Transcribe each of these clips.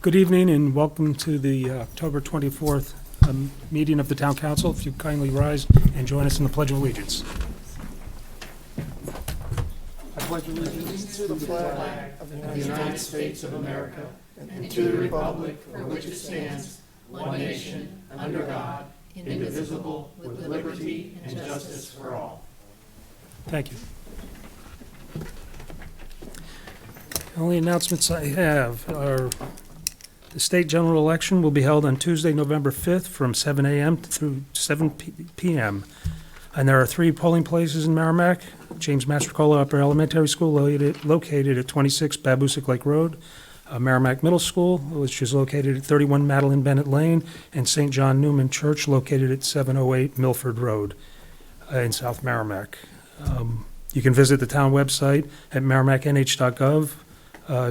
Good evening and welcome to the October 24th meeting of the Town Council. If you kindly rise and join us in the Pledge of Allegiance. I pledge allegiance to the flag of the United States of America and to the republic for which it stands, one nation, under God, indivisible, with liberty and justice for all. Thank you. The only announcements I have are the state general election will be held on Tuesday, November 5th from 7 a.m. through 7 p.m. And there are 3 polling places in Merrimack: James Mastrocola Upper Elementary School located at 26 Babusick Lake Road, Merrimack Middle School, which is located at 31 Madeline Bennett Lane, and St. John Newman Church located at 708 Milford Road in South Merrimack. You can visit the town website at merrimacknh.gov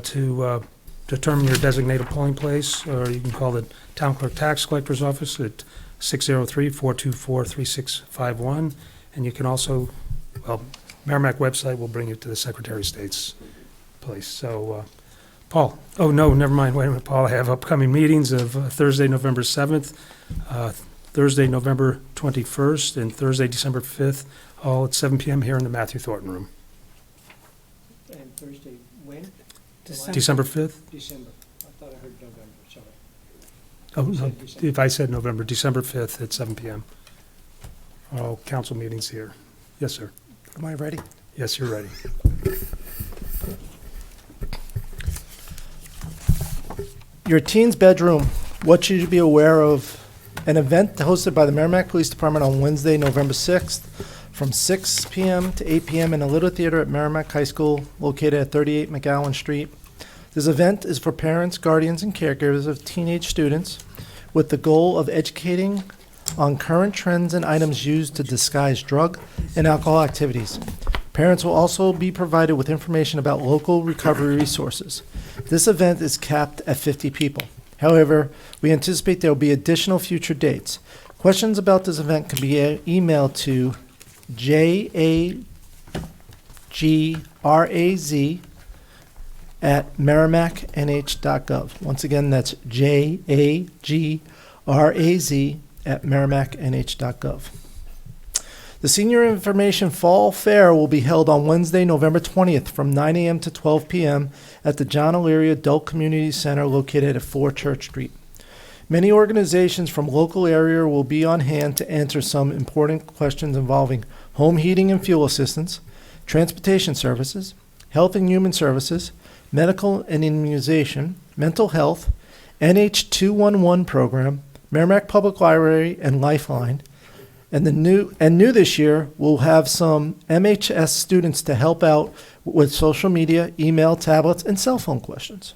to determine your designated polling place, or you can call the Town Clerk Tax Collector's Office at 603-424-3651. And you can also, Merrimack website will bring you to the Secretary of State's place. So, Paul, oh, no, never mind. Wait a minute, Paul. I have upcoming meetings of Thursday, November 7th, Thursday, November 21st, and Thursday, December 5th, all at 7 p.m. here in the Matthew Thornton Room. And Thursday, when? December 5th? December. I thought I heard November, sorry. Oh, You no, said December. if I said November, December 5th at 7 p.m. All council meetings here. Yes, sir. Am I ready? Yes, you're ready. Your teen's bedroom. What should you be aware of? An event hosted by the Merrimack Police Department on Wednesday, November 6th from 6 p.m. to 8 p.m. in a Little Theater at Merrimack High School located at 38 McGowan Street. This event is for parents, guardians, and caregivers of teenage students with the goal of educating on current trends and items used to disguise drug and alcohol activities. Parents will also be provided with information about local recovery resources. This event is capped at 50 people. However, we anticipate there will be additional future dates. Questions about this event can be emailed to jagraz@merrimacknh.gov. Once again, that's jagraz@merrimacknh.gov. The Senior Information Fall Fair will be held on Wednesday, November 20th from 9 a.m. to 12 p.m. at the John O'Leary Adult Community Center located at 4 Church Street. Many organizations from local area will be on hand to answer some important questions involving home heating and fuel assistance, transportation services, health and human services, medical and immunization, mental health, NH211 program, Merrimack Public Library, and Lifeline. And new this year, we'll have some MHS students to help out with social media, email, tablets, and cell phone questions.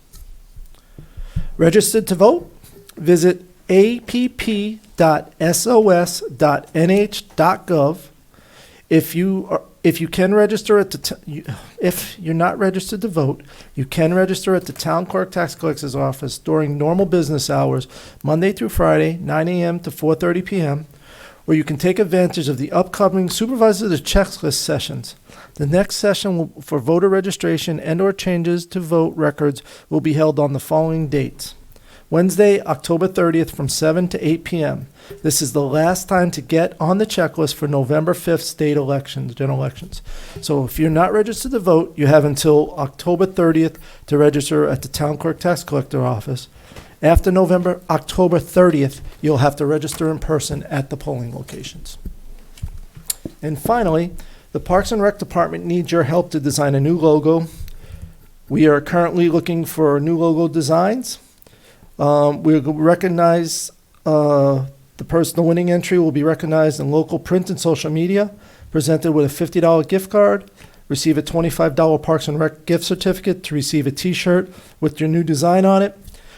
Registered to vote? Visit app.sos.nh.gov. If you can register at if you're not registered to vote, you can register at the Town Clerk Tax Collector's Office during normal business hours, Monday through Friday, 9 a.m. to 4:30 p.m., or you can take advantage of the upcoming Supervisor of the Checklist sessions. The next session for voter registration and/or changes to vote records will be held on the following dates. Wednesday, October 30th from 7 to 8 p.m. This is the last time to get on the checklist for November 5th state elections, general elections. So if you're not registered to vote, you have until October 30th to register at the Town Clerk Tax Collector Office. After October 30th, you'll have to register in person at the polling locations. And finally, the Parks and Rec Department needs your help to design a new logo. We are currently looking for new logo designs. We'll recognize the winning entry will be recognized in local print and social media, presented with a $50 gift card, receive a $25 Parks and Rec gift certificate to receive a t-shirt with your new design on it.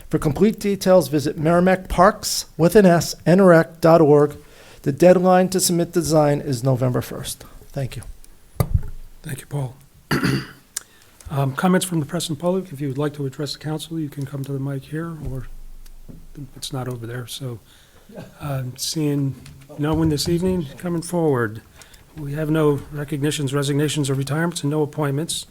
For complete details, visit merrimackparks.org. The deadline to submit the design is November 1st. Thank you. Thank you, Paul. Comments from the press and public. If you would like to address the council, you can come to the mic here, or it's not over there. So seeing no one this evening coming forward, we have no recognitions, resignations, or retirements, and no appointments.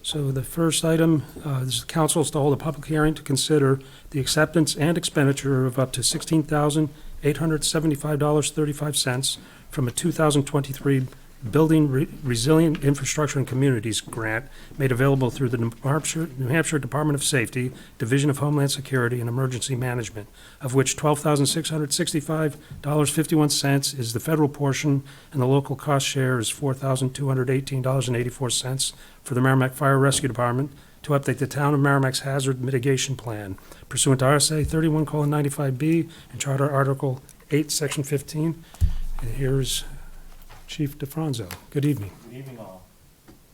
So the first item, is the council is to hold a public hearing to consider the acceptance and expenditure of up to $16,875.35 from a 2023 Building Resilient Infrastructure and Communities grant made available through the New Hampshire Department of Safety, Division of Homeland Security and Emergency Management, of which $12,665.51 is the federal portion, and the local cost share is $4,218.84 for the Merrimack Fire Rescue Department to update the Town of Merrimack's Hazard Mitigation Plan pursuant to RSA 31:95B and Charter Article 8, Section 15. And here's Chief DeFranzo. Good evening. Good evening, all.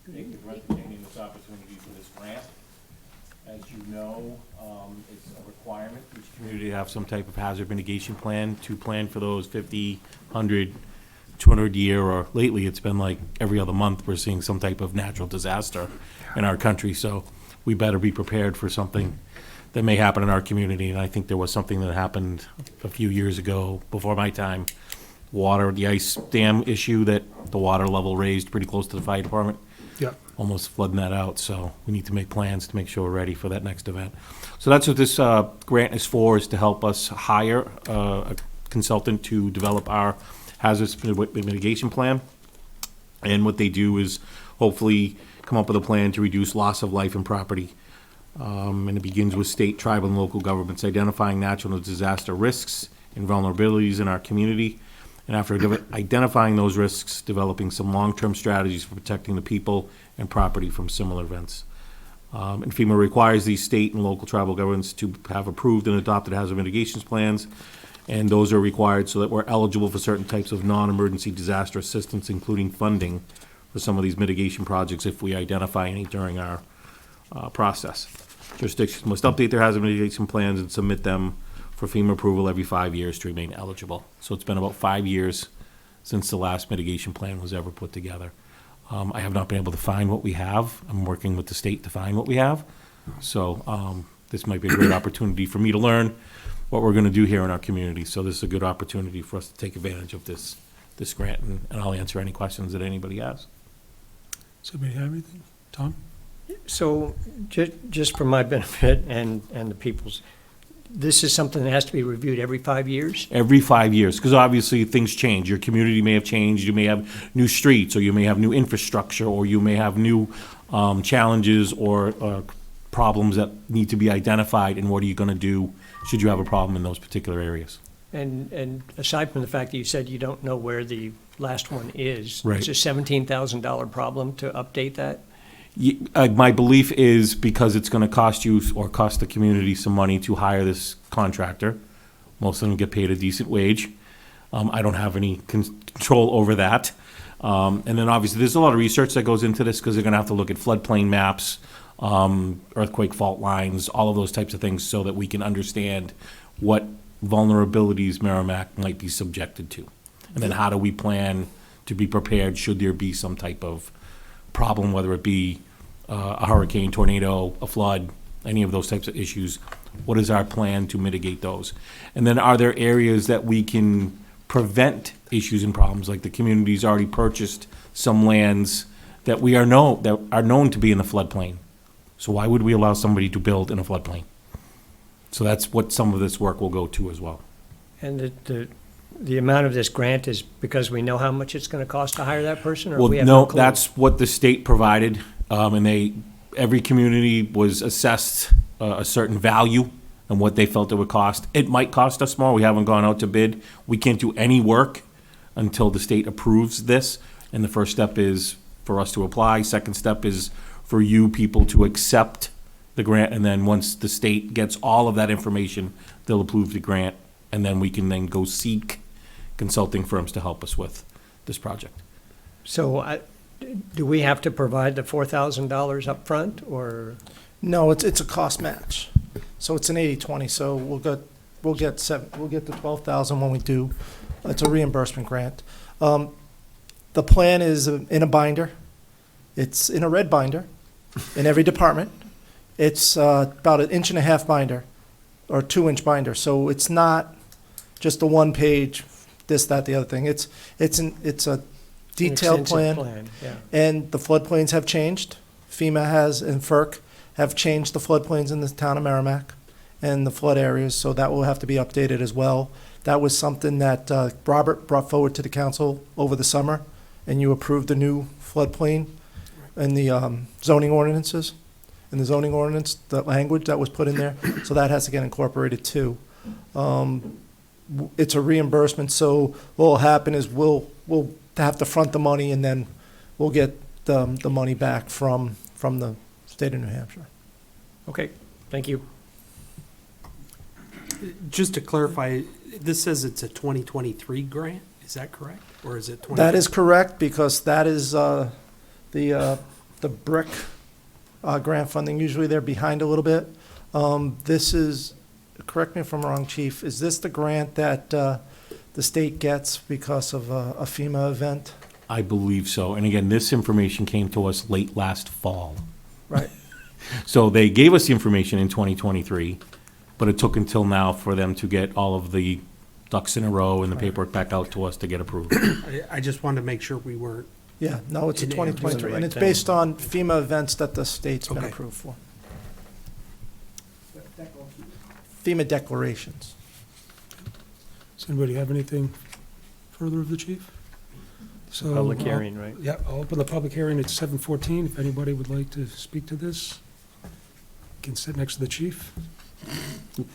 Thank you for entertaining this opportunity for this grant. As you know, it's a requirement for each community to have some type of hazard mitigation plan to plan for those 50, 100, 200-year, or lately it's been like every other month we're seeing some type of natural disaster in our country. So we better be prepared for something that may happen in our community. And I think there was something that happened a few years ago before my time. The ice dam issue that the water level raised pretty close to the fire department. Yep. Almost flooding that out, so we need to make plans to make sure we're ready for that next event. So that's what this grant is for, is to help us hire a consultant to develop our hazardous mitigation plan. And what they do is hopefully come up with a plan to reduce loss of life and property. And it begins with state, tribal, and local governments identifying natural disaster risks and vulnerabilities in our community. And after identifying those risks, developing some long-term strategies for protecting the people and property from similar events. And FEMA requires these state and local tribal governments to have approved and adopted hazard mitigation plans. And those are required so that we're eligible for certain types of non-emergency disaster assistance, including funding for some of these mitigation projects if we identify any during our process. Jurisdictions must update their hazard mitigation plans and submit them for FEMA approval every 5 years to remain eligible. So it's been about 5 years since the last mitigation plan was ever put together. I have not been able to find what we have. I'm working with the state to find what we have. So this might be a great opportunity for me to learn what we're gonna do here in our community. So this is a good opportunity for us to take advantage of this grant, and I'll answer any questions that anybody has. Does anybody have anything? Tom? So, just for my benefit and the people's, this is something that has to be reviewed every 5 years? Every 5 years, because obviously things change. Your community may have changed, you may have new streets, or you may have new infrastructure, or you may have new challenges or problems that need to be identified, and what are you gonna do should you have a problem in those particular areas? And aside from the fact that you said you don't know where the last one is, Right. it's a $17,000 problem to update that? My belief is because it's gonna cost you or cost the community some money to hire this contractor. Most of them get paid a decent wage. I don't have any control over that. And then obviously, there's a lot of research that goes into this, because they're gonna have to look at floodplain maps, earthquake fault lines, all of those types of things, so that we can understand what vulnerabilities Merrimack might be subjected to. And then how do we plan to be prepared should there be some type of problem, whether it be a hurricane, tornado, a flood, any of those types of issues. What is our plan to mitigate those? And then are there areas that we can prevent issues and problems? Like the community's already purchased some lands that are known to be in the floodplain. So why would we allow somebody to build in a floodplain? So that's what some of this work will go to as well. And the amount of this grant is because we know how much it's gonna cost to hire that person, or Well, we have no, no clue? that's what the state provided, and every community was assessed a certain value and what they felt it would cost. It might cost us more. We haven't gone out to bid. We can't do any work until the state approves this. And the first step is for us to apply. Second step is for you people to accept the grant. And then once the state gets all of that information, they'll approve the grant. And then we can then go seek consulting firms to help us with this project. So do we have to provide the $4,000 up front, or? No, it's a cost match. So it's an 80-20, so we'll get the 12,000 when we do. It's a reimbursement grant. The plan is in a binder. It's in a red binder in every department. It's about 1.5 inch binder or 2-inch binder. So it's not just a one page, this, that, the other thing. It's a detailed An extensive plan. Yeah. And the floodplains have changed. FEMA has and FERC have changed the floodplains in the town of Merrimack and the flood areas, so that will have to be updated as well. That was something that Robert brought forward to the council over the summer, and you approved the new floodplain and the zoning ordinances. In the zoning ordinance, the language that was put in there, so that has to get incorporated too. It's a reimbursement, so what'll happen is we'll have to front the money, and then we'll get the money back from the state of New Hampshire. Okay, thank you. Just to clarify, this says it's a 2023 grant, is that correct? Or is it 20? That is correct, because that is the BRIC grant funding. Usually they're behind a little bit. This is, correct me if I'm wrong, Chief, is this the grant that the state gets because of a FEMA event? I believe so. And again, this information came to us late last fall. Right. So they gave us the information in 2023, but it took until now for them to get all of the ducks in a row and the paperwork back out to us to get approved. I just wanted to make sure we weren't, Yeah, no, it's a In there. 2023, and it's Right. based on FEMA events that the state's been Okay. approved for. FEMA declarations. Does anybody have anything further of the chief? So Public I'll- hearing, right? Yeah, I'll open the public hearing at 7:14. If anybody would like to speak to this, can sit next to the chief.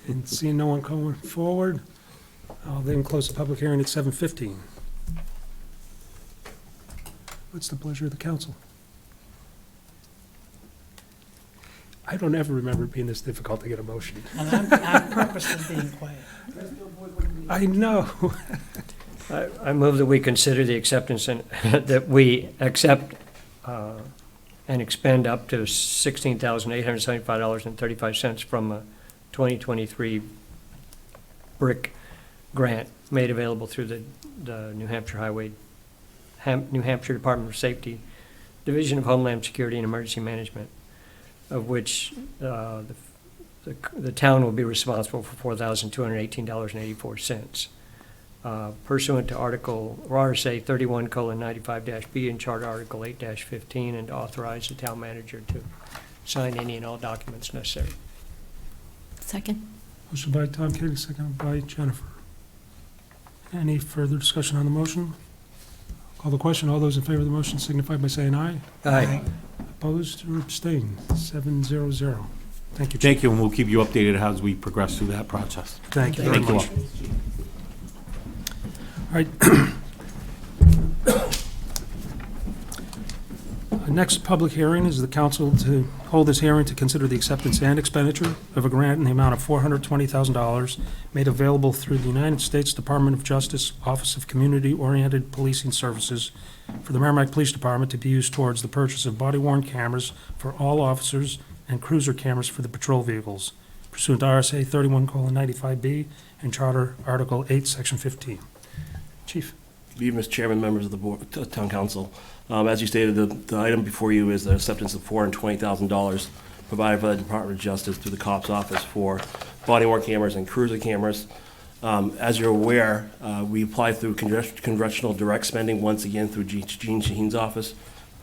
And seeing no one coming forward, I'll then close the public hearing at 7:15. What's the pleasure of the council? I don't ever remember it being this difficult to get a motion. And I'm purposely being quiet. I know. I move that we consider the acceptance and, that we accept and expend up to $16,875.35 from a 2023 BRIC grant made available through the New Hampshire New Hampshire Department of Safety, Division of Homeland Security and Emergency Management, of which the town will be responsible for $4,218.84. Pursuant to Article, RSA 31:95-B and Charter Article 8-15, and to authorize the town manager to sign any and all documents necessary. Second? Motion by Tom Kennedy, seconded by Jennifer. Any further discussion on the motion? Call the question. All those in favor of the motion signify by saying aye. Aye. Opposed or abstained? 700. Thank you, Chief. Thank you, and we'll keep you updated as we progress through that process. Thank you very Thank you much. all. All right. Next public hearing is the council to hold this hearing to consider the acceptance and expenditure of a grant in the amount of $420,000 made available through the United States Department of Justice Office of Community-Oriented Policing Services for the Merrimack Police Department to be used towards the purchase of body-worn cameras for all officers and cruiser cameras for the patrol vehicles pursuant to RSA 31:95B and Charter Article 8, Section 15. Chief. Good evening, Mr. Chairman, members of the board, Town Council. As you stated, the item before you is the acceptance of $420,000 provided by the Department of Justice through the COPS office for body-worn cameras and cruiser cameras. As you're aware, we applied through congressional direct spending once again through Gene Shaheen's office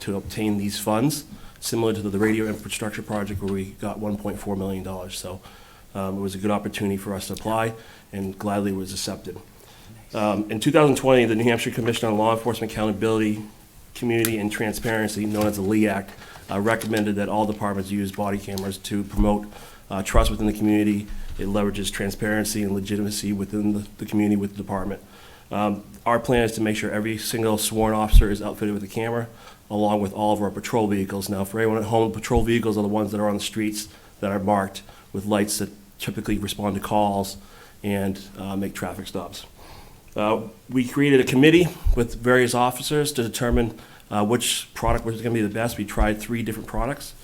to obtain these funds, similar to the radio infrastructure project where we got $1.4 million. So it was a good opportunity for us to apply, and gladly was accepted. In 2020, the New Hampshire Commission on Law Enforcement Accountability, Community, and Transparency, known as the Lee Act, recommended that all departments use body cameras to promote trust within the community. It leverages transparency and legitimacy within the community with the department. Our plan is to make sure every single sworn officer is outfitted with a camera, along with all of our patrol vehicles. Now, for anyone at home, patrol vehicles are the ones that are on the streets that are marked with lights that typically respond to calls and make traffic stops. We created a committee with various officers to determine which product was going to be the best. We tried 3 different products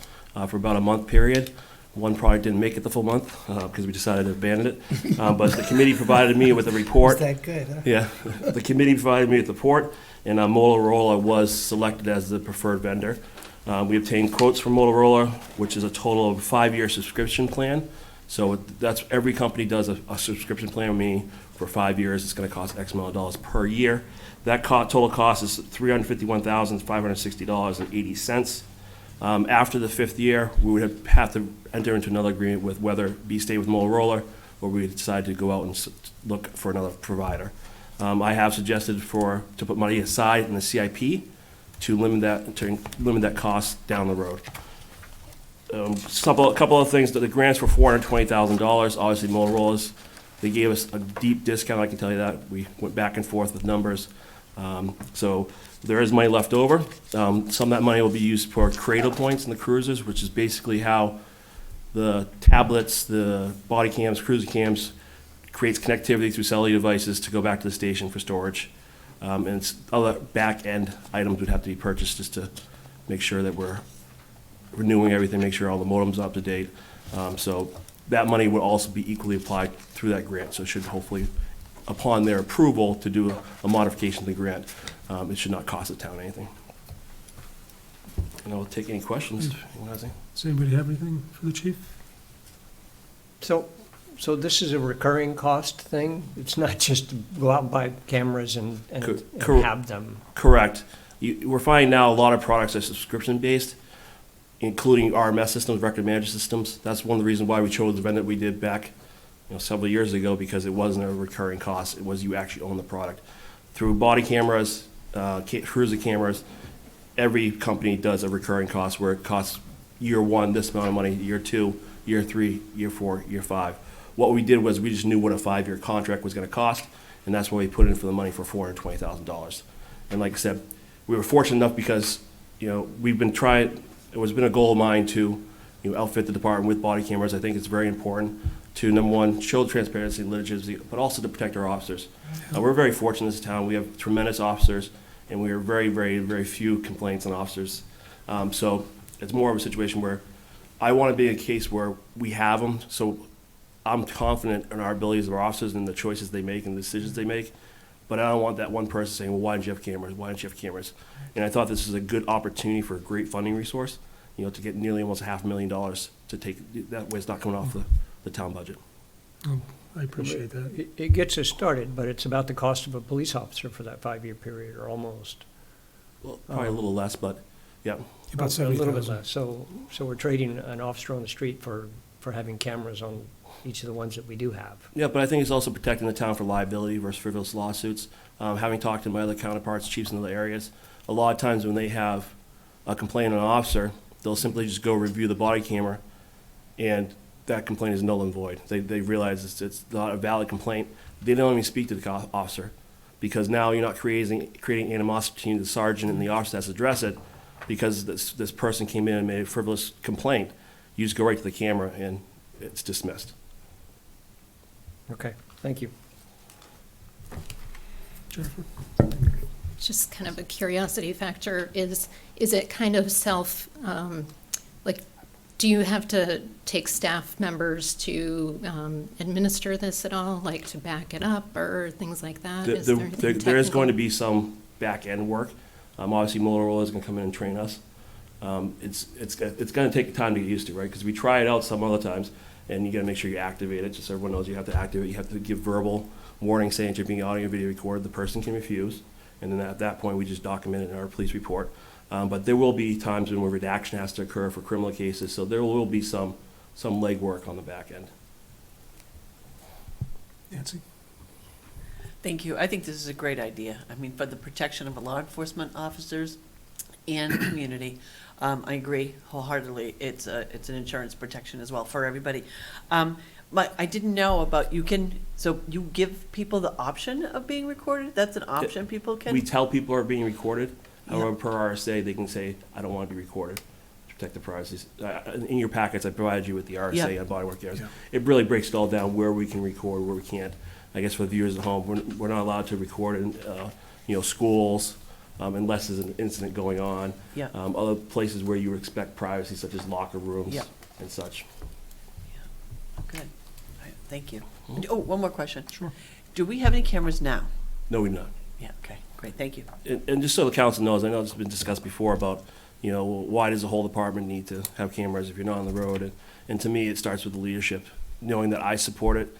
for about a month period. One product didn't make it the full month because we decided to abandon it. But the committee provided me with a report. Is that good, huh? Yeah, the committee provided me with the report, and Motorola was selected as the preferred vendor. We obtained quotes from Motorola, which is a total of 5-year subscription plan. So that's, every company does a subscription plan with me for 5 years. It's going to cost X amount of dollars per year. That total cost is $351,560.80. After the 5th year, we would have to enter into another agreement with whether it be stay with Motorola or we decide to go out and look for another provider. I have suggested to put money aside in the CIP to limit that cost down the road. A couple of things, that the grants were $420,000. Obviously, Motorola's, they gave us a deep discount, I can tell you that. We went back and forth with numbers. So there is money left over. Some of that money will be used for cradle points in the cruisers, which is basically how the tablets, the body cams, cruiser cams, creates connectivity through cellular devices to go back to the station for storage. And other back-end items would have to be purchased just to make sure that we're renewing everything, make sure all the modems are up to date. So that money would also be equally applied through that grant. So it should hopefully, upon their approval to do a modification to the grant, it should not cost the town anything. And I'll take any questions. Anyone has any? Does anybody have anything for the chief? So this is a recurring cost thing? It's not just to go out and buy cameras and Cor- have them? Correct. We're finding now a lot of products are subscription-based, including RMS systems, record management systems. That's one of the reasons why we chose the vendor we did back several years ago, because it wasn't a recurring cost. It was you actually own the product. Through body cameras, cruiser cameras, every company does a recurring cost where it costs year one this amount of money, year two, year three, year four, year five. What we did was we just knew what a 5-year contract was going to cost, and that's why we put in for the money for $420,000. And like I said, we were fortunate enough because we've been trying. It has been a goal of mine to outfit the department with body cameras. I think it's very important to, number one, show transparency and legitimacy, but also to protect our officers. We're very fortunate in this town. We have tremendous officers, and we are very, very, very few complaints on officers. So it's more of a situation where I want to be a case where we have them. So I'm confident in our abilities of our officers and the choices they make and the decisions they make. But I don't want that one person saying, well, why didn't you have cameras? Why didn't you have cameras? And I thought this was a good opportunity for a great funding resource, to get nearly almost $500,000 to take, that way it's not coming off the town budget. I appreciate that. It gets us started, but it's about the cost of a police officer for that 5-year period, or almost. Well, probably a little less, but yeah. About A little bit 70,000. less. So we're trading an officer on the street for having cameras on each of the ones that we do have. Yeah, but I think it's also protecting the town for liability versus frivolous lawsuits. Having talked to my other counterparts, chiefs in other areas, a lot of times when they have a complaint on an officer, they'll simply just go review the body camera, and that complaint is null and void. They realize it's not a valid complaint. They don't even speak to the officer, because now you're not creating animosity between the sergeant and the officer that's address it, because this person came in and made a frivolous complaint. You just go right to the camera and it's dismissed. Okay, thank you. Jennifer? Just kind of a curiosity factor, is it kind of do you have to take staff members to administer this at all, like to back it up or things like that? Is there anything There is going to technical? be some back-end work. Obviously, Motorola is going to come in and train us. It's going to take time to get used to, right? Because we try it out some other times, and you got to make sure you activate it. Just so everyone knows, you have to activate. You have to give verbal warning saying that you're being audio and video recorded. The person can refuse, and then at that point, we just document it in our police report. But there will be times when redaction has to occur for criminal cases, so there will be some legwork on the back end. Nancy? Thank you. I think this is a great idea. I mean, for the protection of law enforcement officers and the community, I agree wholeheartedly. It's an insurance protection as well for everybody. But I didn't know about, so you give people the option of being recorded? That's an option people can? We tell people are being recorded. Yeah. However, per RSA, they can say, I don't want to be recorded to protect the privacy. In your packets, I provided you with the RSA Yeah. on body work cameras. Yeah. It really breaks it all down where we can record, where we can't. I guess for the viewers at home, we're not allowed to record in schools unless there's an incident going on. Yeah. Other places where you would expect privacy, such as locker rooms Yeah. and such. Good. All right, thank you. Oh, one more question. Sure. Do we have any cameras now? No, we're not. Yeah, okay, great, thank you. And just so the council knows, I know it's been discussed before about, why does the whole department need to have cameras if you're not on the road? And to me, it starts with the leadership, knowing that I support it,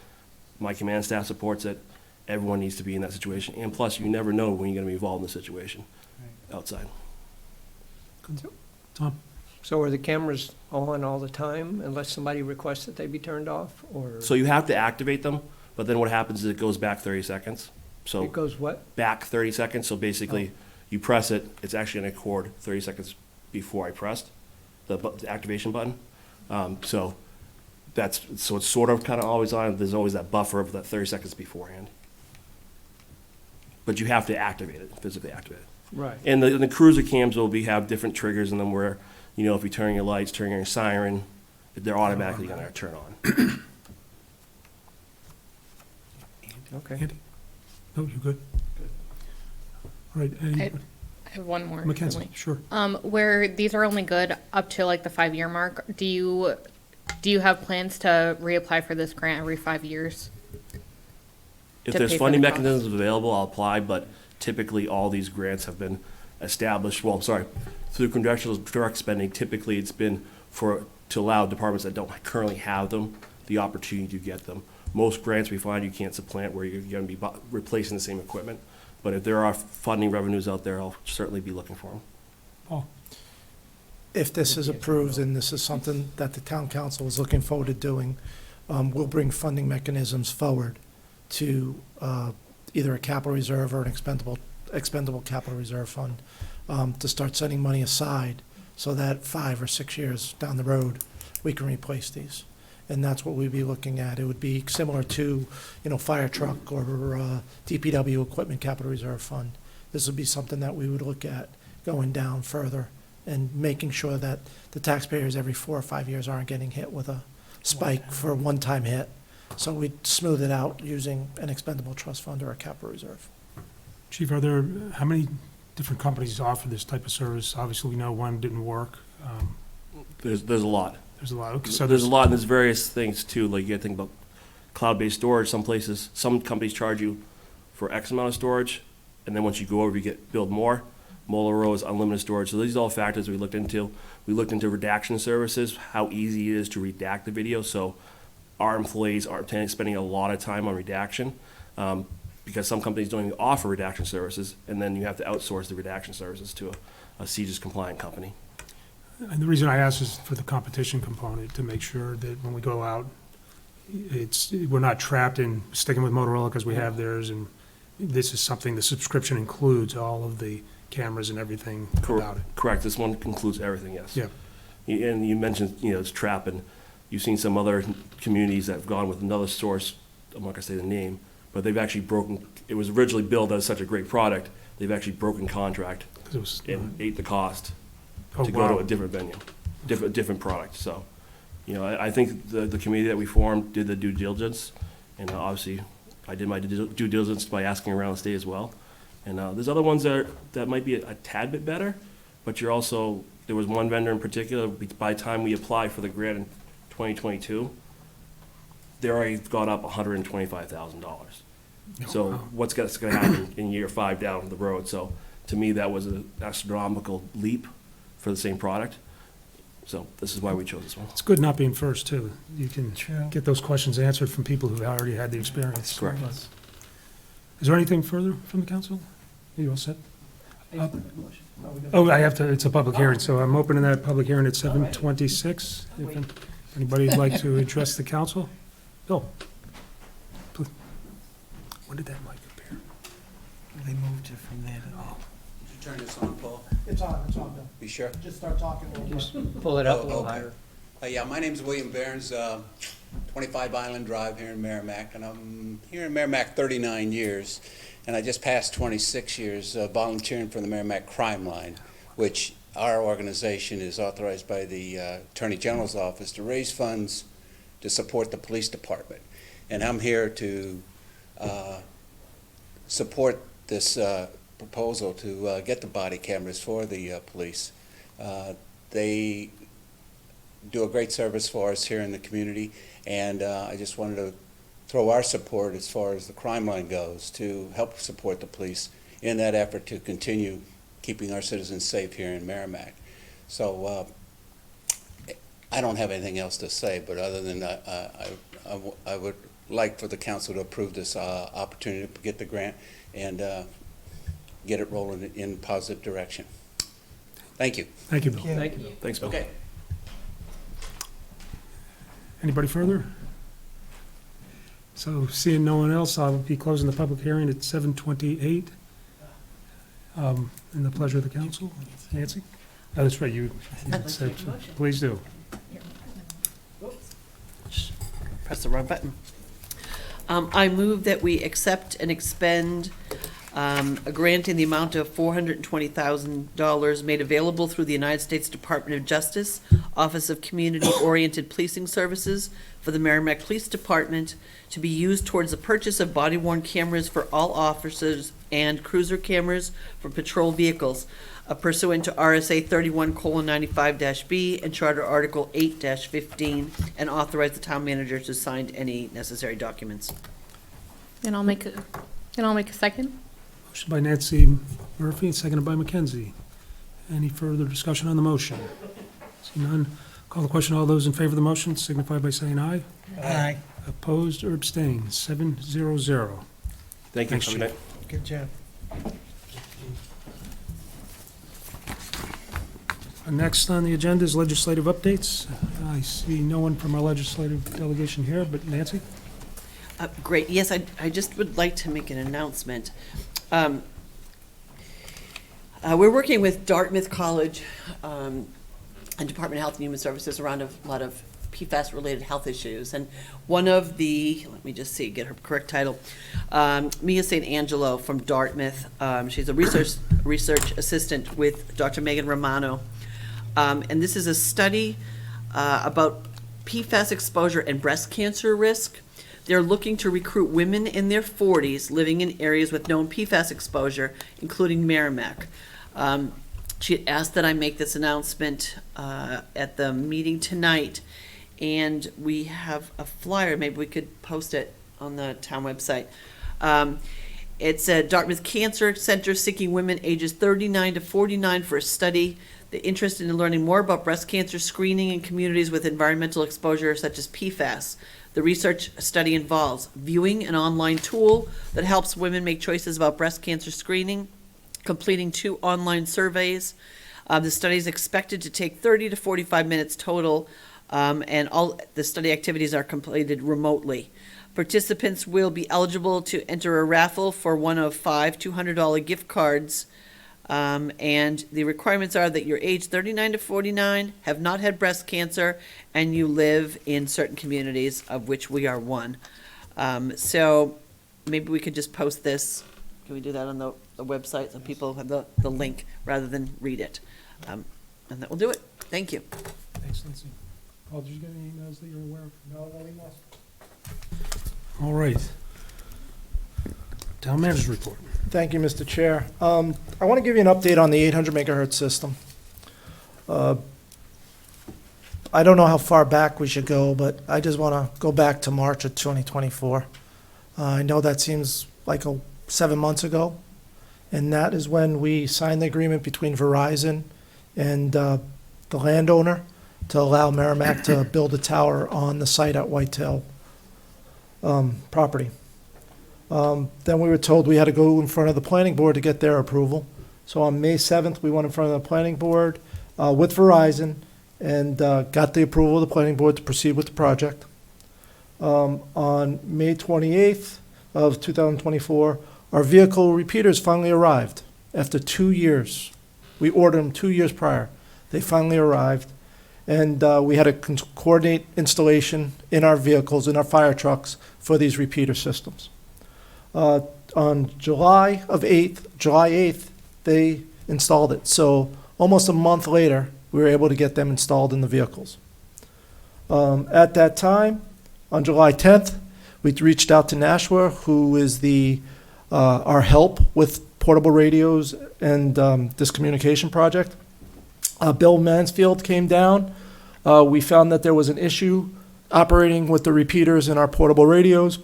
my command staff supports it, everyone needs to be in that situation. And plus, you never know when you're gonna be involved in the situation outside. Tom? So are the cameras on all the time unless somebody requests that they be turned off, or So you have to activate them, but then what happens is it goes back 30 seconds. So it goes what? back 30 seconds, so basically, you press it, it's actually going to record 30 seconds before I pressed the activation button. So it's sort of kind of always on, there's always that buffer of that 30 seconds beforehand. But you have to activate it, physically activate it. Right. And the cruiser cams will have different triggers in them where, if you turn your lights, turn your siren, they're automatically going to turn on. Okay. Andy? No, you good? All right, I have one more. Mackenzie, Emily. sure. Where these are only good up to like the 5-year mark, do you have plans to reapply for this grant every 5 years? If To there's pay for funding the cost. mechanisms available, I'll apply, but typically all these grants have been established, through congressional direct spending, typically it's been to allow departments that don't currently have them, the opportunity to get them. Most grants we find you can't supplant where you're gonna be replacing the same equipment, but if there are funding revenues out there, I'll certainly be looking for them. Paul? If this is approved and this is something that the town council is looking forward to doing, we'll bring funding mechanisms forward to either a capital reserve or an expendable capital reserve fund to start setting money aside so that 5 or 6 years down the road, we can replace these. And that's what we'd be looking at. It would be similar to, fire truck or DPW equipment capital reserve fund. This would be something that we would look at going down further and making sure that the taxpayers every 4 or 5 years aren't getting hit with a spike for a one-time hit. So we'd smooth it out using an expendable trust fund or a capital reserve. Chief, how many different companies offer this type of service? Obviously, we know one didn't work. There's a lot. There's a lot. Okay, so There's a lot, and there's various things too, like you gotta think about cloud-based storage. Some companies charge you for X amount of storage, and then once you go over, you get billed more. Molar is unlimited storage. So these are all factors we looked into. We looked into redaction services, how easy it is to redact the video. So our employees are spending a lot of time on redaction because some companies don't even offer redaction services, and then you have to outsource the redaction services to a CJIS compliant company. And the reason I ask is for the competition component, to make sure that when we go out, we're not trapped in sticking with Motorola because we have theirs, and this is something, the subscription includes all of the cameras and everything about it. Correct. This one includes everything, yes. Yeah. And you mentioned, it's trap, and you've seen some other communities that have gone with another source. I'm not gonna say the name, but they've actually broken, it was originally billed as such a great product. They've actually broken contract 'Cause it was, and ate the cost oh, to go to wow. a different venue, different product. So, I think the committee that we formed did the due diligence, and obviously, I did my due diligence by asking around the state as well. And there's other ones that might be a tad bit better, but there was one vendor in particular, by the time we applied for the grant in 2022, they already got up $125,000. So what's going to happen in year 5 down the road? So to me, that was an astronomical leap for the same product. So this is why we chose this one. It's good not being first, too. You can get those questions answered from people who already had the experience. Correct. Is there anything further from the council? Are you all set? Oh, it's a public hearing, so I'm opening that public hearing at 7:26. If anybody would like to address the council? Bill? Please. When did that mic appear? They moved it from there to there. Did you turn this on, Paul? It's on, Bill. Be sure. Just start talking a little bit. Just pull it up a Oh, little okay. higher. Yeah, my name's William Behrens, 25 Island Drive here in Merrimack, and I'm here in Merrimack 39 years, and I just passed 26 years volunteering for the Merrimack Crime Line, which our organization is authorized by the Attorney General's office to raise funds to support the police department. And I'm here to support this proposal to get the body cameras for the police. They do a great service for us here in the community, and I just wanted to throw our support as far as the crime line goes to help support the police in that effort to continue keeping our citizens safe here in Merrimack. So I don't have anything else to say, but other than I would like for the council to approve this opportunity to get the grant and get it rolling in positive direction. Thank you. Thank you, Bill. Thank you. Thanks, Bill. Okay. Anybody further? So seeing no one else, I'll be closing the public hearing at 7:28. In the pleasure of the council. Nancy? Oh, that's right, you said, please do. Press the wrong button. I move that we accept and expend a grant in the amount of $420,000 made available through the United States Department of Justice, Office of Community-Oriented Policing Services for the Merrimack Police Department to be used towards the purchase of body-worn cameras for all officers and cruiser cameras for patrol vehicles pursuant to RSA 31:95-B and Charter Article 8-15, and authorize the town manager to sign any necessary documents. And I'll make a second. Motion by Nancy Murphy, and seconded by Mackenzie. Any further discussion on the motion? See none. Call the question. All those in favor of the motion signify by saying aye. Aye. Opposed or abstained? 7-0. Thank you. Thanks, Have a good night. Good job. Next on the agenda is legislative updates. I see no one from our legislative delegation here, but Nancy? Great, yes, I just would like to make an announcement. We're working with Dartmouth College and Department of Health and Human Services around a lot of PFAS-related health issues. And one of the, let me just see, get her correct title, Mia St. Angelo from Dartmouth. She's a research assistant with Dr. Megan Romano. And this is a study about PFAS exposure and breast cancer risk. They're looking to recruit women in their 40s living in areas with known PFAS exposure, including Merrimack. She asked that I make this announcement at the meeting tonight, and we have a flyer. Maybe we could post it on the town website. It's a Dartmouth Cancer Center seeking women ages 39 to 49 for a study. They're interested in learning more about breast cancer screening in communities with environmental exposure such as PFAS. The research study involves viewing an online tool that helps women make choices about breast cancer screening, completing 2 online surveys. The study is expected to take 30 to 45 minutes total, and all the study activities are completed remotely. Participants will be eligible to enter a raffle for one of 5 $200 gift cards. And the requirements are that you're age 39 to 49, have not had breast cancer, and you live in certain communities, of which we are one. So maybe we could just post this. Can we do that on the website so people have the link rather than read it? And that will do it. Thank you. Thanks, Nancy. Paul, did you get any emails that you're aware of? No emails. All right. Town manager's report. Thank you, Mr. Chair. I want to give you an update on the 800 megahertz system. I don't know how far back we should go, but I just want to go back to March of 2024. I know that seems like 7 months ago, and that is when we signed the agreement between Verizon and the landowner to allow Merrimack to build a tower on the site at Whitetail property. Then we were told we had to go in front of the planning board to get their approval. So on May 7th, we went in front of the planning board with Verizon and got the approval of the planning board to proceed with the project. On May 28th of 2024, our vehicle repeaters finally arrived after 2 years. We ordered them 2 years prior. They finally arrived, and we had to coordinate installation in our vehicles, in our fire trucks, for these repeater systems. On July 8th, they installed it. So almost a month later, we were able to get them installed in the vehicles. At that time, on July 10th, we reached out to Nashua, who is our help with portable radios and this communication project. Bill Mansfield came down. We found that there was an issue operating with the repeaters in our portable radios.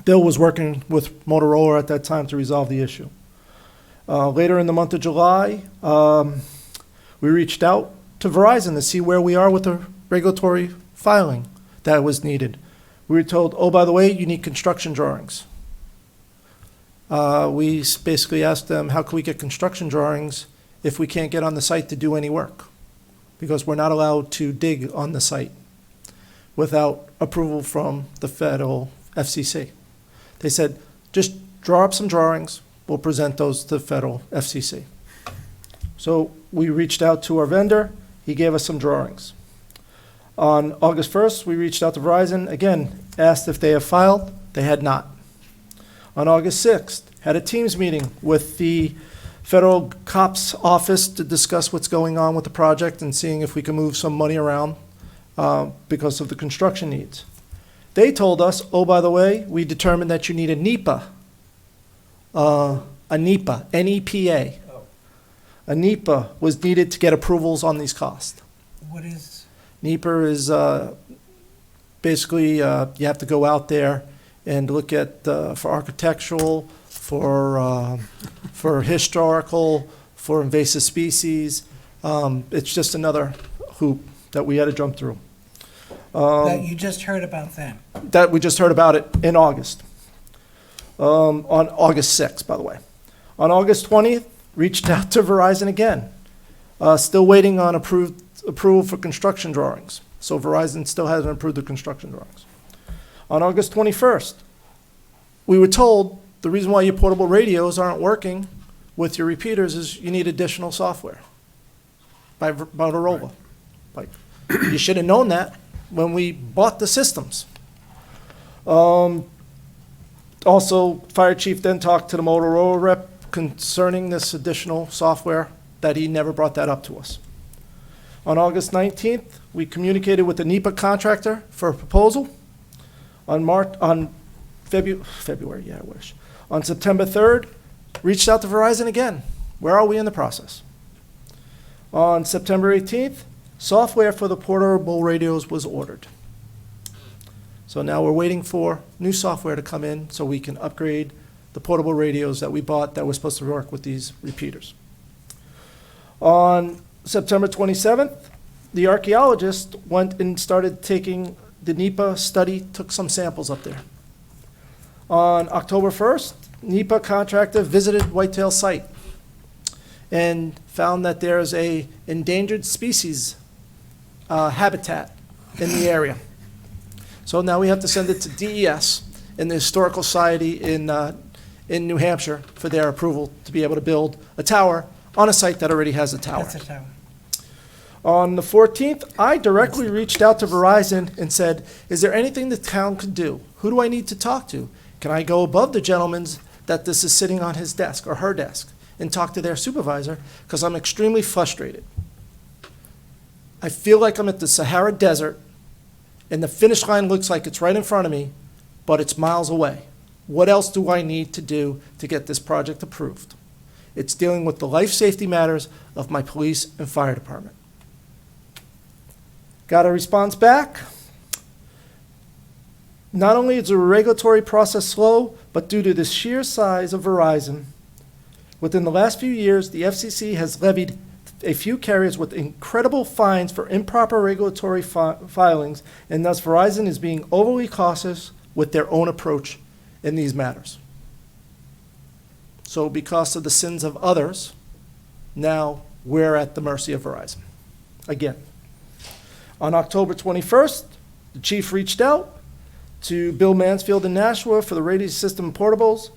Bill was working with Motorola at that time to resolve the issue. Later in the month of July, we reached out to Verizon to see where we are with the regulatory filing that was needed. We were told, oh, by the way, you need construction drawings. We basically asked them, how can we get construction drawings if we can't get on the site to do any work, because we're not allowed to dig on the site without approval from the federal FCC. They said, just draw up some drawings, we'll present those to the federal FCC. So we reached out to our vendor, he gave us some drawings. On August 1st, we reached out to Verizon, again, asked if they have filed, they had not. On August 6th, had a Teams meeting with the federal cops office to discuss what's going on with the project and seeing if we can move some money around because of the construction needs. They told us, oh, by the way, we determined that you need a NEPA, N-E-P-A. A NEPA was needed to get approvals on these costs. What is, NEPA is basically, you have to go out there and look at, for architectural, for historical, for invasive species. It's just another hoop that we had to jump through. that you just heard about them? That we just heard about it in August. On August 6th, by the way. On August 20th, reached out to Verizon again. Still waiting on approval for construction drawings. So Verizon still hasn't approved the construction drawings. On August 21st, we were told the reason why your portable radios aren't working with your repeaters is you need additional software by Motorola. Like, you should have known that when we bought the systems. Also, Fire Chief then talked to the Motorola rep concerning this additional software, that he never brought that up to us. On August 19th, we communicated with the NEPA contractor for a proposal. On February, yeah, I wish. On September 3rd, reached out to Verizon again. Where are we in the process? On September 18th, software for the portable radios was ordered. So now we're waiting for new software to come in so we can upgrade the portable radios that we bought that were supposed to work with these repeaters. On September 27th, the archaeologist went and started taking the NEPA study, took some samples up there. On October 1st, NEPA contractor visited Whitetail site and found that there's a endangered species habitat in the area. So now we have to send it to DES and the Historical Society in New Hampshire for their approval to be able to build a tower on a site that already has a tower. That's a tower. On the 14th, I directly reached out to Verizon and said, is there anything the town could do? Who do I need to talk to? Can I go above the gentleman's that this is sitting on his desk or her desk and talk to their supervisor? Because I'm extremely frustrated. I feel like I'm at the Sahara Desert and the finish line looks like it's right in front of me, but it's miles away. What else do I need to do to get this project approved? It's dealing with the life safety matters of my police and fire department. Got a response back. Not only is the regulatory process slow, but due to the sheer size of Verizon, within the last few years, the FCC has levied a few carriers with incredible fines for improper regulatory filings, and thus Verizon is being overly cautious with their own approach in these matters. So because of the sins of others, now we're at the mercy of Verizon. Again, on October 21st, the chief reached out to Bill Mansfield in Nashua for the radio system portables.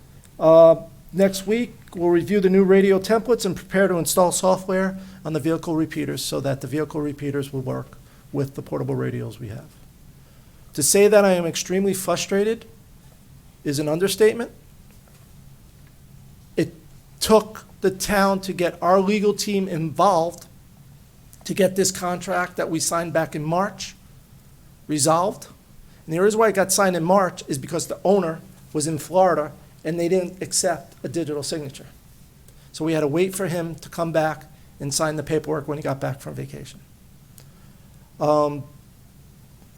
Next week, we'll review the new radio templates and prepare to install software on the vehicle repeaters so that the vehicle repeaters will work with the portable radios we have. To say that I am extremely frustrated is an understatement. It took the town to get our legal team involved to get this contract that we signed back in March resolved. And the reason why it got signed in March is because the owner was in Florida and they didn't accept a digital signature. So we had to wait for him to come back and sign the paperwork when he got back from vacation.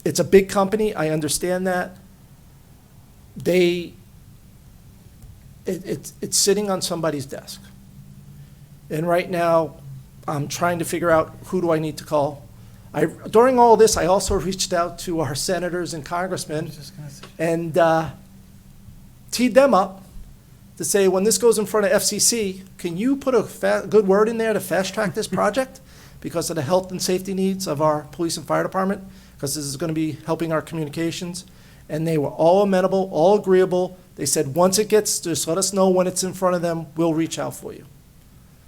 It's a big company, I understand that. It's sitting on somebody's desk. And right now, I'm trying to figure out who do I need to call. During all this, I also reached out to our senators and congressmen Just gonna say- and teed them up to say, when this goes in front of FCC, can you put a good word in there to fast-track this project because of the health and safety needs of our police and fire department? Because this is going to be helping our communications. And they were all amenable, all agreeable. They said, once it gets, just let us know when it's in front of them, we'll reach out for you.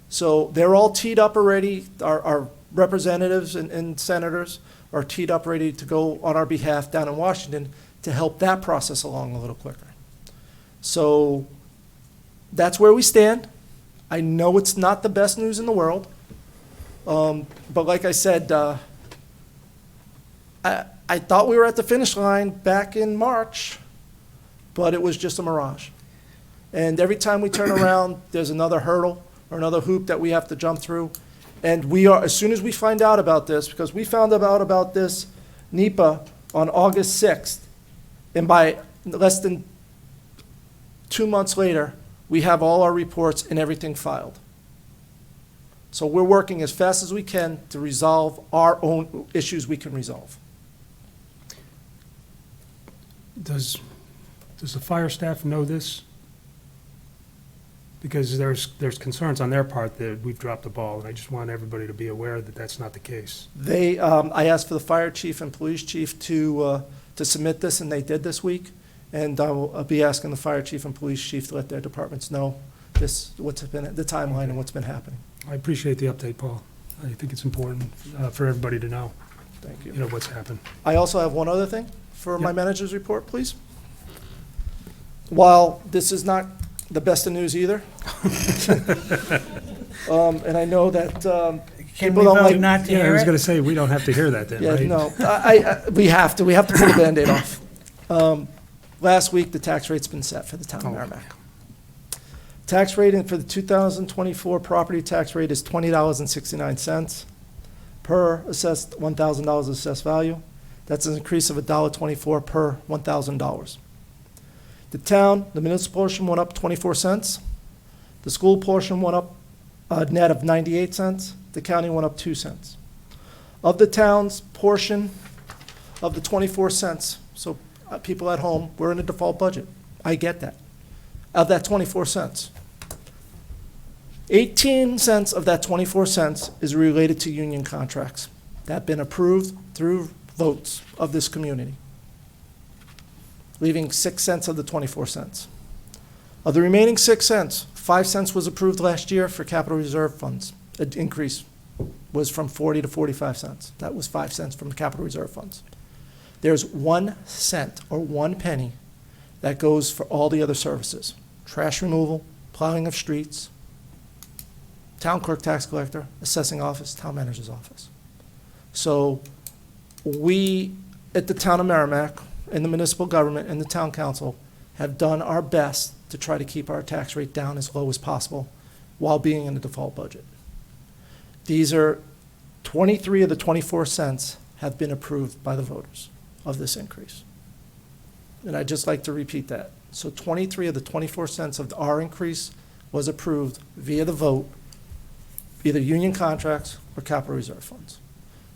So they're all teed up already. Our representatives and senators are teed up ready to go on our behalf down in Washington to help that process along a little quicker. So that's where we stand. I know it's not the best news in the world. But like I said, I thought we were at the finish line back in March, but it was just a mirage. And every time we turn around, there's another hurdle or another hoop that we have to jump through. And we are, as soon as we find out about this, because we found out about this NEPA on August 6th, and by less than 2 months later, we have all our reports and everything filed. So we're working as fast as we can to resolve our own issues we can resolve. Does the fire staff know this? Because there's concerns on their part that we've dropped the ball, and I just want everybody to be aware that that's not the case. They, I asked for the fire chief and police chief to submit this, and they did this week. And I'll be asking the fire chief and police chief to let their departments know this, what's been, the timeline and what's been happening. I appreciate the update, Paul. I think it's important for everybody to know, Thank you you. know, what's happened. I also have one other thing for my Yep. manager's report, please. While this is not the best of news either, and I know that Can people we don't vote like. not to Yeah, I hear was it? gonna say, we don't have to hear that then, Yeah, right? no, we have to pull the Band-Aid off. Last week, the tax rate's been set for the town of Oh. Merrimack. Tax rate for the 2024 property tax rate is $20.69 per assessed $1,000 assessed value. That's an increase of $1.24 per $1,000. The town, the municipal portion went up 24 cents. The school portion went up a net of 98 cents. The county went up 2 cents. Of the town's portion of the 24 cents, so people at home, we're in a default budget. I get that. Of that 24 cents, 18 cents of that 24 cents is related to union contracts that have been approved through votes of this community, leaving 6 cents of the 24 cents. Of the remaining 6 cents, 5 cents was approved last year for capital reserve funds. An increase was from 40 to 45 cents. That was 5 cents from the capital reserve funds. There's 1 cent or 1 penny that goes for all the other services: trash removal, plowing of streets, town clerk, tax collector, assessing office, town manager's office. So we, at the town of Merrimack, and the municipal government and the town council, have done our best to try to keep our tax rate down as low as possible while being in the default budget. These are 23 of the 24 cents have been approved by the voters of this increase. And I'd just like to repeat that. So 23 of the 24 cents of our increase was approved via the vote, either union contracts or capital reserve funds.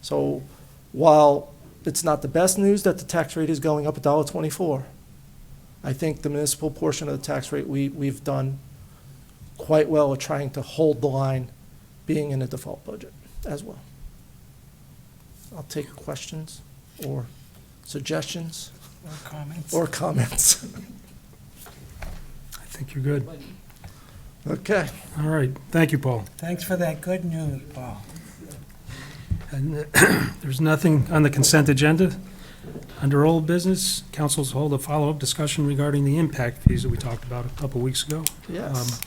So while it's not the best news that the tax rate is going up $1.24, I think the municipal portion of the tax rate, we've done quite well at trying to hold the line, being in a default budget as well. I'll take questions or suggestions Or comments? or comments. I think you're good. Okay. All right, thank you, Paul. Thanks for that good news, Paul. And there's nothing on the consent agenda. Under old business, council's hold a follow-up discussion regarding the impact fees that we talked about a couple weeks ago. Yes.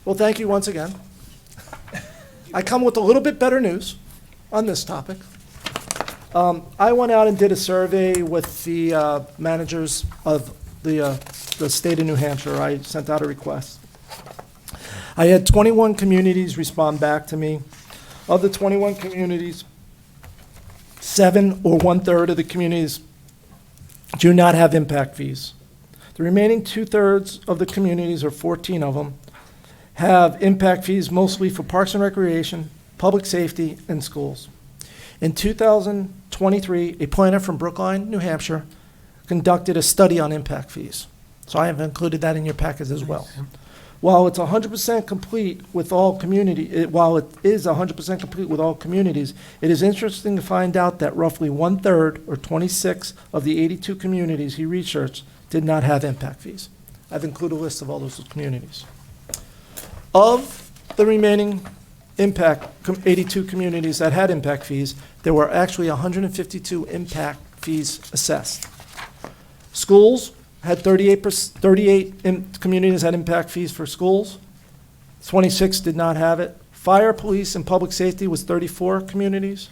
Well, thank you once again. I come with a little bit better news on this topic. I went out and did a survey with the managers of the state of New Hampshire. I sent out a request. I had 21 communities respond back to me. Of the 21 communities, 7 or 1/3 of the communities do not have impact fees. The remaining 2/3 of the communities, or 14 of them, have impact fees mostly for parks and recreation, public safety, and schools. In 2023, a planner from Brookline, New Hampshire, conducted a study on impact fees. So I have included that in your package as well. While it's 100% complete with all while it is 100% complete with all communities, it is interesting to find out that roughly 1/3, or 26 of the 82 communities he researched, did not have impact fees. I've included a list of all those communities. Of the remaining 82 communities that had impact fees, there were actually 152 impact fees assessed. Schools had 38 communities had impact fees for schools. 26 did not have it. Fire, police, and public safety was 34 communities.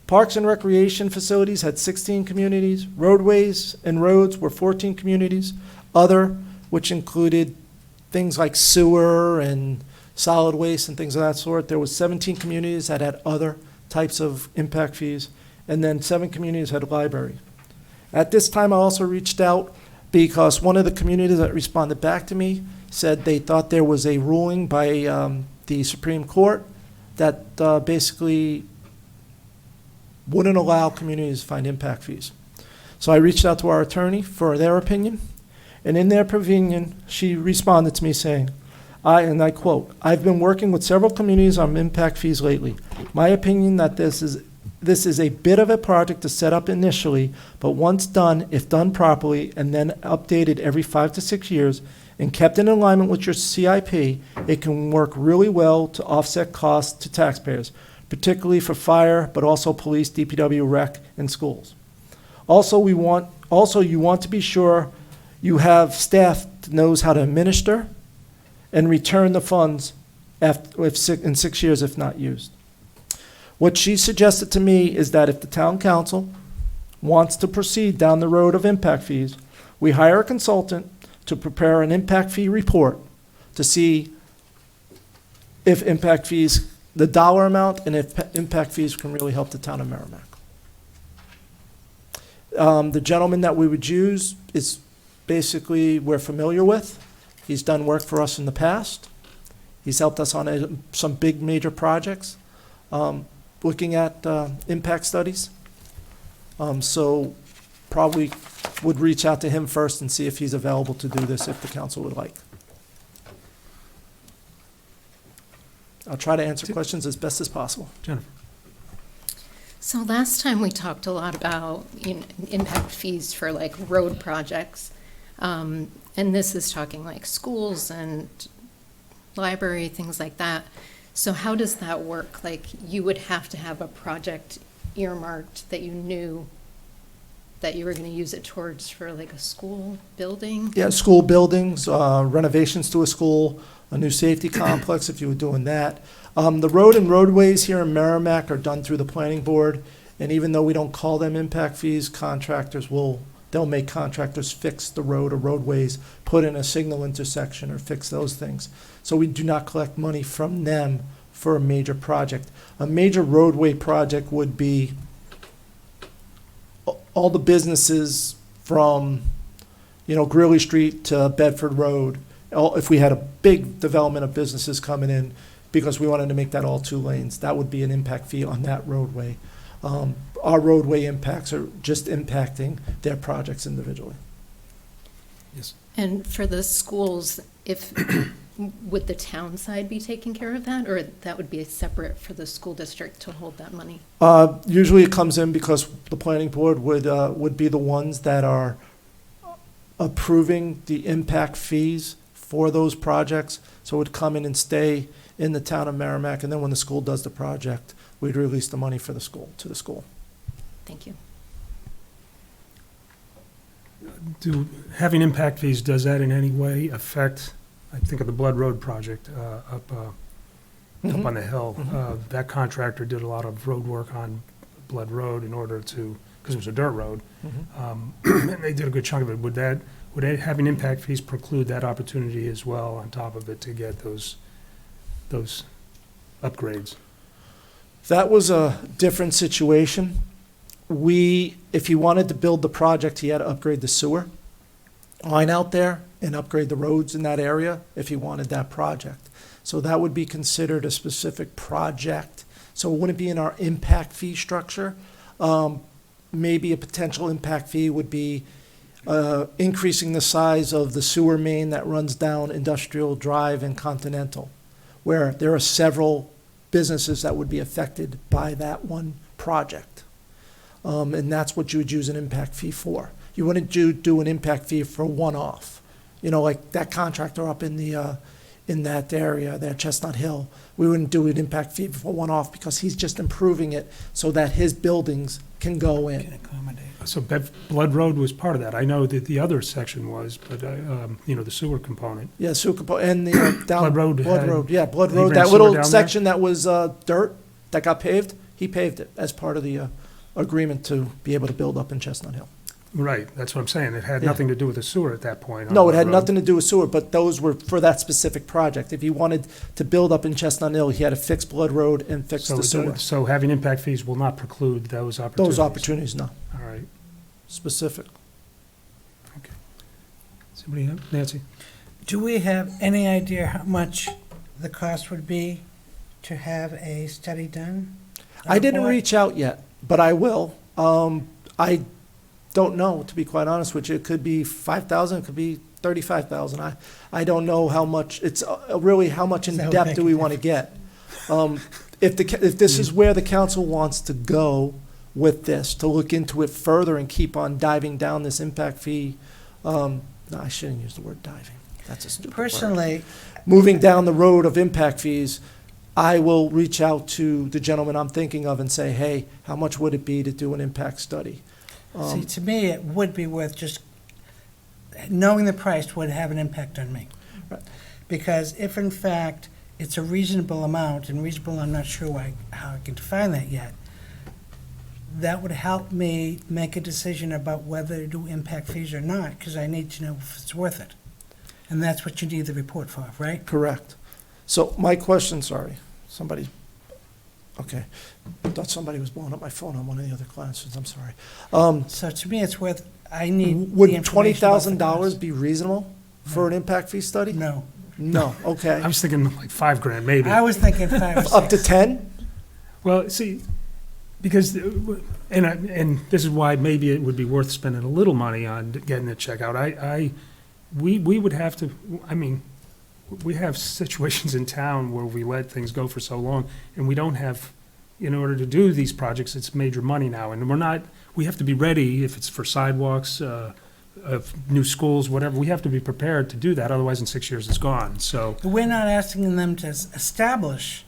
Parks and recreation facilities had 16 communities. Roadways and roads were 14 communities. Other, which included things like sewer and solid waste and things of that sort, there was 17 communities that had other types of impact fees. And then 7 communities had a library. At this time, I also reached out because one of the communities that responded back to me said they thought there was a ruling by the Supreme Court that basically wouldn't allow communities to find impact fees. So I reached out to our attorney for their opinion, and in their opinion, she responded to me saying, and I quote, "I've been working with several communities on impact fees lately. My opinion that this is a bit of a project to set up initially, but once done, if done properly, and then updated every 5 to 6 years, and kept in alignment with your CIP, it can work really well to offset costs to taxpayers, particularly for fire, but also police, DPW, rec, and schools. Also, you want to be sure you have staff that knows how to administer and return the funds in 6 years if not used." What she suggested to me is that if the town council wants to proceed down the road of impact fees, we hire a consultant to prepare an impact fee report to see if impact fees, the dollar amount, and if impact fees can really help the town of Merrimack. The gentleman that we would use is basically we're familiar with. He's done work for us in the past. He's helped us on some big major projects. Looking at impact studies. So probably would reach out to him first and see if he's available to do this if the council would like. I'll try to answer questions as best as possible. Jennifer? So last time we talked a lot about impact fees for like road projects. And this is talking like schools and library, things like that. So how does that work? Like, you would have to have a project earmarked that you knew that you were going to use it towards for like a school building? Yeah, school buildings, renovations to a school, a new safety complex if you were doing that. The road and roadways here in Merrimack are done through the planning board. And even though we don't call them impact fees, they'll make contractors fix the road or roadways, put in a signal intersection or fix those things. So we do not collect money from them for a major project. A major roadway project would be all the businesses from, Greeley Street to Bedford Road. If we had a big development of businesses coming in, because we wanted to make that all 2 lanes, that would be an impact fee on that roadway. Our roadway impacts are just impacting their projects individually. Yes. And for the schools, would the town side be taking care of that, or that would be separate for the school district to hold that money? Usually it comes in because the planning board would be the ones that are approving the impact fees for those projects. So it would come in and stay in the town of Merrimack, and then when the school does the project, we'd release the money for the school, to the school. Thank you. Having impact fees, does that in any way affect, I think of the Blood Road project up on the hill? That contractor did a lot of road work on Blood Road in order to, because it was a dirt road, and they did a good chunk of it. Would having impact fees preclude that opportunity as well on top of it to get those upgrades? That was a different situation. If he wanted to build the project, he had to upgrade the sewer line out there and upgrade the roads in that area if he wanted that project. So that would be considered a specific project. So it wouldn't be in our impact fee structure. Maybe a potential impact fee would be increasing the size of the sewer main that runs down Industrial Drive and Continental, where there are several businesses that would be affected by that one project. And that's what you would use an impact fee for. You wouldn't do an impact fee for one-off. You know, like that contractor up in the, in that area, there, Chestnut Hill, we wouldn't do an impact fee for one-off because he's just improving it so that his buildings can go Can in. accommodate. So Blood Road was part of that. I know that the other section was, but, the sewer component. Yeah, Sukapo, and the, down. Blood Road Blood had- Road, yeah, Blood they Road, ran that sewer down little there? section that was, dirt, that got paved, he paved it as part of the, agreement to be able to build up in Chestnut Hill. Right, that's what I'm saying. It had Yeah. nothing to do with the sewer at that point. on No, it Blood had Road. nothing to do with sewer, but those were for that specific project. If he wanted to build up in Chestnut Hill, he had to fix Blood Road and fix So the sewer. So having impact fees will not preclude those opportunities? Those opportunities, no, All right. specific. Somebody have, Nancy? Do we have any idea how much the cost would be to have a study done? I didn't Or- reach out yet, but I will. I don't know, to be quite honest with you. It could be 5,000, it could be 35,000. I don't know how much, it's really how much in That would depth make do a we want to get? If this is where the council wants to go with this, to look into it further and keep on diving down this impact fee, no, I shouldn't use the word diving. That's a stupid word. Personally, Moving down the road of impact fees, I will reach out to the gentleman I'm thinking of and say, hey, how much would it be to do an impact study? see, to me, it would be worth just, knowing the price would have an impact on me. Right. Because if in fact it's a reasonable amount, and reasonable, I'm not sure how I can define that yet, that would help me make a decision about whether to do impact fees or not, because I need to know if it's worth it. And that's what you need the report for, right? Correct. So my question, sorry, somebody, okay, I thought somebody was blowing up my phone on one of the other classes, I'm sorry. So to me, it's worth, I need the Would information about the $20,000 cost. be reasonable for an impact fee study? No. No, okay. I was thinking like $5,000 maybe. I was thinking 5 or Up to 6. 10? Well, see, because, and this is why maybe it would be worth spending a little money on getting it checked out. We would have to, I mean, we have situations in town where we let things go for so long, and we don't have, in order to do these projects, it's major money now, and we have to be ready if it's for sidewalks, of new schools, whatever, we have to be prepared to do that, otherwise in 6 years it's gone, so. We're not asking them to establish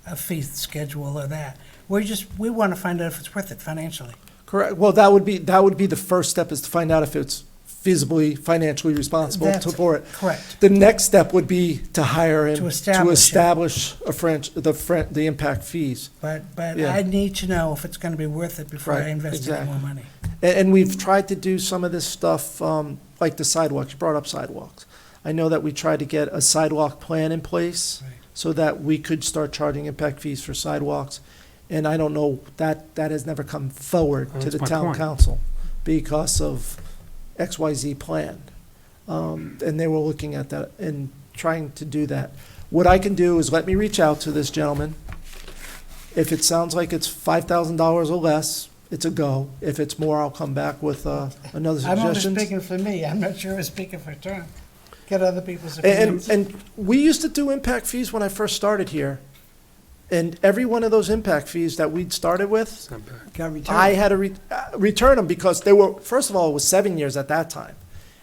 a fee schedule or that. We want to find out if it's worth it financially. Correct. Well, that would be the first step, is to find out if it's feasibly, financially responsible That's for it. correct. The next step would be to hire him To establish it. the impact fees. But Yeah. I need to know if it's going to be worth it before I Right, invest any more exactly. money. And we've tried to do some of this stuff, like the sidewalks, you brought up sidewalks. I know that we tried to get a sidewalk plan in place Right. so that we could start charging impact fees for sidewalks. And I don't know, that has never come forward to That's the my town point. council because of XYZ plan. And they were looking at that and trying to do that. What I can do is let me reach out to this gentleman. If it sounds like it's $5,000 or less, it's a go. If it's more, I'll come back with another I'm only suggestion. speaking for me. I'm not sure I'm speaking for Tom. Get other people's And, opinions. and we used to do impact fees when I first started here. And every one of those impact fees that we'd started with, It's not bad. Got returned. I had to return them because they were, first of all, it was 7 years at that time.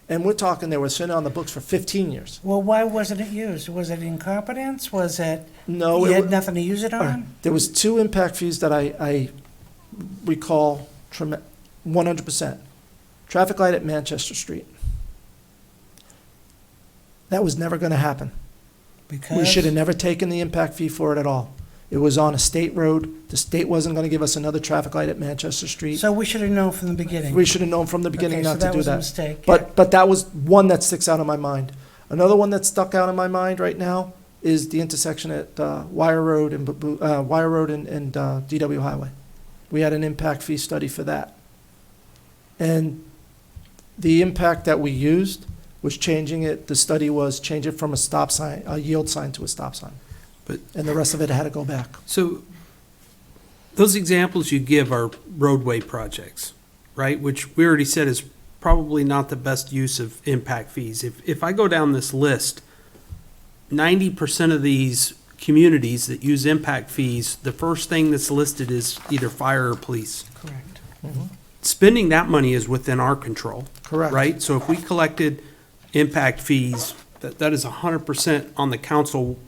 And we're talking, they were sitting on the books for 15 years. Well, why wasn't it used? Was it incompetence? Was it, No, you it had wa- nothing to use it on? there was 2 impact fees that I recall 100%. Traffic light at Manchester Street. That was never going to happen. Because We should have never taken the impact fee for it at all. It was on a state road. The state wasn't going to give us another traffic light at Manchester Street. So we should have known from the beginning. We should have known from the beginning Okay, so not to do was a that. mistake. yeah. But that was one that sticks out in my mind. Another one that stuck out in my mind right now is the intersection at Wire Road and DW Highway. We had an impact fee study for that. And the impact that we used was changing it, the study was change it from a yield sign to a stop sign. But- And the rest of it had to go back. So those examples you give are roadway projects, right? Which we already said is probably not the best use of impact fees. If I go down this list, 90% of these communities that use impact fees, the first thing that's listed is either fire or police. Correct. Spending that money is within our control. Correct. Right? So if we collected impact fees, that is 100% on the council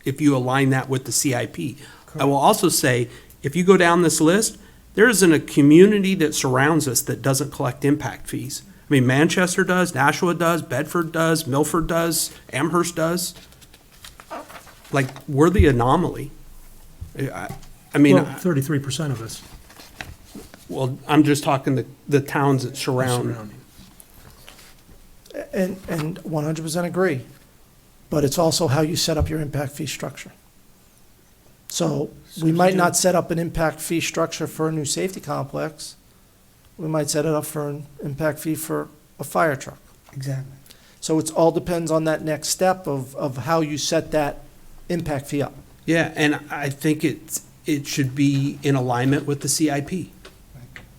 if you align that with the CIP. I will also say, if you go down this list, there isn't a community that surrounds us that doesn't collect impact fees. I mean, Manchester does, Nashua does, Bedford does, Milford does, Amherst does. Like, we're the anomaly. I mean, Well, 33% of us. well, I'm just talking the towns that surround. And 100% agree. But it's also how you set up your impact fee structure. So we might not set up an impact fee structure for a new safety complex. We might set it up for an impact fee for a fire truck. Exactly. So it's all depends on that next step of how you set that impact fee up. Yeah, and I think it should be in alignment with the CIP,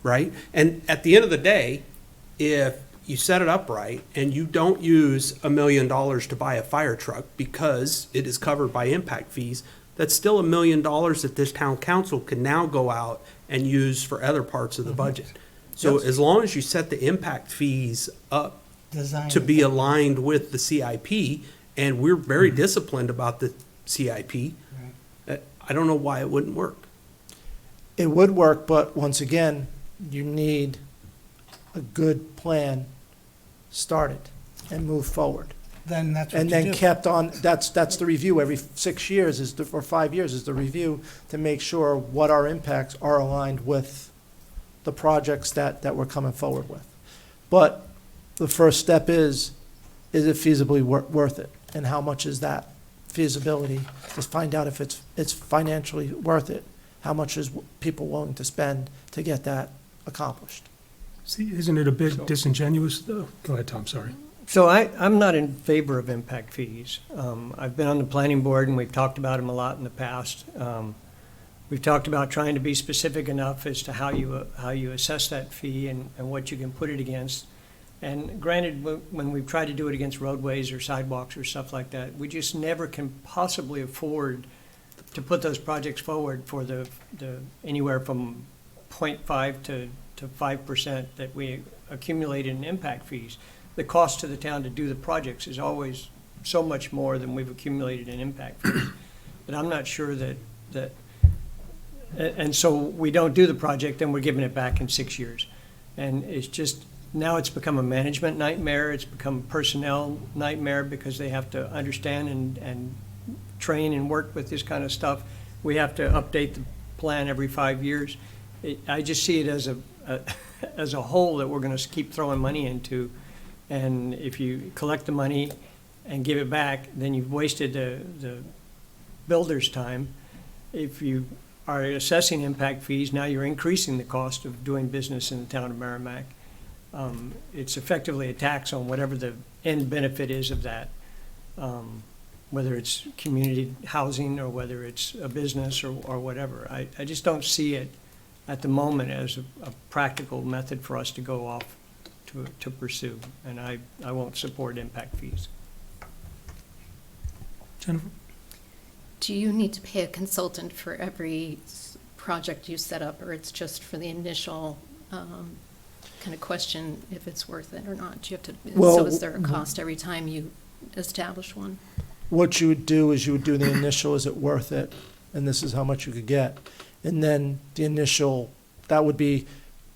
right? And at the end of the day, if you set it up right and you don't use $1 million to buy a fire truck because it is covered by impact fees, that's still $1 million that this town council can now go out and use for other parts of the budget. So Yes. as long as you set the impact fees up Design. to be aligned with the CIP, and we're very disciplined about the CIP, I don't know why it wouldn't work. It would work, but once again, you need a good plan started and move forward. Then that's what And you then do. kept on, that's the review, every 6 years or 5 years is the review to make sure what our impacts are aligned with the projects that we're coming forward with. But the first step is it feasibly worth it? And how much is that feasibility? To find out if it's financially worth it. How much is people willing to spend to get that accomplished? See, isn't it a bit disingenuous, though? Go ahead, Tom, sorry. So I'm not in favor of impact fees. I've been on the planning board and we've talked about them a lot in the past. We've talked about trying to be specific enough as to how you assess that fee and what you can put it against. And granted, when we've tried to do it against roadways or sidewalks or stuff like that, we just never can possibly afford to put those projects forward for the anywhere from 0.5 to 5% that we accumulate in impact fees. The cost to the town to do the projects is always so much more than we've accumulated in impact fees. But I'm not sure that, and so we don't do the project, then we're giving it back in 6 years. And it's just, now it's become a management nightmare, it's become a personnel nightmare because they have to understand and train and work with this kind of stuff. We have to update the plan every 5 years. I just see it as as a whole that we're gonna keep throwing money into. And if you collect the money and give it back, then you've wasted the builder's time. If you are assessing impact fees, now you're increasing the cost of doing business in the town of Merrimack. It's effectively a tax on whatever the end benefit is of that, whether it's community housing or whether it's a business or whatever. I just don't see it at the moment as a practical method for us to go off to pursue, and I won't support impact fees. Jennifer? Do you need to pay a consultant for every project you set up, or it's just for the initial kind of question if it's worth it or not? Do you have to, Well, so is there a cost every time you establish one? What you would do is you would do the initial, is it worth it? And this is how much you could get. And then the initial, that would be,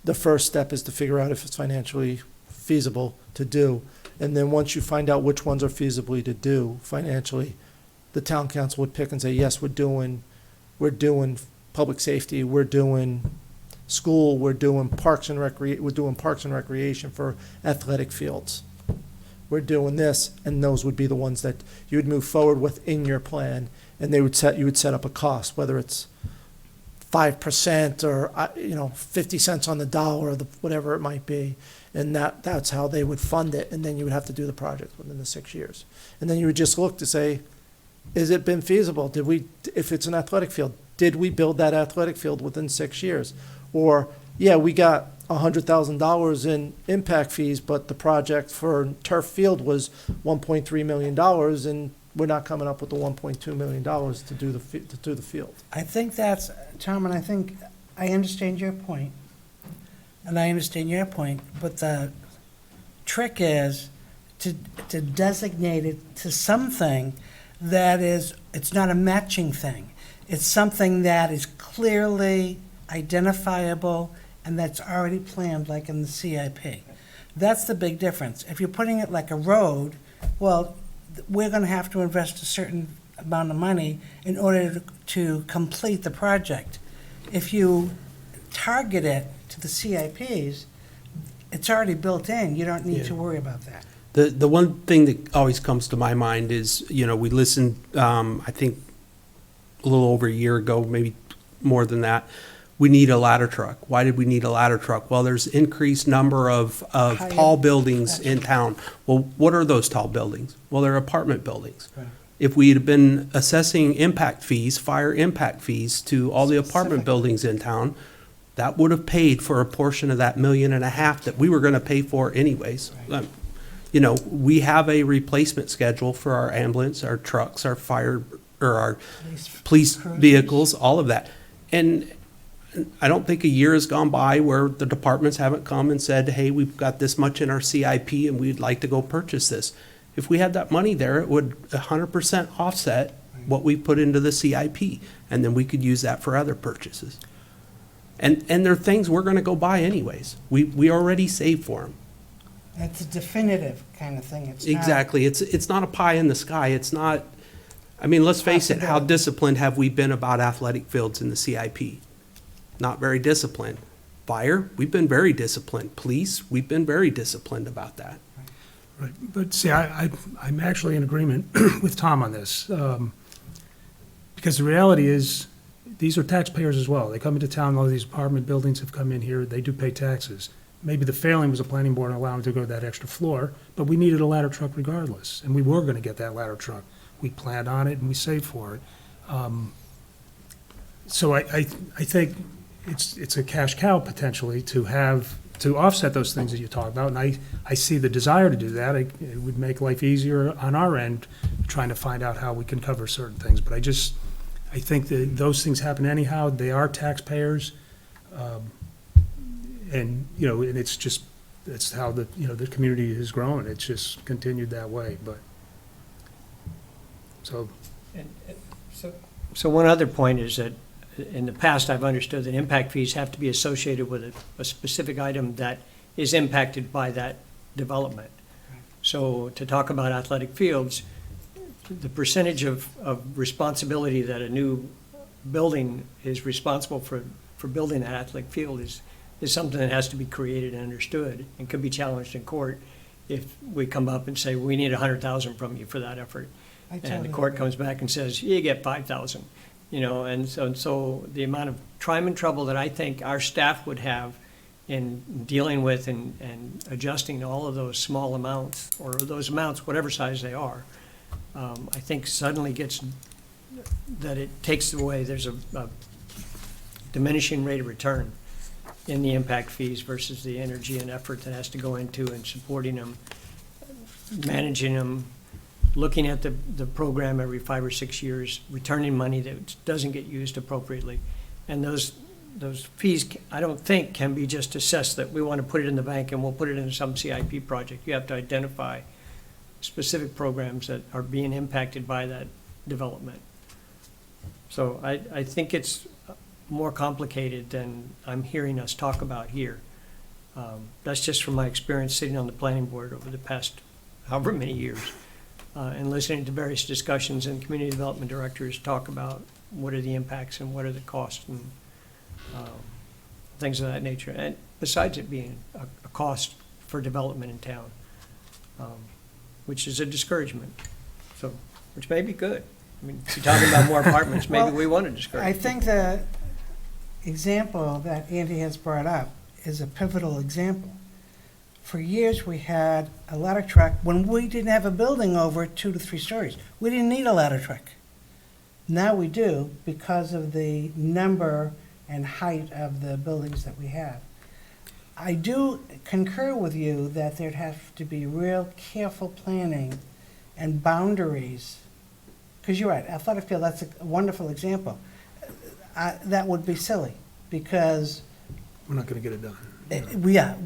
the first step is to figure out if it's financially feasible to do. And then once you find out which ones are feasibly to do financially, the town council would pick and say, yes, we're doing public safety, we're doing school, we're doing parks and recreation for athletic fields. We're doing this, and those would be the ones that you would move forward with in your plan, and you would set up a cost, whether it's 5% or 50 cents on the dollar, or whatever it might be, and that's how they would fund it, and then you would have to do the project within the 6 years, and then you would just look to say, is it been feasible? If it's an athletic field, did we build that athletic field within 6 years? Or, yeah, we got $100,000 in impact fees, but the project for turf field was $1.3 million, and we're not coming up with the $1.2 million to do the field. I think that's, Tom, and I think, I understand your point, and I understand your point, but the trick is to designate it to something that is, it's not a matching thing. It's something that is clearly identifiable and that's already planned, like in the CIP. That's the big difference. If you're putting it like a road, well, we're gonna have to invest a certain amount of money in order to complete the project. If you target it to the CIPs, it's already built in. You don't need to worry about that. The one thing that always comes to my mind is, we listened, I think, a little over a year ago, maybe more than that. We need a ladder truck. Why did we need a ladder truck? Well, there's increased number of tall buildings in town. Well, what are those tall buildings? Well, they're apartment buildings. Right. If we had been assessing impact fees, fire impact fees to all the apartment Specific. buildings in town, that would have paid for a portion of that $1.5 million that we were gonna pay for anyways. We have a replacement schedule for our ambulance, our trucks, our fire, or our police cruisers. vehicles, all of that. And I don't think a year has gone by where the departments haven't come and said, hey, we've got this much in our CIP and we'd like to go purchase this. If we had that money there, it would 100% offset what we put into the CIP, and then we could use that for other purchases. And they're things we're gonna go buy anyways. We already saved for them. It's a definitive kind of thing. It's not- Exactly. It's not a pie in the sky. It's not, let's face it, how Possibility. disciplined have we been about athletic fields in the CIP? Not very disciplined. Fire, we've been very disciplined. Police, we've been very disciplined about that. Right, but see, I'm actually in agreement with Tom on this. Because the reality is, these are taxpayers as well. They come into town, all these apartment buildings have come in here, they do pay taxes. Maybe the failing was the planning board allowing them to go to that extra floor, but we needed a ladder truck regardless, and we were gonna get that ladder truck. We planned on it and we saved for it. So I think it's a cash cow potentially to offset those things that you talk about, and I see the desire to do that. It would make life easier on our end, trying to find out how we can cover certain things, but I think that those things happen anyhow. They are taxpayers. And it's how the community has grown. It's just continued that way, but, so. So one other point is that in the past, I've understood that impact fees have to be associated with a specific item that is impacted by that development. So to talk about athletic fields, the percentage of responsibility that a new building is responsible for building that athletic field is something that has to be created and understood and could be challenged in court if we come up and say, we need 100,000 from you for that effort. I And the totally court agree. comes back and says, you get 5,000, and so the amount of time and trouble that I think our staff would have in dealing with and adjusting all of those small amounts, or those amounts, whatever size they are, I think suddenly that it takes away, there's a diminishing rate of return in the impact fees versus the energy and effort that has to go into and supporting them, managing them, looking at the program every 5 or 6 years, returning money that doesn't get used appropriately. And those fees, I don't think, can be just assessed that we want to put it in the bank and we'll put it in some CIP project. You have to identify specific programs that are being impacted by that development. So I think it's more complicated than I'm hearing us talk about here. That's just from my experience sitting on the planning board over the past however many years, and listening to various discussions and community development directors talk about what are the impacts and what are the costs and things of that nature. And besides it being a cost for development in town, which is a discouragement, so, which may be good. If you're talking about more apartments, maybe Well, we want to I discourage. think the example that Andy has brought up is a pivotal example. For years, we had a ladder truck when we didn't have a building over 2 to 3 stories. We didn't need a ladder truck. Now we do because of the number and height of the buildings that we have. I do concur with you that there'd have to be real careful planning and boundaries. Because you're right, athletic field, that's a wonderful example. That would be silly, because We're not gonna get it done.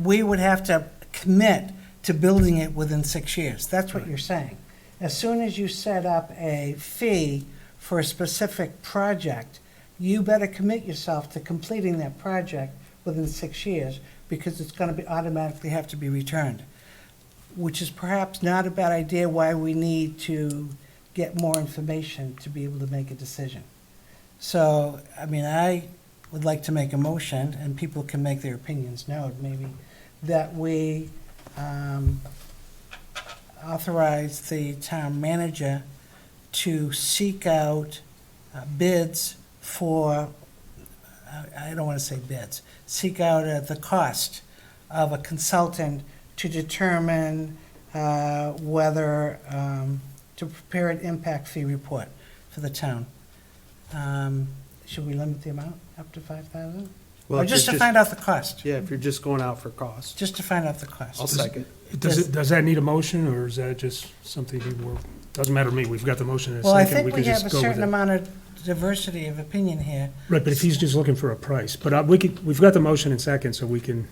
we would have to commit to building it within 6 years. That's what you're saying. As soon as you set up a fee for a specific project, you better commit yourself to completing that project within 6 years, because it's gonna be, automatically have to be returned. Which is perhaps not a bad idea, why we need to get more information to be able to make a decision. So, I mean, I would like to make a motion, and people can make their opinions known, maybe, that we authorize the town manager to seek out bids for, I don't want to say bids, seek out the cost of a consultant to determine whether, to prepare an impact fee report for the town. Should we limit the amount up to 5,000? Well, Or if just you're to find out the cost? Yeah, if you're just going out for cost. Just to find out the cost. I'll second. Does that need a motion, or is that just something doesn't matter to me, we've got the motion in a Well, I second, think we we can have just a go with certain it. amount of diversity of opinion here. Right, but if he's just looking for a price, but we've got the motion in second, so we can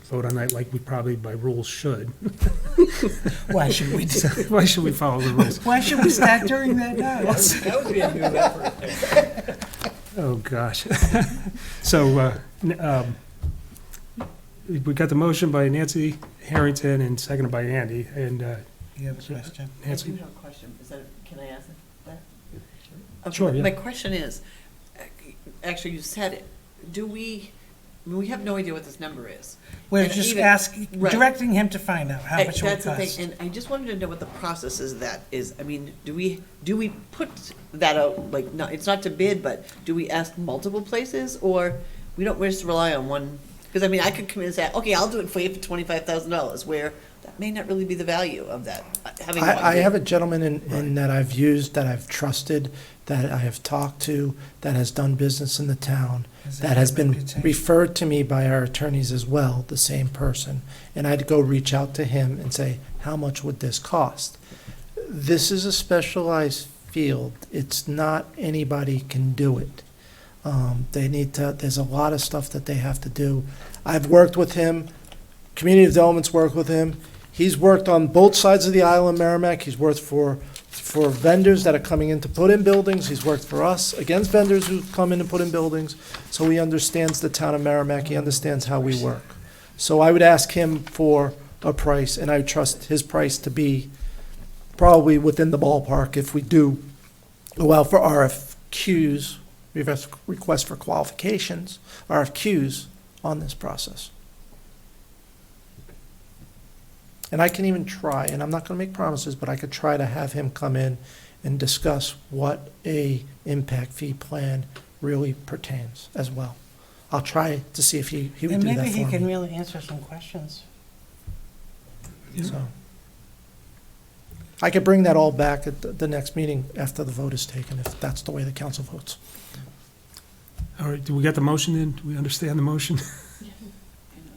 vote on that like we probably by rules should. Why should we, Why should we follow the rules? why should we start doing that now? That would be a new effort. Oh, gosh. So, we got the motion by Nancy Harrington and seconded by Andy, and You have a question? I Nancy? do have a question. Is that, can I ask that? Okay, Sure, yeah. My question is, actually, you said it, I mean, we have no idea what this number is. We're And just even- asking, Right. directing him to find out how much it would That's the thing, cost. and I just wanted to know what the process is that is. I mean, do we put that out, like, no, it's not to bid, but do we ask multiple places, or we just rely on one? Because, I mean, I could come in and say, okay, I'll do it for you for $25,000, where that may not really be the value of that, having one I bid. have a gentleman in that I've used, that I've trusted, that I have talked to, that has done business in the town, Has that has a been reputation. referred to me by our attorneys as well, the same person. And I'd go reach out to him and say, how much would this cost? This is a specialized field. It's not anybody can do it. They need to, there's a lot of stuff that they have to do. I've worked with him, Community Development's worked with him. He's worked on both sides of the Isle of Merrimack. He's worked for vendors that are coming in to put in buildings. He's worked for us against vendors who come in and put in buildings. So he understands the town of Merrimack. He understands how we work. So I would ask him for a price, and I would trust his price to be probably within the ballpark if we do go out for RFQs, request for qualifications, RFQs on this process. And I can even try, and I'm not gonna make promises, but I could try to have him come in and discuss what a impact fee plan really pertains as well. I'll try to see if he would And do that maybe he for can me. really answer some questions. So I could bring that all back at the next meeting after the vote is taken, if that's the way the council votes. All right, do we get the motion in? Do we understand the motion?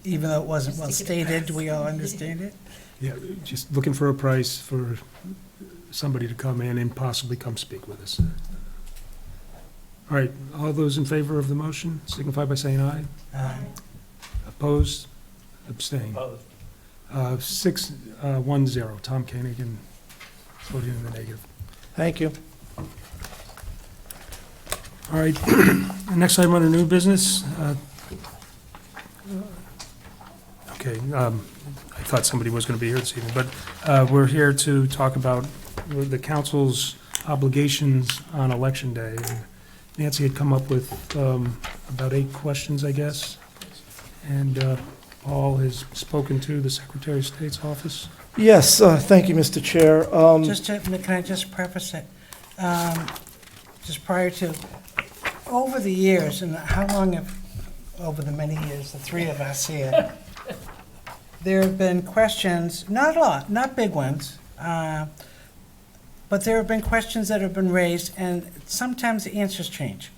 Even though it wasn't well stated, do we all understand it? Yeah, just looking for a price for somebody to come in and possibly come speak with us. All right, all those in favor of the motion signify by saying aye. Opposed? Abstain. 6-1-0, Tom Koenig voting in the negative. Thank you. All right, next item under new business. Okay, I thought somebody was going to be here this evening, but we're here to talk about the council's obligations on Election Day. And Nancy had come up with about 8 questions, I guess, and Paul has spoken to the Secretary of State's office. Yes, thank you, Mr. Chair. Can I just preface it? Just prior to, over the years, and how long have, over the many years, the three of us here, there have been questions, not a lot, not big ones, but there have been questions that have been raised, and sometimes the answers change.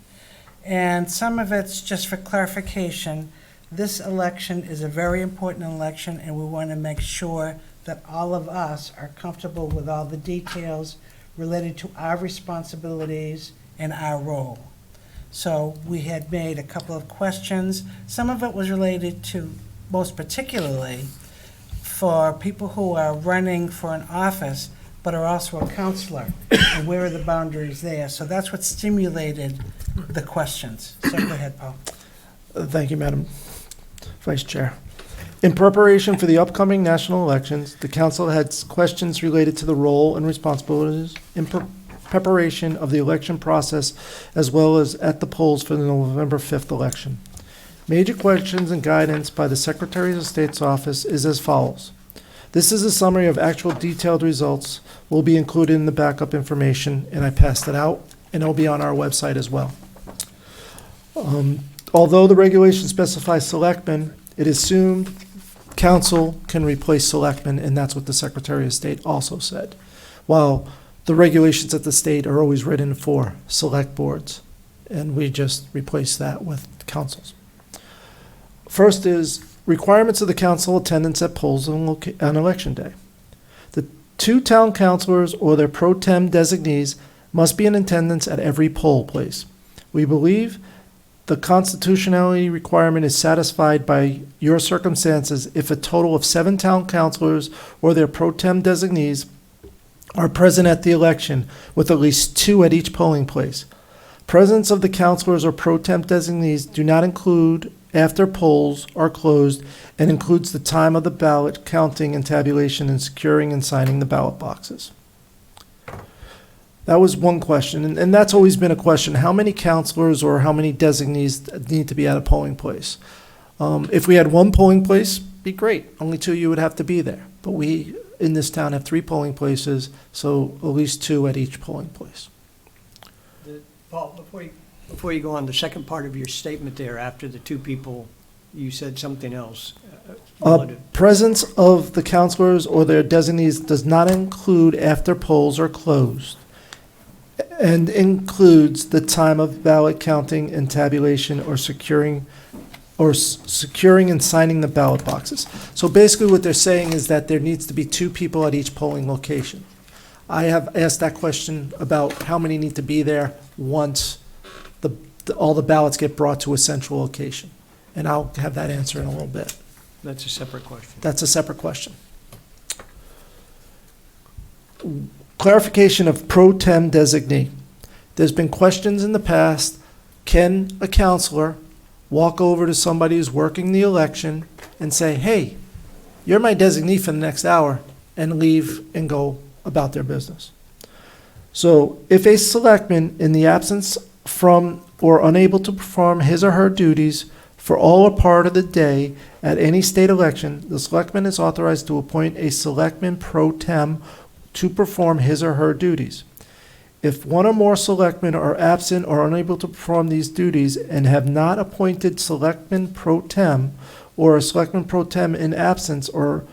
And some of it's just for clarification this election is a very important election, and we want to make sure that all of us are comfortable with all the details related to our responsibilities and our role. So we had made a couple of questions. Some of it was related to, most particularly, for people who are running for an office but are also a counselor, and where are the boundaries there? So that's what stimulated the questions. So go ahead, Paul. Thank you, Madam Vice Chair. In preparation for the upcoming national elections, the council had questions related to the role and responsibilities in preparation of the election process, as well as at the polls for the November 5th election. Major questions and guidance by the Secretary of State's office is as follows. This is a summary of actual detailed results, will be included in the backup information, and I passed it out, and it'll be on our website as well. Although the regulations specify selectmen, it is assumed council can replace selectmen, and that's what the Secretary of State also said. While the regulations at the state are always written for select boards, and we just replace that with councils. First is requirements of the council attendance at polls on election day. The 2 town councilors or their pro tem designees must be in attendance at every poll place. We believe the constitutionality requirement is satisfied by your circumstances if a total of 7 town councilors or their pro tem designees are present at the election, with at least 2 at each polling place. Presence of the councilors or pro tem designees do not include after polls are closed and includes the time of the ballot counting and tabulation and securing and signing the ballot boxes. That was one question, and that's always been a question. How many counselors or how many designees need to be at a polling place? If we had 1 polling place, be great. Only 2 you would have to be there. But we, in this town, have 3 polling places, so at least 2 at each polling place. Paul, before you go on, the second part of your statement there, after the 2 people, you said something else. Presence of the counselors or their designees does not include after polls are closed, and includes the time of ballot counting and tabulation or securing and signing the ballot boxes. So basically what they're saying is that there needs to be 2 people at each polling location. I have asked that question about how many need to be there once all the ballots get brought to a central location. And I'll have that answer in a little bit. That's a separate question. That's a separate question. Clarification of pro tem designee. There's been questions in the past, can a counselor walk over to somebody who's working the election and say, hey, you're my designee for the next hour, and leave and go about their business? So if a selectman, in the absence from or unable to perform his or her duties for all or part of the day at any state election, the selectman is authorized to appoint a selectman pro tem to perform his or her duties. If 1 or more selectmen are absent or unable to perform these duties and have not appointed selectman pro tem, or a selectman pro tem in absence or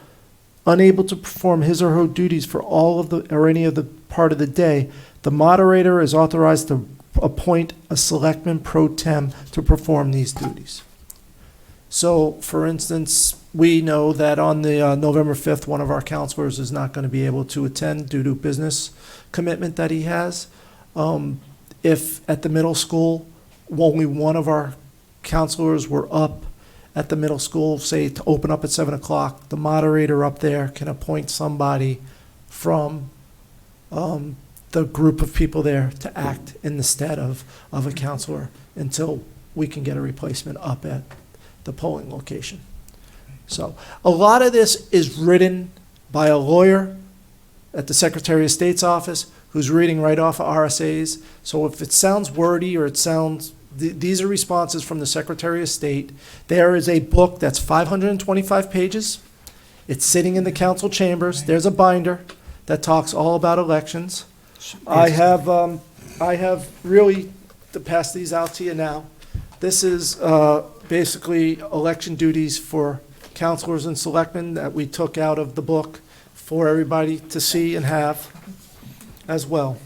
unable to perform his or her duties for all of the or any of the part of the day, the moderator is authorized to appoint a selectman pro tem to perform these duties. So, for instance, we know that on the November 5th, one of our counselors is not going to be able to attend due to business commitment that he has. If at the middle school, only one of our counselors were up at the middle school, say to open up at 7 o'clock, the moderator up there can appoint somebody from the group of people there to act in the stead of a counselor until we can get a replacement up at the polling location. So a lot of this is written by a lawyer at the Secretary of State's office who's reading right off of RSAs. So if it sounds wordy or it sounds, these are responses from the Secretary of State. There is a book that's 525 pages. It's sitting in the council chambers. There's a binder that talks all about elections. I have really to pass these out to you now. This is basically election duties for councilors and selectmen that we took out of the book for everybody to see and have as well.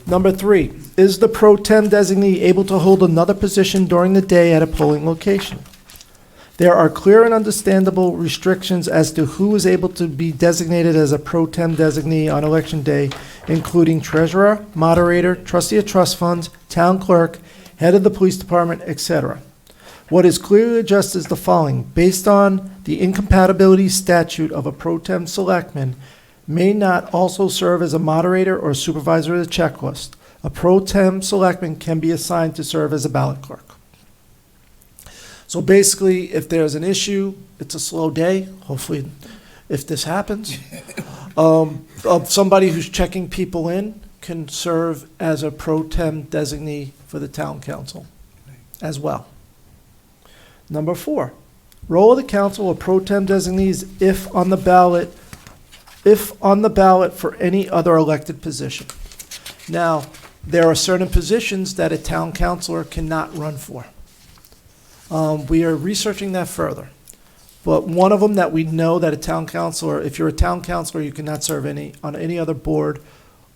Number 3, is the pro tem designee able to hold another position during the day at a polling location? There are clear and understandable restrictions as to who is able to be designated as a pro tem designee on election day, including treasurer, moderator, trustee of trust funds, town clerk, head of the police department, etc. What is clearly addressed is the following. Based on the incompatibility statute of a pro tem selectman may not also serve as a moderator or supervisor of the checklist. A pro tem selectman can be assigned to serve as a ballot clerk. So basically, if there's an issue, it's a slow day, hopefully, if this happens. Somebody who's checking people in can serve as a pro tem designee for the town council as well. Number 4, role of the council of pro tem designees if on the ballot for any other elected position. Now, there are certain positions that a town councilor cannot run for. We are researching that further. But one of them that we know that a town councilor, if you're a town councilor, you cannot serve on any other board,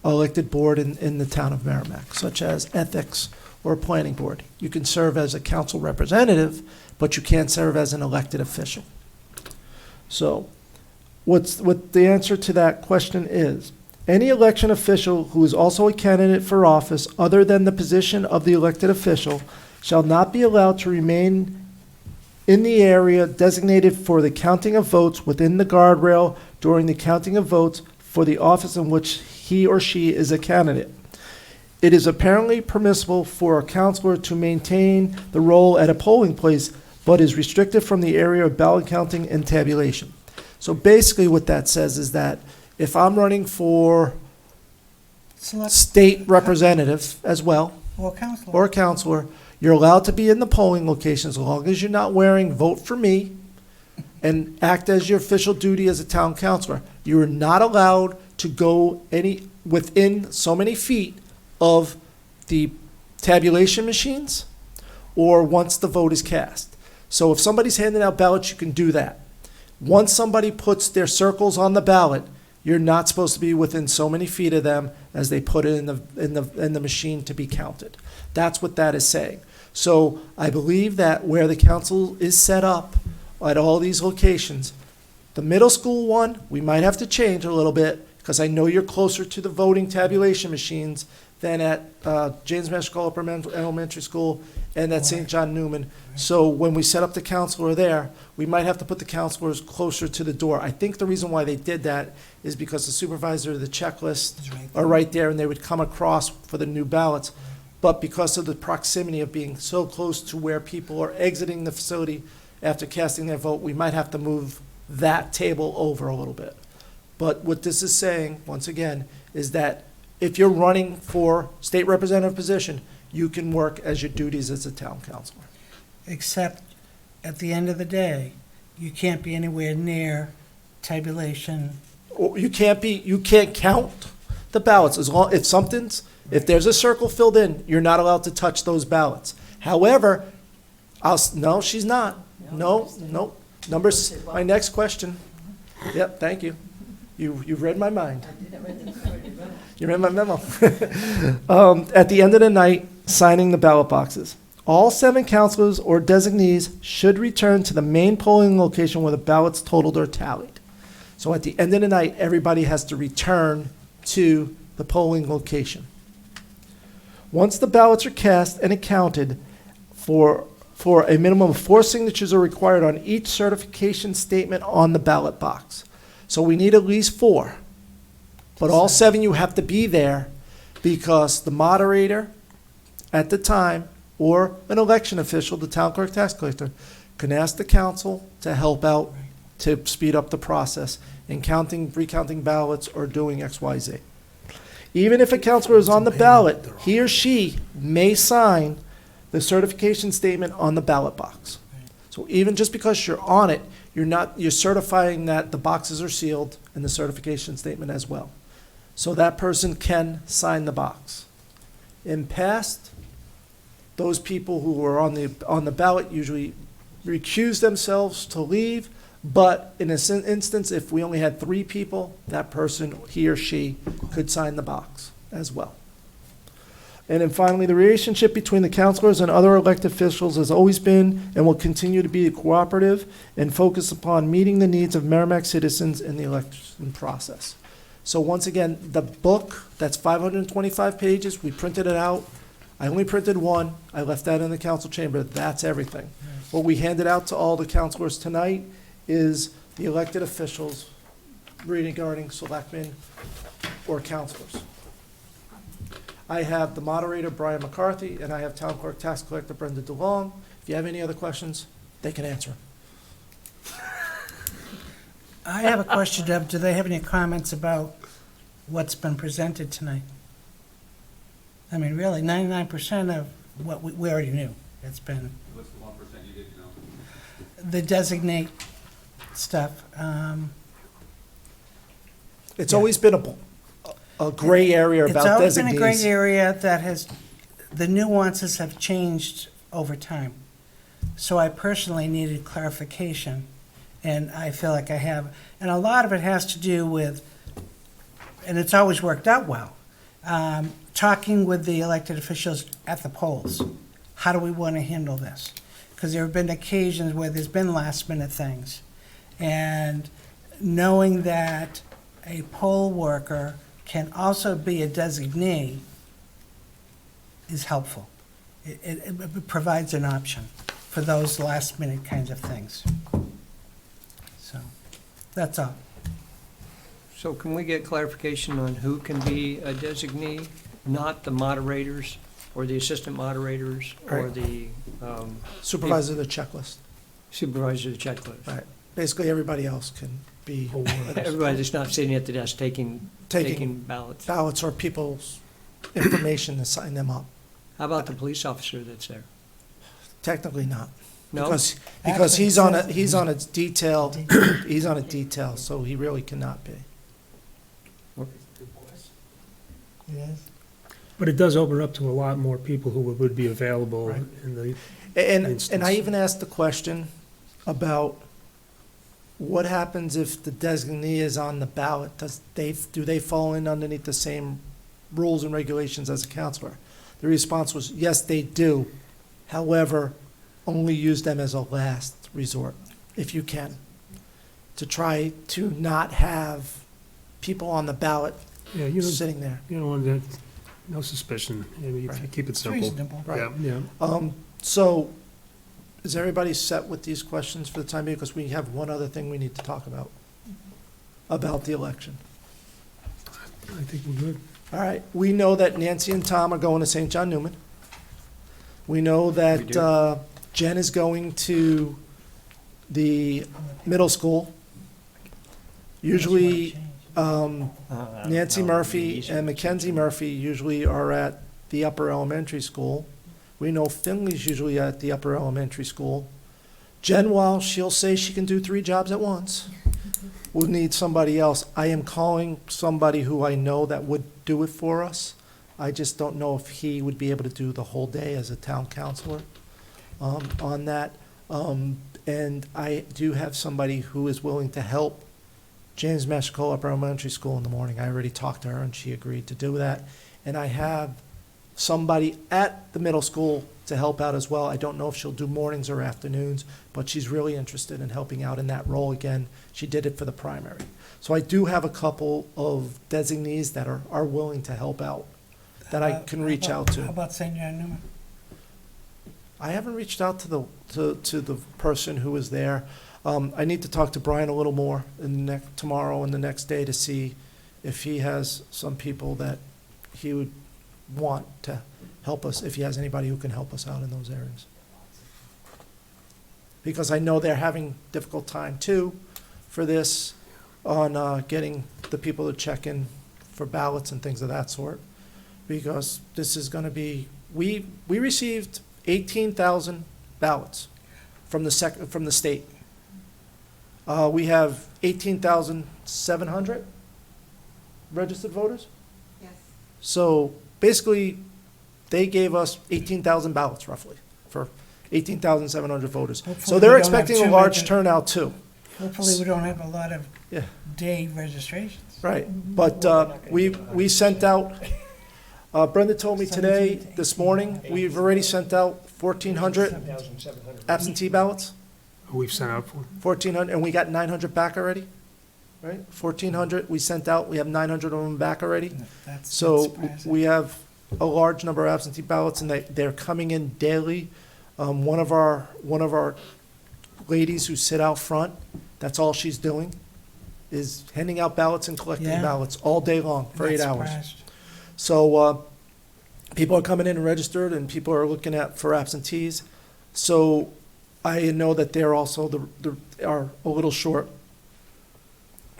elected board in the town of Merrimack, such as ethics or planning board. You can serve as a council representative, but you can't serve as an elected official. So what the answer to that question is, any election official who is also a candidate for office other than the position of the elected official shall not be allowed to remain in the area designated for the counting of votes within the guardrail during the counting of votes for the office in which he or she is a candidate. It is apparently permissible for a counselor to maintain the role at a polling place, but is restricted from the area of ballot counting and tabulation. So basically what that says is that if I'm running for Select state representative as well, or council. or a counselor, you're allowed to be in the polling location as long as you're not wearing "Vote for Me" and act as your official duty as a town councilor. You are not allowed to go within so many feet of the tabulation machines or once the vote is cast. So if somebody's handing out ballots, you can do that. Once somebody puts their circles on the ballot, you're not supposed to be within so many feet of them as they put it in the machine to be counted. That's what that is saying. So I believe that where the council is set up at all these locations, the middle school one, we might have to change a little bit because I know you're closer to the voting tabulation machines than at James Mastrollo Elementary School and at St. John Newman. So when we set up the counselor there, we might have to put the counselors closer to the door. I think the reason why they did that is because the supervisor of the checklist are right there and they would come across for the new ballots. But because of the proximity of being so close to where people are exiting the facility after casting their vote, we might have to move that table over a little bit. But what this is saying, once again, is that if you're running for state representative position, you can work as your duties as a town councilor. Except at the end of the day, you can't be anywhere near tabulation. Or you can't count the ballots if there's a circle filled in, you're not allowed to touch those ballots. However, no, she's not. No. My next question. Yep, thank you. You've read my mind. You read my memo. At the end of the night, signing the ballot boxes. All 7 councilors or designees should return to the main polling location where the ballots totaled or tallied. So at the end of the night, everybody has to return to the polling location. Once the ballots are cast and accounted, for a minimum of 4 signatures are required on each certification statement on the ballot box. So we need at least 4. But all 7 you have to be there because the moderator at the time or an election official, the town clerk, tax collector, can ask the council to help out to speed up the process in recounting ballots or doing X, Y, Z. Even if a councilor is on the ballot, he or she may sign the certification statement on the ballot box. So even just because you're on it, you're certifying that the boxes are sealed and the certification statement as well. So that person can sign the box. In past, those people who were on the ballot usually recuse themselves to leave, but in this instance, if we only had 3 people, that person, he or she, could sign the box as well. And then finally, the relationship between the councilors and other elected officials has always been and will continue to be cooperative and focus upon meeting the needs of Merrimack citizens in the election process. So once again, the book, that's 525 pages, we printed it out. I only printed one, I left that in the council chamber, that's everything. What we handed out to all the councilors tonight is the elected officials regarding selectmen or councilors. I have the moderator, Brian McCarthy, and I have town clerk tax collector Brenda DeLong. If you have any other questions, they can answer them. I have a question, Deb. Do they have any comments about what's been presented tonight? I mean, really, 99% of what we already knew. It's been. What's the 1% you didn't know? The designate stuff. It's Yeah. always been a gray area about It's always been a gray designees. area that has, the nuances have changed over time. So I personally needed clarification, and I feel like I have. And a lot of it has to do with, and it's always worked out well, talking with the elected officials at the polls. How do we want to handle this? Because there have been occasions where there's been last-minute things. And knowing that a poll worker can also be a designee is helpful. It provides an option for those last-minute kinds of things. So, that's all. So can we get clarification on who can be a designee, not the moderators or the assistant moderators or Right. the Supervisor of the checklist. supervisor of the checklist? Right. Basically, everybody else can be Everybody that's not sitting at the desk taking taking ballots. ballots or people's information to sign them up. How about the police officer that's there? Technically not. No? Because he's on a detail, he's on a detail, so he really cannot be. Yes. But it does open up to a lot more people who would be available Right. in the, And Instance. I even asked the question about what happens if the designee is on the ballot? Do they fall in underneath the same rules and regulations as a counselor? The response was, yes, they do. However, only use them as a last resort, if you can, to try to not have people on the ballot yeah, you sitting there. don't want that, no suspicion. I mean, if you Right. keep it It's simple. reasonable. Right. Yeah, yeah. So, is everybody set with these questions for the time being? Because we have one other thing we need to talk about the election. I think we're good. All right, we know that Nancy and Tom are going to St. John Newman. We know We that do. Jen is going to the middle school. Usually, Nancy Murphy and Mackenzie Murphy usually are at the upper elementary school. We know Finley's usually at the upper elementary school. Jen, while she'll say she can do 3 jobs at once, we'll need somebody else. I am calling somebody who I know that would do it for us. I just don't know if he would be able to do the whole day as a town councilor on that. And I do have somebody who is willing to help James Mashko Upper Elementary School in the morning. I already talked to her and she agreed to do that. And I have somebody at the middle school to help out as well. I don't know if she'll do mornings or afternoons, but she's really interested in helping out in that role again. She did it for the primary. So I do have a couple of designees that are willing to help out, that I can reach out How to. about St. John Newman? I haven't reached out to the person who is there. I need to talk to Brian a little more tomorrow and the next day to see if he has some people that he would want to help us, if he has anybody who can help us out in those areas. Because I know they're having difficult time too for this, on getting the people to check in for ballots and things of that sort. Because this is gonna be, we received 18,000 ballots from the state. We have 18,700 registered voters. Yes. So basically, they gave us 18,000 ballots roughly for 18,700 voters. So Hopefully they're we don't have expecting a too large many. turnout too. Hopefully, we don't have a lot of Yeah. day registrations. Right, but we sent out, Brenda told me today, this morning, we've already sent out 1,400 absentee ballots. We've sent out for. 1,400, and we got 900 back already, right? 1,400 we sent out, we have 900 of them back already. That's So surprising. we have a large number of absentee ballots, and they're coming in daily. One of our ladies who sit out front, that's all she's doing, is handing out ballots and collecting Yeah. ballots all day long for Not 8 hours. surprised. So, people are coming in and registered, and people are looking for absentees. So I know that they're also, are a little short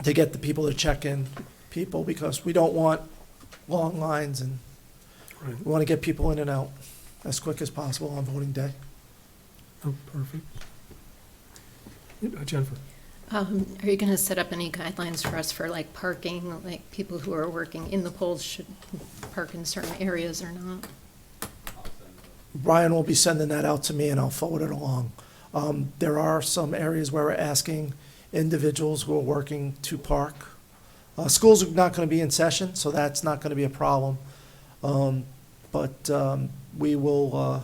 to get the people to check in people, because we don't want long lines, and Right. we want to get people in and out as quick as possible on voting day. Oh, perfect. Jennifer? Are you going to set up any guidelines for us for like parking, like people who are working in the polls should park in certain areas or not? Brian will be sending that out to me, and I'll forward it along. There are some areas where we're asking individuals who are working to park. Schools are not going to be in session, so that's not going to be a problem. But we will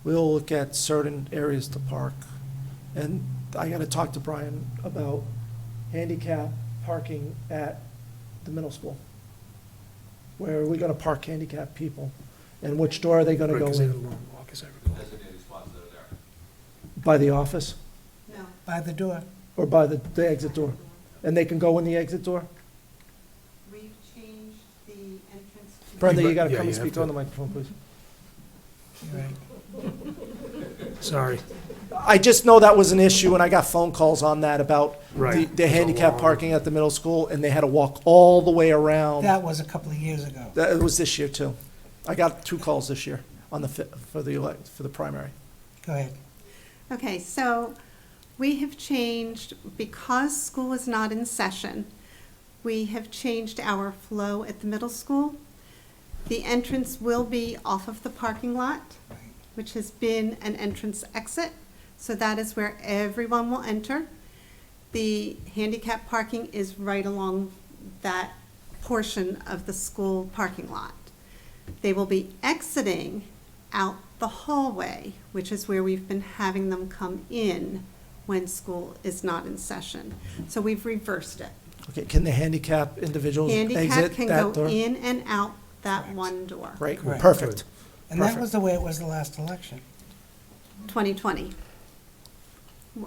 we'll look at certain areas to park. And I got to talk to Brian about handicap parking at the middle school. Where are we going to park handicap people? And which door are they going to Right, go 'cause they have a in? long walk, as I recall. Designated spots that are there. By the office No. By the door. or by the exit door? And they can go in the exit door? We've changed the entrance to. Brenda, you got to Yeah, come you and have speak to. on the microphone, please. Right. Sorry. I just know that was an issue, and I got phone calls on that about Right. the handicap parking at the middle school, and they had to walk all the way around. That was a couple of years ago. That was this year, too. I got 2 calls this year on for the primary. Go ahead. Okay, so we have changed, because school is not in session, we have changed our flow at the middle school. The entrance will be off of the parking lot, which has been an entrance exit. So that is where everyone will enter. The handicap parking is right along that portion of the school parking lot. They will be exiting out the hallway, which is where we've been having them come in when school is not in session. So we've reversed it. Okay, can the handicap individuals Handicap exit can that go door? in and out that one door. Right, Correct. perfect. And that Perfect. was the way it was the last election. 2020.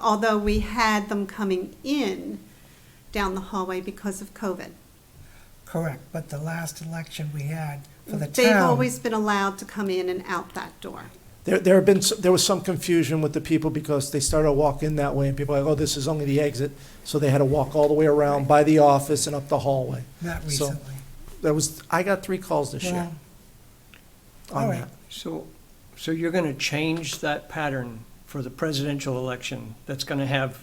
Although we had them coming in down the hallway because of COVID. Correct, but the last election we had for the They've town. always been allowed to come in and out that door. There was some confusion with the people because they started to walk in that way, and people are like, oh, this is only the exit, so they had to walk all the way around by the office and up the hallway. Not So, recently. I got 3 calls this year Well, on all right. that. So you're going to change that pattern for the presidential election that's going to have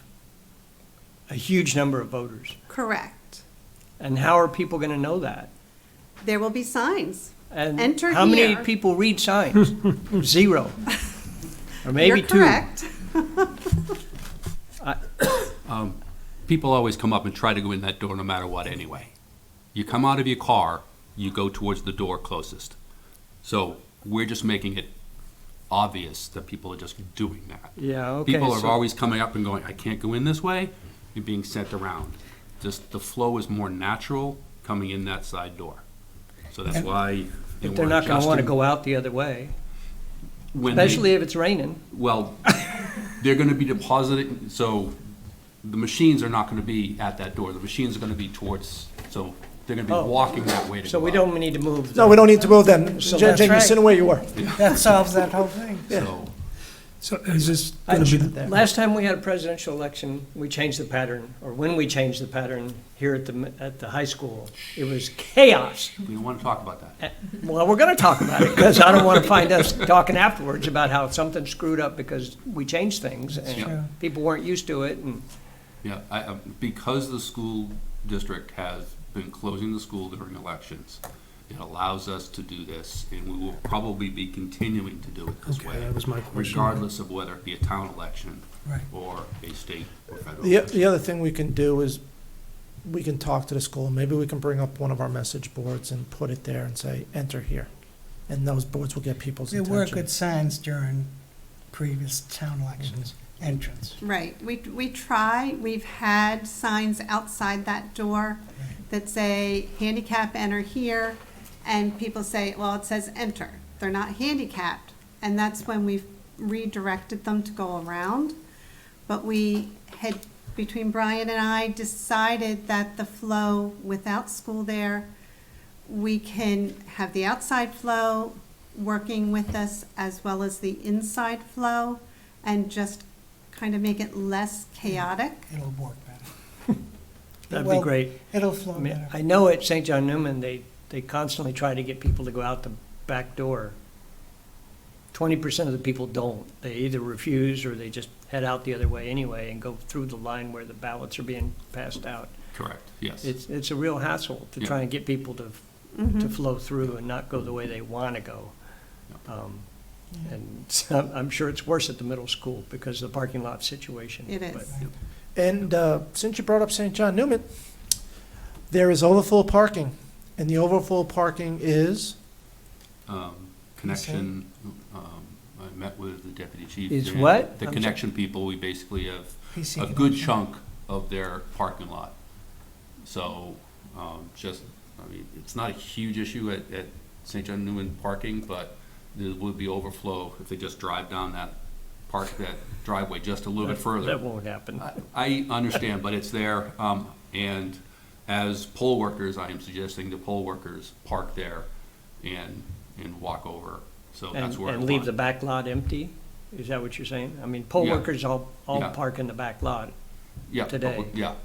a huge number of voters? Correct. And how are people going to know that? There will be signs. And Enter how many here. people read signs? 0. Or maybe You're 2. correct. People always come up and try to go in that door no matter what anyway. You come out of your car, you go towards the door closest. So we're just making it obvious that people are just doing that. Yeah, okay. People are so- always coming up and going, I can't go in this way, and being sent around. Just the flow is more natural coming in that side door. So that's why, you know, But they're we're not going to want to adjusting go out the other way, when they- especially if it's raining. Well, they're gonna be depositing, so the machines are not gonna be at that door. The machines are gonna be towards, so they're gonna Oh. be walking that way to go So we out. don't need to move. No, we don't need to move them. So Jen, that's you right. sit where you were. That solves that whole thing. So, So is this going to be, Last time we had a presidential election, we changed the pattern, or when we changed the pattern here at the high school, it was chaos. we don't wanna talk about that. Well, we're going to talk about it, because I don't want to find us talking afterwards about how something screwed up because we changed things, True. and people weren't used to it, and Yeah, because the school district has been closing the school during elections, it allows us to do this, and we will probably be continuing to do it this okay, way, that was my question. regardless of whether it be a town election Right. or a state or federal The election. other thing we can do is, we can talk to the school. Maybe we can bring up one of our message boards and put it there and say, enter here. And those boards will get people's There attention. were good signs during previous town elections, entrance. Right, we try, we've had signs outside that door that say handicap enter here, and people say, well, it says enter. They're not handicapped, and that's when we've redirected them to go around. But we had, between Brian and I, decided that the flow without school there, we can have the outside flow working with us as well as the inside flow, and just kind of make it less chaotic. It'll work better. That'd be Well, great. It'll flow I mean, better. I know at St. John Newman, they constantly try to get people to go out the back door. 20% of the people don't. They either refuse or they just head out the other way anyway and go through the line where the ballots are being passed out. Correct, yes. It's a real hassle to try and get people to flow through and not go the way they want to go. And so I'm sure it's worse at the middle school because of the parking lot situation. It but- is. And since you brought up St. John Newman, there is overflow parking, and the overflow parking is, Connection, I met with the deputy chief. Is and what? The I'm connection people, we basically have PC a good connection. chunk of their parking lot. So, just, I mean, it's not a huge issue at St. John Newman parking, but there would be overflow if they just drive down that driveway just a little bit further. That won't happen. I understand, but it's there, and as poll workers, I am suggesting the poll workers park there and walk over, so that's where I And leave want. the back lot empty? Is that what you're saying? I mean, poll Yeah. workers all Yeah. park in the back lot. Yeah, today. Yeah,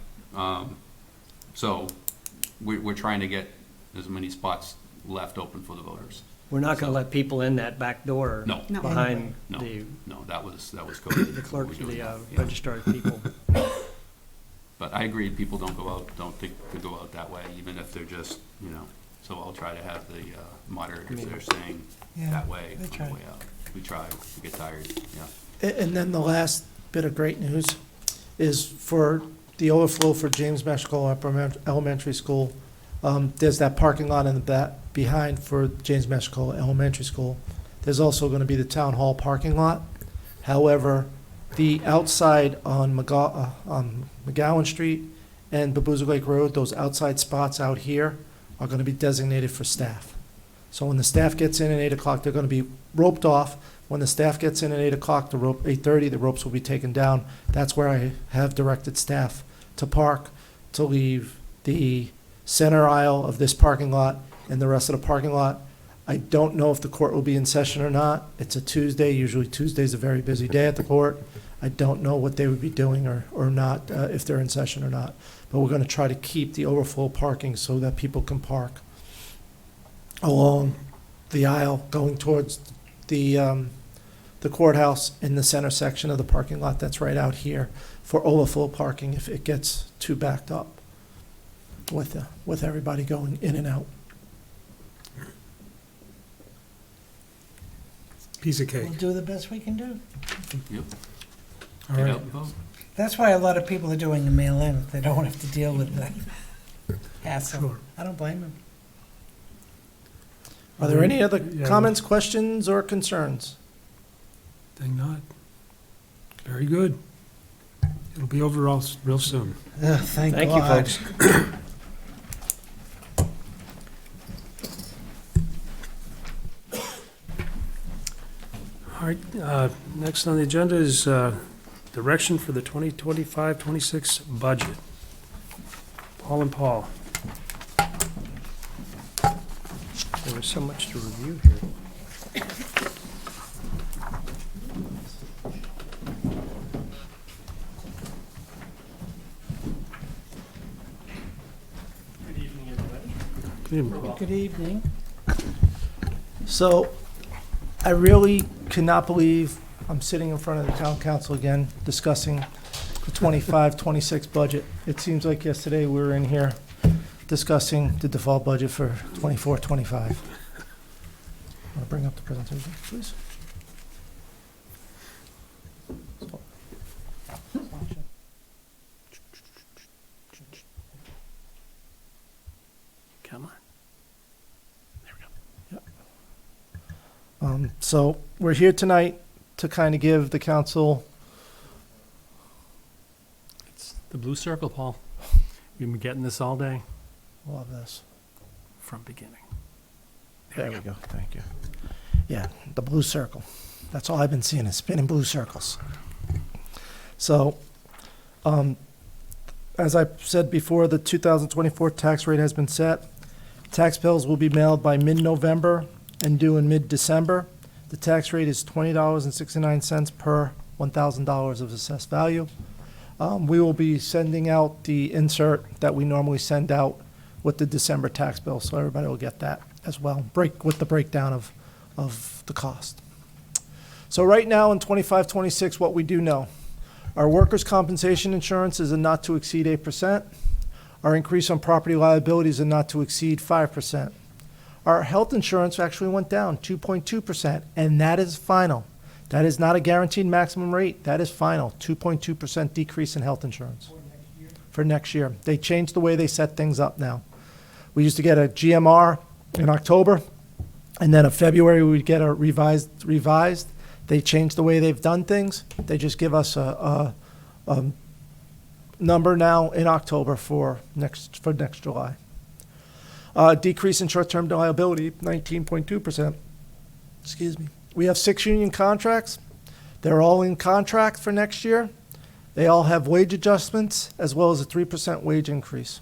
so we're trying to get as many spots left open for the voters. We're not going to So- let people in that back door No. No. behind No. the No, that was coded. the clerk, We're doing the that, yeah. registrar of people. But I agree, people don't think to go out that way, even if they're just, so I'll try to have the moderators there saying Yeah, that way they on try. the way out. We try, we get tired, yeah. and then the last bit of great news is for the overflow for James Meshkel Elementary School. There's that parking lot in the back behind for James Meshkel Elementary School. There's also going to be the town hall parking lot. However, the outside on McGowan Street and Babuza Lake Road, those outside spots out here are going to be designated for staff. So when the staff gets in at 8 o'clock, they're going to be roped off. When the staff gets in at 8 o'clock, 8:30, the ropes will be taken down. That's where I have directed staff to park, to leave the center aisle of this parking lot and the rest of the parking lot. I don't know if the court will be in session or not. It's a Tuesday. Usually Tuesday's a very busy day at the court. I don't know what they would be doing or not, if they're in session or not. But we're going to try to keep the overflow parking so that people can park along the aisle going towards the courthouse in the center section of the parking lot that's right out here for overflow parking if it gets too backed up with everybody going in and out. Piece of cake. We'll do the best we can do. Yep. All Get right. out and vote. That's why a lot of people are doing the mail-in. They don't have to deal with the hassle. Sure. I don't blame them. Are there any other Yeah. comments, questions, or concerns? Think not. Very good. It'll be over real soon. Thank Thank you, God. folks. All right, next on the agenda is direction for the 2025-26 budget. Paul and Paul. There was so much to review here. Good evening, everybody. Good evening. Good evening. So I really cannot believe I'm sitting in front of the town council again discussing the 25-26 budget. It seems like yesterday we were in here discussing the default budget for 24-25. Want to bring up the presentation, please? Come on. So we're here tonight to kind of give the council, It's the blue circle, Paul. We've been getting this all day love this. from beginning. There we go, thank you. Yeah, the blue circle. That's all I've been seeing is spinning blue circles. So, as I said before, the 2024 tax rate has been set. Tax bills will be mailed by mid-November and due in mid-December. The tax rate is $20.69 per $1,000 of assessed value. We will be sending out the insert that we normally send out with the December tax bill, so everybody will get that as well, with the breakdown of the cost. So right now in 25-26, what we do know, our workers' compensation insurance is a not to exceed 8%. Our increase on property liability is a not to exceed 5%. Our health insurance actually went down 2.2%, and that is final. That is not a guaranteed maximum rate. That is final, 2.2% decrease in health insurance. For next year. They changed the way they set things up now. We used to get a GMR in October, and then in February we'd get a revised. They changed the way they've done things. They just give us a number now in October for next July. Decrease in short-term liability, 19.2%. Excuse me. We have 6 union contracts. They're all in contract for next year. They all have wage adjustments as well as a 3% wage increase.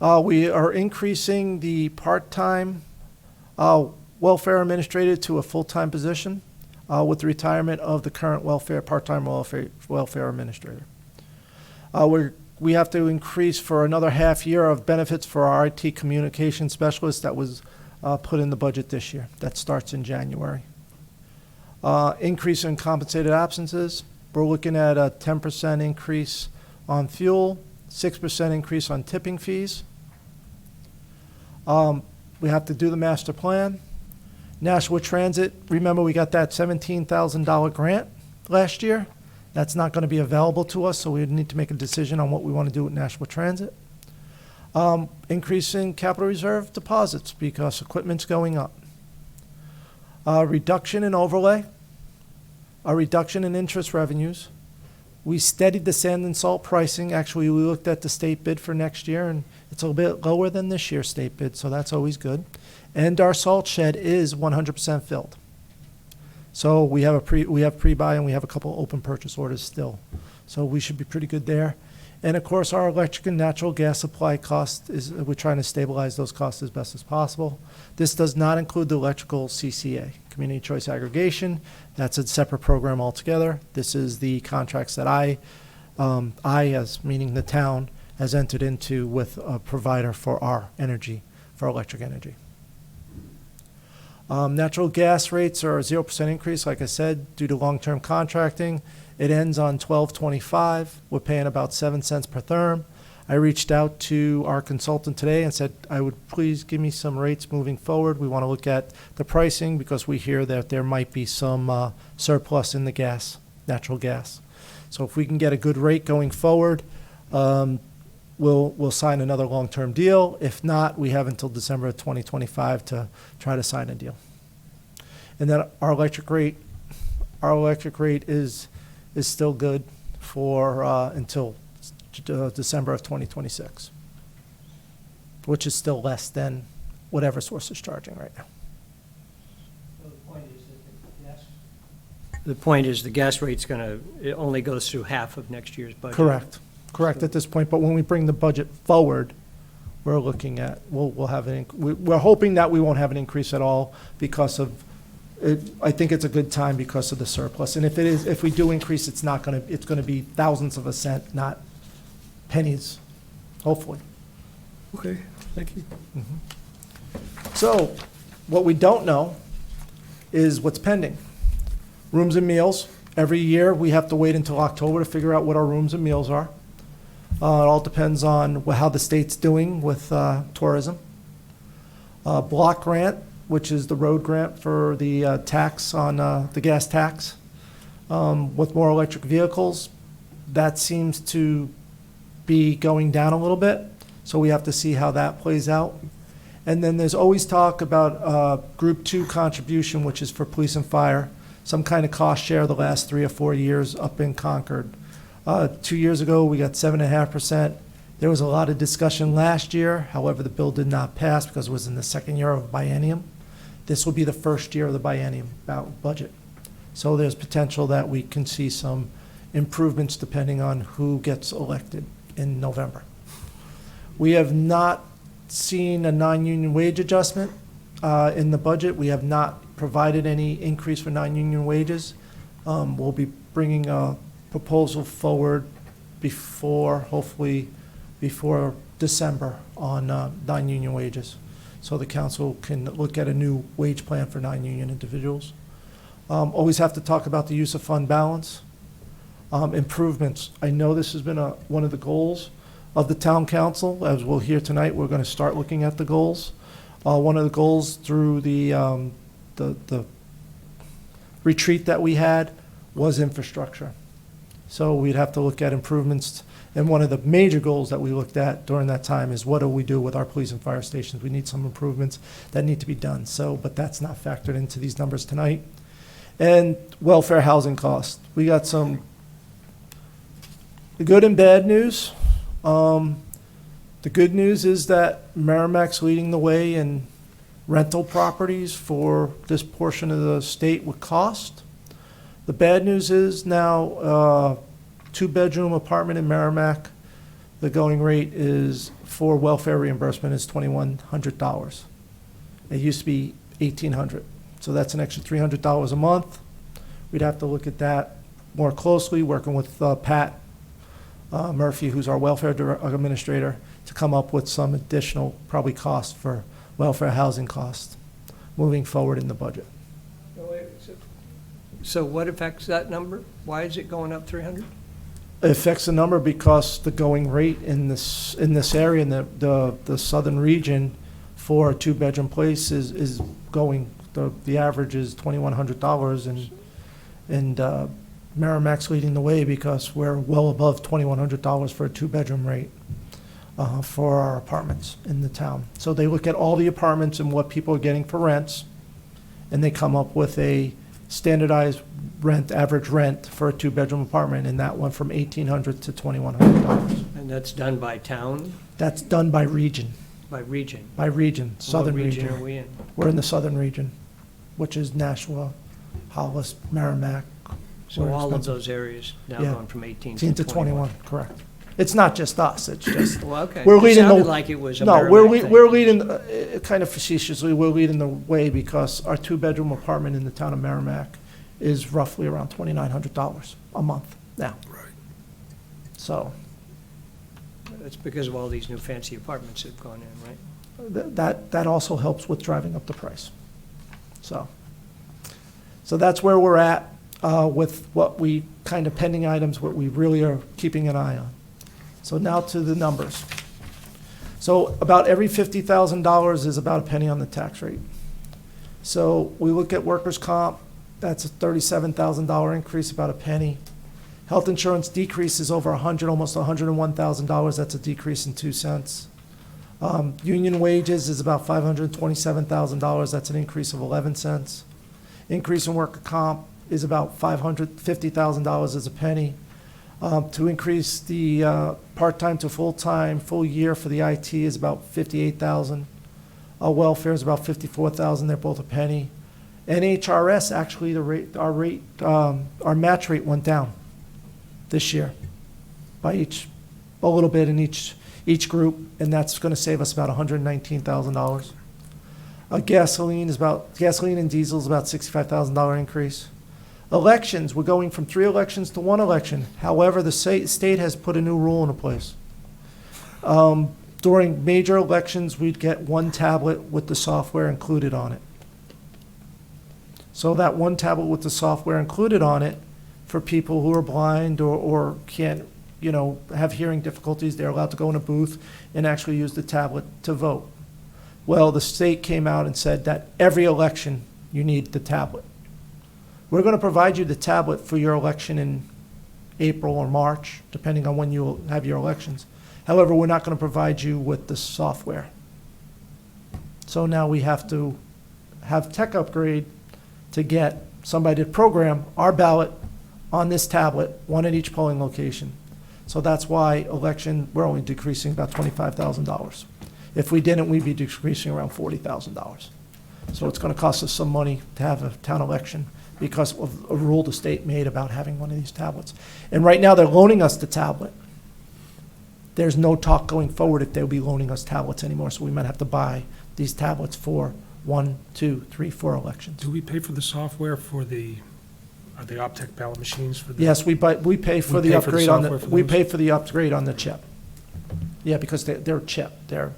We are increasing the part-time welfare administrator to a full-time position with the retirement of the current part-time welfare administrator. We have to increase for another half year of benefits for our IT communication specialist that was put in the budget this year. That starts in January. Increase in compensated absences. We're looking at a 10% increase on fuel, 6% increase on tipping fees. We have to do the master plan. Nashua Transit, remember we got that $17,000 grant last year. That's not going to be available to us, so we need to make a decision on what we want to do with Nashua Transit. Increasing capital reserve deposits because equipment's going up. Reduction in overlay. A reduction in interest revenues. We steadied the sand and salt pricing. Actually, we looked at the state bid for next year, and it's a little bit lower than this year's state bid, so that's always good. And our salt shed is 100% filled. So we have pre-buy and we have a couple open purchase orders still. So we should be pretty good there. And of course, our electric and natural gas supply cost we're trying to stabilize those costs as best as possible. This does not include the electrical CCA, Community Choice Aggregation. That's a separate program altogether. This is the contracts that I as meaning the town, has entered into with a provider for our energy, for electric energy. Natural gas rates are a 0% increase, like I said, due to long-term contracting. It ends on 12/25. We're paying about 7 cents per therm. I reached out to our consultant today and said, I would please give me some rates moving forward. We want to look at the pricing because we hear that there might be some surplus in the natural gas. So if we can get a good rate going forward, we'll sign another long-term deal. If not, we have until December of 2025 to try to sign a deal. And then our electric rate is still good for until December of 2026, which is still less than whatever source is charging right now. The point is the gas rate's it only goes through half of next year's budget. Correct at this point, but when we bring the budget forward, we're looking at, we'll have we're hoping that we won't have an increase at all because of, I think it's a good time because of the surplus. And if we do increase, it's going to be thousandths of a cent, not pennies, hopefully. Okay, thank you. So what we don't know is what's pending. Rooms and meals. Every year, we have to wait until October to figure out what our rooms and meals are. It all depends on how the state's doing with tourism. Block grant, which is the road grant for the tax on the gas tax. With more electric vehicles, that seems to be going down a little bit. So we have to see how that plays out. And then there's always talk about Group 2 contribution, which is for police and fire, some kind of cost share the last 3 or 4 years up in Concord. 2 years ago, we got 7.5%. There was a lot of discussion last year. However, the bill did not pass because it was in the second year of biennium. This will be the first year of the biennium budget. So there's potential that we can see some improvements depending on who gets elected in November. We have not seen a non-union wage adjustment in the budget. We have not provided any increase for non-union wages. We'll be bringing a proposal forward hopefully before December on non-union wages. So the council can look at a new wage plan for non-union individuals. Always have to talk about the use of fund balance. Improvements. I know this has been one of the goals of the town council. As we'll hear tonight, we're going to start looking at the goals. One of the goals through the retreat that we had was infrastructure. So we'd have to look at improvements. And one of the major goals that we looked at during that time is what do we do with our police and fire stations? We need some improvements that need to be done. So, but that's not factored into these numbers tonight. And welfare housing costs. We got some good and bad news. The good news is that Merrimack's leading the way in rental properties for this portion of the state with cost. The bad news is now, 2-bedroom apartment in Merrimack, the going rate is for welfare reimbursement is $2,100. It used to be $1,800. So that's an extra $300 a month. We'd have to look at that more closely, working with Pat Murphy, who's our welfare administrator, to come up with some additional probably costs for welfare housing costs moving forward in the budget. So what affects that number? Why is it going up 300? It affects the number because the going rate in this area, in the southern region, for a 2-bedroom place is going, the average is $2,100, and Merrimack's leading the way because we're well above $2,100 for a 2-bedroom rate for our apartments in the town. So they look at all the apartments and what people are getting for rents, and they come up with a standardized rent, average rent for a 2-bedroom apartment, and that went from $1,800 to $2,100. And that's done by town, That's done by region, by region? southern What region. region are we in? We're in the southern region, which is Nashua, Hollis, Merrimack. So We're all of expensive. those areas now Yeah. going from 18 18 to to 21? 21, correct. It's not just us, it's just, Well, okay. We're It leading the- sounded like it was a no, Merrimack thing. we're leading, kind of facetiously, we're leading the way because our 2-bedroom apartment in the town of Merrimack is roughly around $2,900 a month now. Right. So It's because of all these new fancy apartments that have gone in, right? that also helps with driving up the price. So that's where we're at with what we kind of pending items, what we really are keeping an eye on. So now to the numbers. So about every $50,000 is about a penny on the tax rate. So we look at workers' comp, that's a $37,000 increase, about a penny. Health insurance decreases over 100, almost $101,000, that's a decrease in 2 cents. Union wages is about $527,000, that's an increase of 11 cents. Increase in worker comp is about $550,000 is a penny. To increase the part-time to full-time, full year for the IT is about $58,000. Welfare is about $54,000, they're both a penny. NHRS, actually, our match rate went down this year by a little bit in each group, and that's going to save us about $119,000. Gasoline and diesel is about $65,000 increase. Elections, we're going from 3 elections to 1 election. However, the state has put a new rule into place. During major elections, we'd get 1 tablet with the software included on it. So that 1 tablet with the software included on it, for people who are blind or can't, have hearing difficulties, they're allowed to go in a booth and actually use the tablet to vote. Well, the state came out and said that every election, you need the tablet. We're going to provide you the tablet for your election in April or March, depending on when you have your elections. However, we're not going to provide you with the software. So now we have to have Tech Upgrade to get somebody to program our ballot on this tablet, one at each polling location. So that's why election, we're only decreasing about $25,000. If we didn't, we'd be decreasing around $40,000. So it's going to cost us some money to have a town election because of a rule the state made about having one of these tablets. And right now, they're loaning us the tablet. There's no talk going forward if they'll be loaning us tablets anymore, so we might have to buy these tablets for 1, 2, 3, 4 elections. Do we pay for the software for the Optech ballot machines for the? Yes, we pay for the We pay for the upgrade on software the, for we those? pay for the upgrade on the chip. Yeah, because they're chip, they're,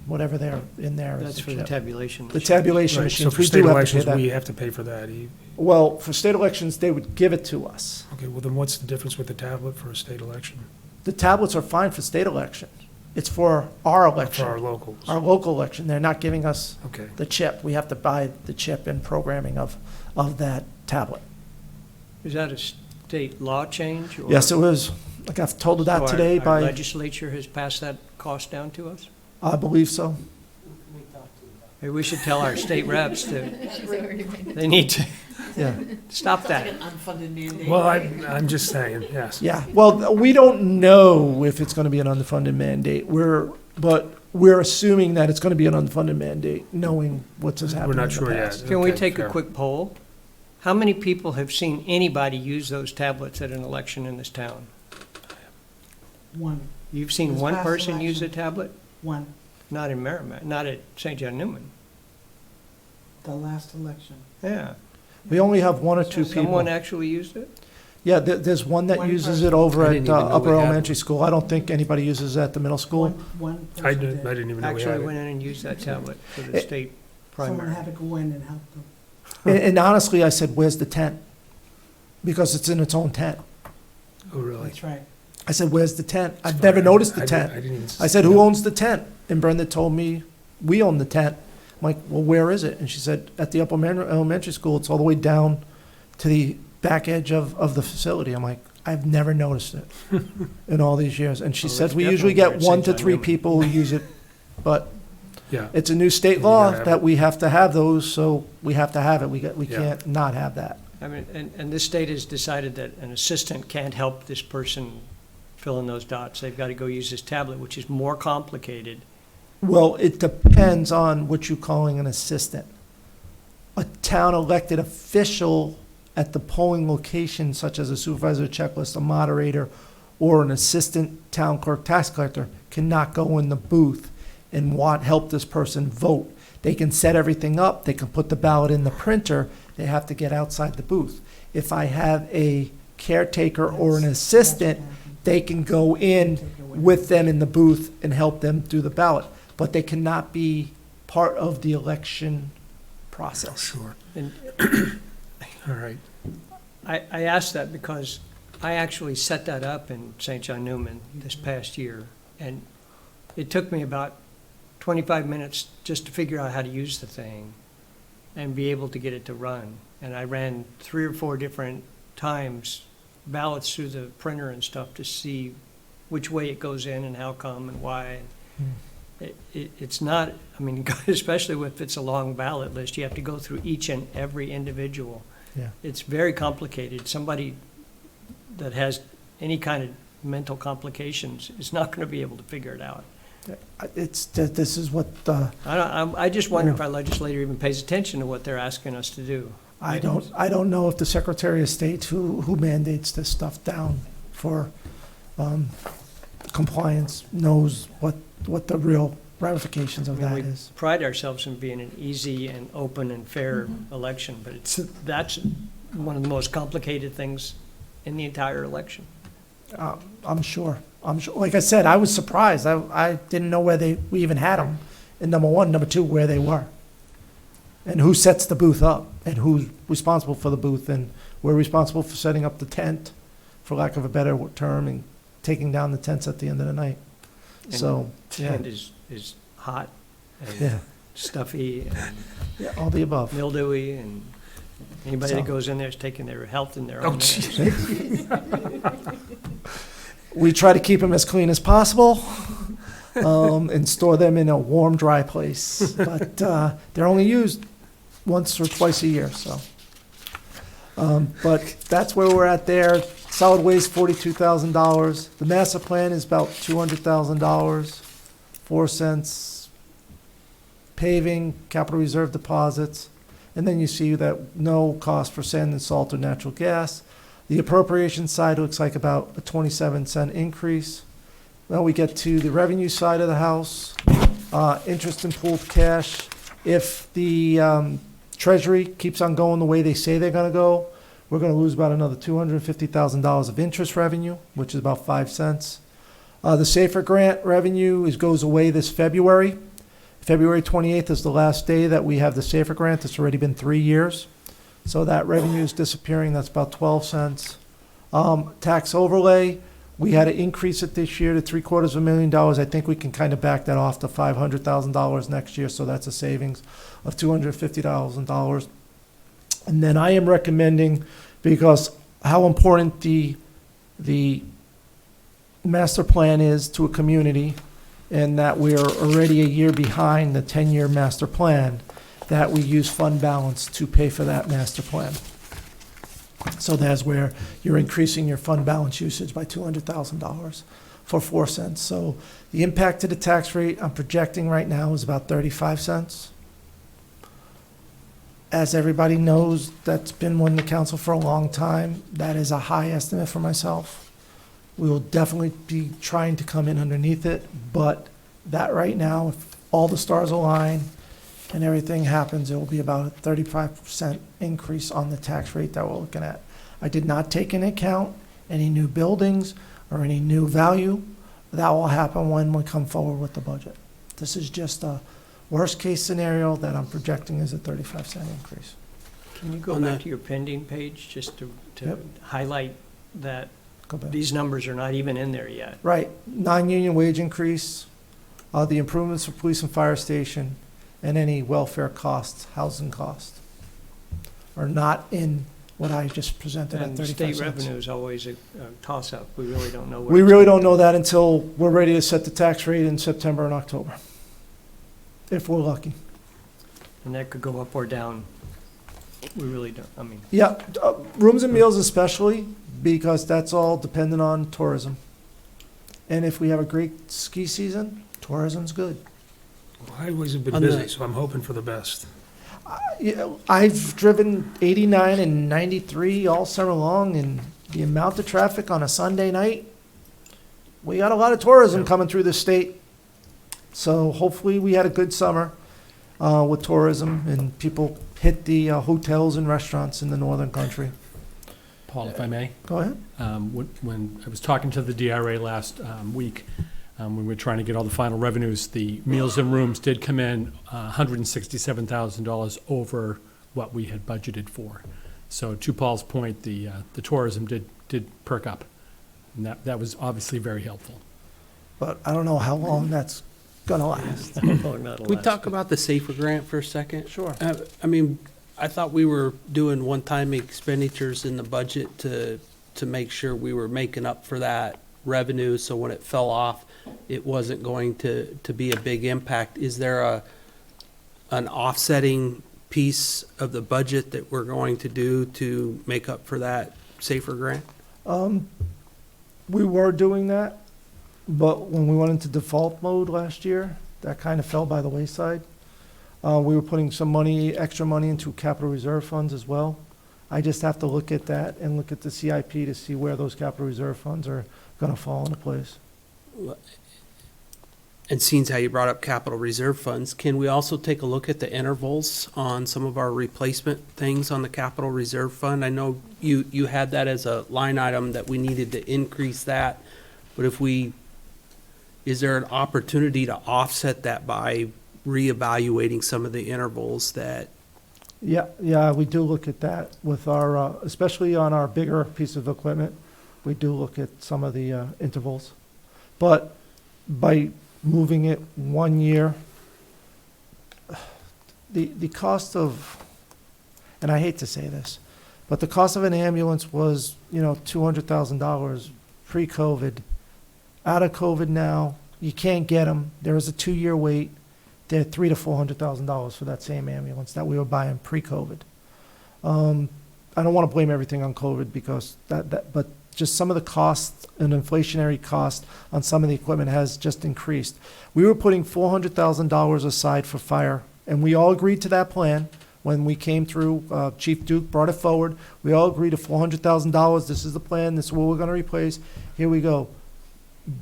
whatever they're in there is That's the for the chip. tabulation. The tabulation Right, so machines, for we state do have to pay elections, that. we have to pay for that. Well, for state elections, they would give it to us. Okay, well then what's the difference with the tablet for a state election? The tablets are fine for state election. It's for our For election, our locals? our local election. They're not giving us Okay. the chip. We have to buy the chip and programming of that tablet. Is that a state law change? or- Yes, it was, like I've told So that our- today Our by, legislature has passed that cost down to us? I believe so. Maybe we should tell our state reps to, they need to Yeah. stop that. An unfunded mandate. Well, I'm just saying, yes. Yeah, well, we don't know if it's gonna be an unfunded mandate. But we're assuming that it's gonna be an unfunded mandate, knowing what's We're happened in not the sure yet. past. Can we Okay, take a fair. quick poll? How many people have seen anybody use those tablets at an election in this town? One, You've seen This one past person use a election. tablet? one, Not in Merrimack, not at St. John Newman. the last election. Yeah. We only have one or two Someone people. actually used it? Yeah, there's one that One uses person. it over I at didn't even know Upper we had Elementary School. I don't think anybody uses it at the middle school. One I person didn't did. even know we had Actually it. went in and used that tablet for the state Someone primary. had to go in and help them. And honestly, I said, where's the tent? Because it's in its own tent. Oh, really? That's right. I said, where's the tent? I've never noticed the I tent. didn't even. I said, who owns the tent? And Brenda told me, we own the tent. I'm like, well, where is it? And she said, at the Upper Elementary School, it's all the way down to the back edge of the facility. I'm like, I've never noticed it in all these years. And she Well, said, it's we usually definitely get there at 1 to St. John 3 Newman. people who use it. But Yeah. it's a new state You law gotta have that it. we have to have those, so we have to have it. We Yeah. can't not have that. I mean, and this state has decided that an assistant can't help this person fill in those dots. They've got to go use this tablet, which is more complicated. Well, it depends on what you're calling an assistant. A town elected official at the polling location, such as a supervisor checklist, a moderator, or an assistant town clerk tax collector, cannot go in the booth and help this person vote. They can set everything up, they can put the ballot in the printer, they have to get outside the booth. If I have a caretaker or an assistant, they can go in with them in the booth and help them do the ballot, but they cannot be part of the election process. Sure. And All right. I asked that because I actually set that up in St. John Newman this past year. And it took me about 25 minutes just to figure out how to use the thing and be able to get it to run. And I ran 3 or 4 different times ballots through the printer and stuff to see which way it goes in and how come and why. It's not, I mean, especially if it's a long ballot list, you have to go through each and every individual. Yeah. It's very complicated. Somebody that has any kind of mental complications is not going to be able to figure it out. This is what, I just wonder if our legislator even pays attention to what they're asking us to do. I don't know if the Secretary of State who mandates this stuff down for compliance knows what the real ramifications of I mean, that we is. pride ourselves in being an easy and open and fair election, but that's one of the most complicated things in the entire election. I'm sure. Like I said, I was surprised. I didn't know where we even had them. And number one, number two, where they were. And who sets the booth up and who's responsible for the booth. And we're responsible for setting up the tent, for lack of a better term, and taking down the tents at the end of the night. So, yeah, And is hot and yeah, stuffy and yeah, all the above. mildewy, and anybody that So- goes in there is taking their health in their Oh, own hands. gee. We try to keep them as clean as possible, and store them in a warm, dry place. But, they're only used once or twice a year, so. But that's where we're at there. Solid waste, $42,000. The master plan is about $200,000, 4 cents. Paving, capital reserve deposits, and then you see that no cost for sand and salt or natural gas. The appropriation side looks like about a 27-cent increase. Then we get to the revenue side of the house, interest and pooled cash. If the Treasury keeps on going the way they say they're gonna go, we're gonna lose about another $250,000 of interest revenue, which is about 5 cents. The SAFER grant revenue goes away this February. February 28th is the last day that we have the SAFER grant. It's already been 3 years. So that revenue is disappearing. That's about 12 cents. Tax overlay, we had to increase it this year to $750,000. I think we can kind of back that off to $500,000 next year. So that's a savings of $250,000. And then I am recommending, because how important the master plan is to a community, and that we are already a year behind the 10-year master plan, that we use fund balance to pay for that master plan. So that's where you're increasing your fund balance usage by $200,000 for 4 cents. So the impact to the tax rate I'm projecting right now is about 35 cents. As everybody knows, that's been on the council for a long time. That is a high estimate for myself. We will definitely be trying to come in underneath it, but that right now, if all the stars align and everything happens, it will be about a 35% increase on the tax rate that we're looking at. I did not take into account any new buildings or any new value. That will happen when we come forward with the budget. This is just a worst-case scenario that I'm projecting is a 35-cent increase. Can you go On back that- to your pending page, just to Yep. highlight that Go back. these numbers are not even in there yet? Right, non-union wage increase, the improvements for police and fire station, and any welfare costs, housing costs, are not in what I just presented at And 35 state cents. revenue is always a toss-up. We really don't know where. We it's really going. don't know that until we're ready to set the tax rate in September and October, if we're lucky. And that could go up or down. We really don't, I mean, Yeah, rooms and meals especially, because that's all dependent on tourism. And if we have a great ski season, tourism's good. Highways have been On the- busy, so I'm hoping for the best. I've driven 89 and 93 all summer long, and the amount of traffic on a Sunday night, we got a lot of tourism coming through the state. So hopefully we had a good summer with tourism, and people hit the hotels and restaurants in the northern country. Paul, if I may, Go ahead. when I was talking to the DRA last week, when we were trying to get all the final revenues, the meals and rooms did come in $167,000 over what we had budgeted for. So to Paul's point, the tourism did perk up, and that was obviously very helpful. But I don't know how long that's gonna last. We talk about the SAFER grant for a second? Sure. I mean, I thought we were doing one-time expenditures in the budget to make sure we were making up for that revenue, so when it fell off, it wasn't going to be a big impact. Is there an offsetting piece of the budget that we're going to do to make up for that SAFER grant? We were doing that, but when we went into default mode last year, that kind of fell by the wayside. We were putting some money, extra money into capital reserve funds as well. I just have to look at that and look at the CIP to see where those capital reserve funds are gonna fall into place. And seeing how you brought up capital reserve funds, can we also take a look at the intervals on some of our replacement things on the capital reserve fund? I know you had that as a line item that we needed to increase that, but is there an opportunity to offset that by reevaluating some of the intervals that? Yeah, we do look at that with our, especially on our bigger piece of equipment. We do look at some of the intervals. But by moving it 1 year, the cost of, and I hate to say this, but the cost of an ambulance was, $200,000 pre-COVID. out of COVID now. You can't get them. There is a 2-year wait. They're $300,000 to $400,000 for that same ambulance that we were buying pre-COVID. I don't want to blame everything on COVID because but just some of the costs and inflationary cost on some of the equipment has just increased. We were putting $400,000 aside for fire, and we all agreed to that plan when we came through. Chief Duke brought it forward. We all agreed to $400,000. This is the plan. This is what we're going to replace. Here we go.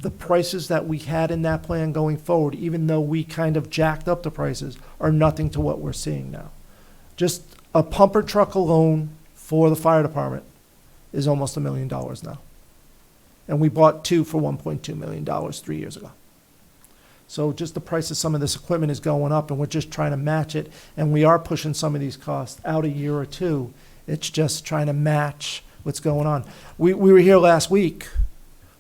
The prices that we had in that plan going forward, even though we kind of jacked up the prices, are nothing to what we're seeing now. Just a pumper truck alone for the fire department is almost $1 million now. And we bought 2 for $1.2 million 3 years ago. So just the price of some of this equipment is going up, and we're just trying to match it. And we are pushing some of these costs out a year or two. It's just trying to match what's going on. We were here last week.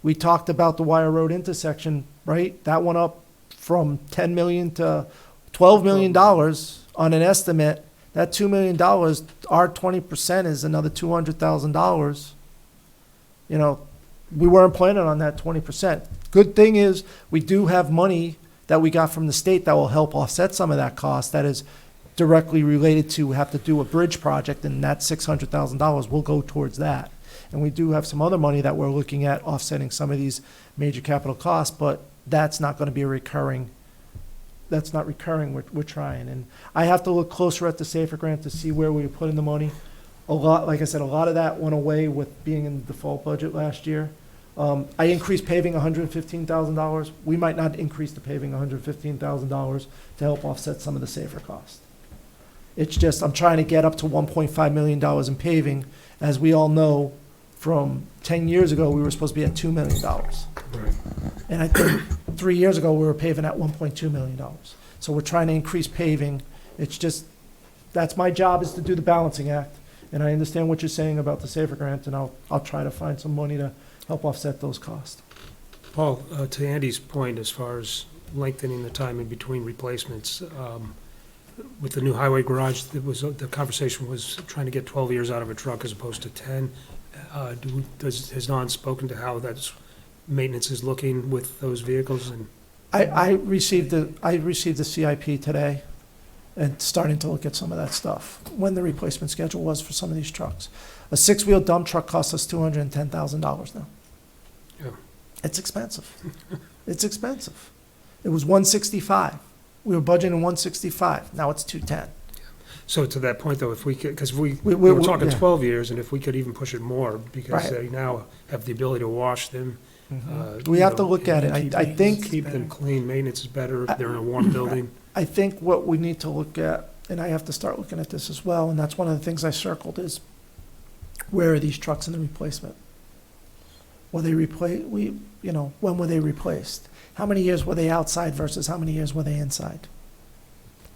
We talked about the Wire Road intersection, right? That went up from $10 million to $12 million on an estimate. That $2 million, our 20% is another $200,000. You know, we weren't planning on that 20%. Good thing is we do have money that we got from the state that will help offset some of that cost that is directly related to have to do a bridge project, and that $600,000 will go towards that. And we do have some other money that we're looking at offsetting some of these major capital costs, but that's not going to be a recurring. That's not recurring. We're trying. And I have to look closer at the SAFER grant to see where we were putting the money. A lot, like I said, a lot of that went away with being in the default budget last year. I increased paving $115,000. We might not increase the paving $115,000 to help offset some of the SAFER costs. It's just I'm trying to get up to $1.5 million in paving. As we all know, from 10 years ago, we were supposed to be at $2 million. Right. And I think 3 years ago, we were paving at $1.2 million. So we're trying to increase paving. It's just, that's my job, is to do the balancing act. And I understand what you're saying about the SAFER grant, and I'll try to find some money to help offset those costs. Paul, to Andy's point, as far as lengthening the time in between replacements, with the new highway garage, the conversation was trying to get 12 years out of a truck as opposed to 10. Has Don spoken to how that's maintenance is looking with those vehicles? And I received the CIP today and starting to look at some of that stuff, when the replacement schedule was for some of these trucks. A 6-wheel dump truck costs us $210,000 now. Yeah. It's expensive. It's expensive. It was $165. We were budgeting $165. Now it's $210. so to that point, though, if we could, because we We- were we- talking yeah. 12 years, and if we could even push it more, because Right. they now have the ability to wash them. We you have to know, look at it. keep- I think. Keep them clean, maintenance is better, they're in a warm building. I think what we need to look at, and I have to start looking at this as well, and that's one of the things I circled, is where are these trucks in the replacement? Were they when were they replaced? How many years were they outside versus how many years were they inside?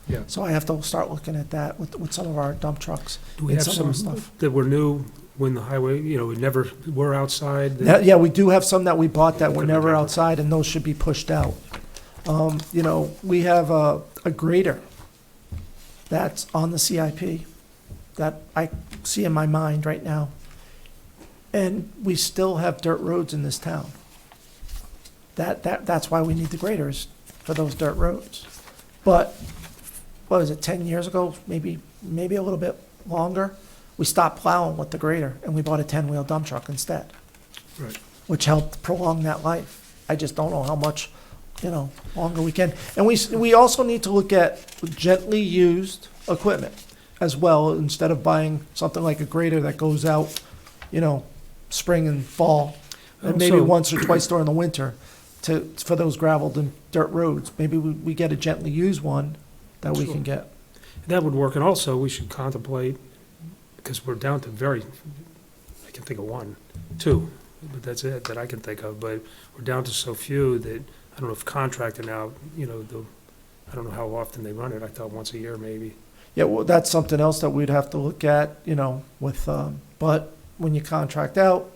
Yeah. So I have to start looking at that with some of our dump trucks. Do we and have some of some our stuff. that were new when the highway, we never were outside? Yeah, we do have some that we bought that were Could be never better. outside, and those should be pushed out. We have a grader that's on the CIP that I see in my mind right now. And we still have dirt roads in this town. That's why we need the graders, for those dirt roads. But, what was it, 10 years ago, maybe a little bit longer, we stopped plowing with the grader, and we bought a 10-wheel dump truck instead. Right. Which helped prolong that life. I just don't know how much, longer we can. And we also need to look at gently used equipment as well, instead of buying something like a grader that goes out, spring and fall, and maybe Also- once or twice during the winter for those graveled and dirt roads. Maybe we get a gently used one that we Sure. can get. That would work, and also we should contemplate, because we're down to I can think of 1, 2, but that's it, that I can think of, but we're down to so few that, I don't know if contracting now, I don't know how often they run it, I thought once a year maybe. Yeah, well, that's something else that we'd have to look at, with, but when you contract out,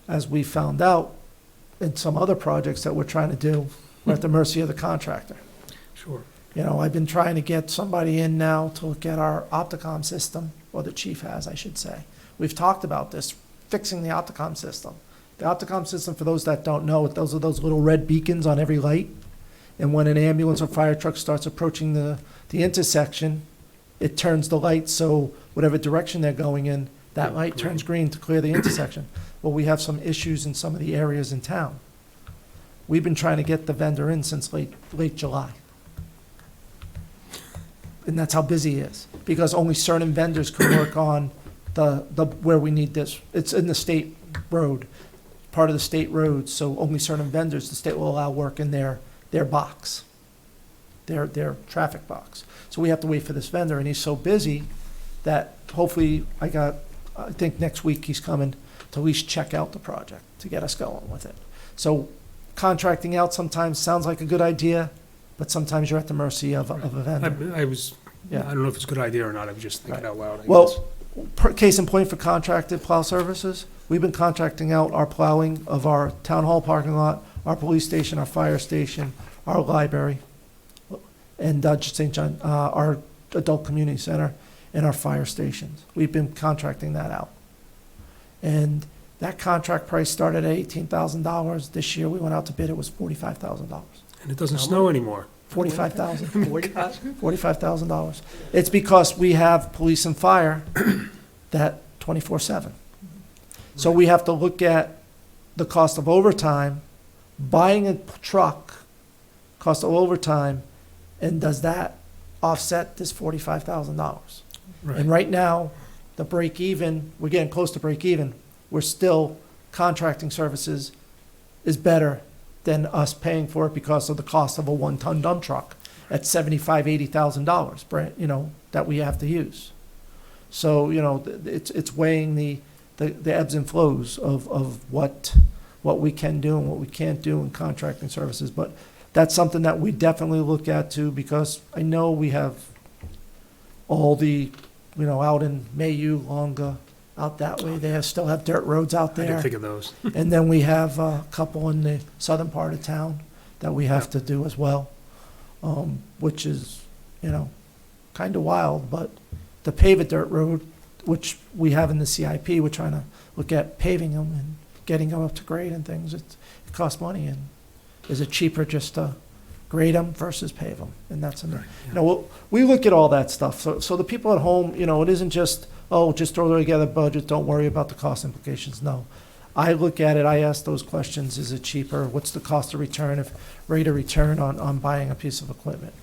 as we found out in some other projects that we're trying to do, we're at the mercy of the contractor. Sure. I've been trying to get somebody in now to look at our Opticom system, or the chief has, I should say. We've talked about this, fixing the Opticom system. The Opticom system, for those that don't know, those are those little red beacons on every light. And when an ambulance or fire truck starts approaching the intersection, it turns the light so whatever direction they're going in, that light turns green to clear the intersection. Well, we have some issues in some of the areas in town. We've been trying to get the vendor in since late July. And that's how busy he is, because only certain vendors can work on the where we need this. It's in the state road, part of the state road, so only certain vendors, the state will allow work in their box, their traffic box. So we have to wait for this vendor, and he's so busy that hopefully I think next week he's coming to at least check out the project to get us going with it. So contracting out sometimes sounds like a good idea, but sometimes you're at the mercy of a vendor. I was, Yeah. I don't know if it's a good idea or not, I was just thinking out loud, I guess. Well, case in point for contracted plow services, we've been contracting out our plowing of our town hall parking lot, our police station, our fire station, our library, and St. John, our adult community center, and our fire stations. We've been contracting that out. And that contract price started at $18,000. This year, we went out to bid, it was $45,000. And it doesn't snow anymore. $45,000. $45,000. It's because we have police and fire that 24/7. So we have to look at the cost of overtime, buying a truck, cost of overtime, and does that offset this $45,000? And right now, the break even, we're getting close to break even. We're still contracting services is better than us paying for it because of the cost of a 1-ton dump truck at $75,000, $80,000, that we have to use. So, it's weighing the ebbs and flows of what we can do and what we can't do in contracting services. But that's something that we definitely look at too, because I know we have all the, out in Mayu, Longa, out that way, they still have dirt roads out I there. didn't think of those. And then we have a couple in the southern part of town that we have to do as well, which is, kind of wild. But to pave a dirt road, which we have in the CIP, we're trying to look at paving them and getting them up to grade and things. It costs money, and is it cheaper just to grade them versus pave them? And that's, we look at all that stuff. So the people at home, it isn't just, just throw together a budget, don't worry about the cost implications. No. I look at it, I ask those questions. Is it cheaper? What's the cost of return, rate of return on buying a piece of equipment?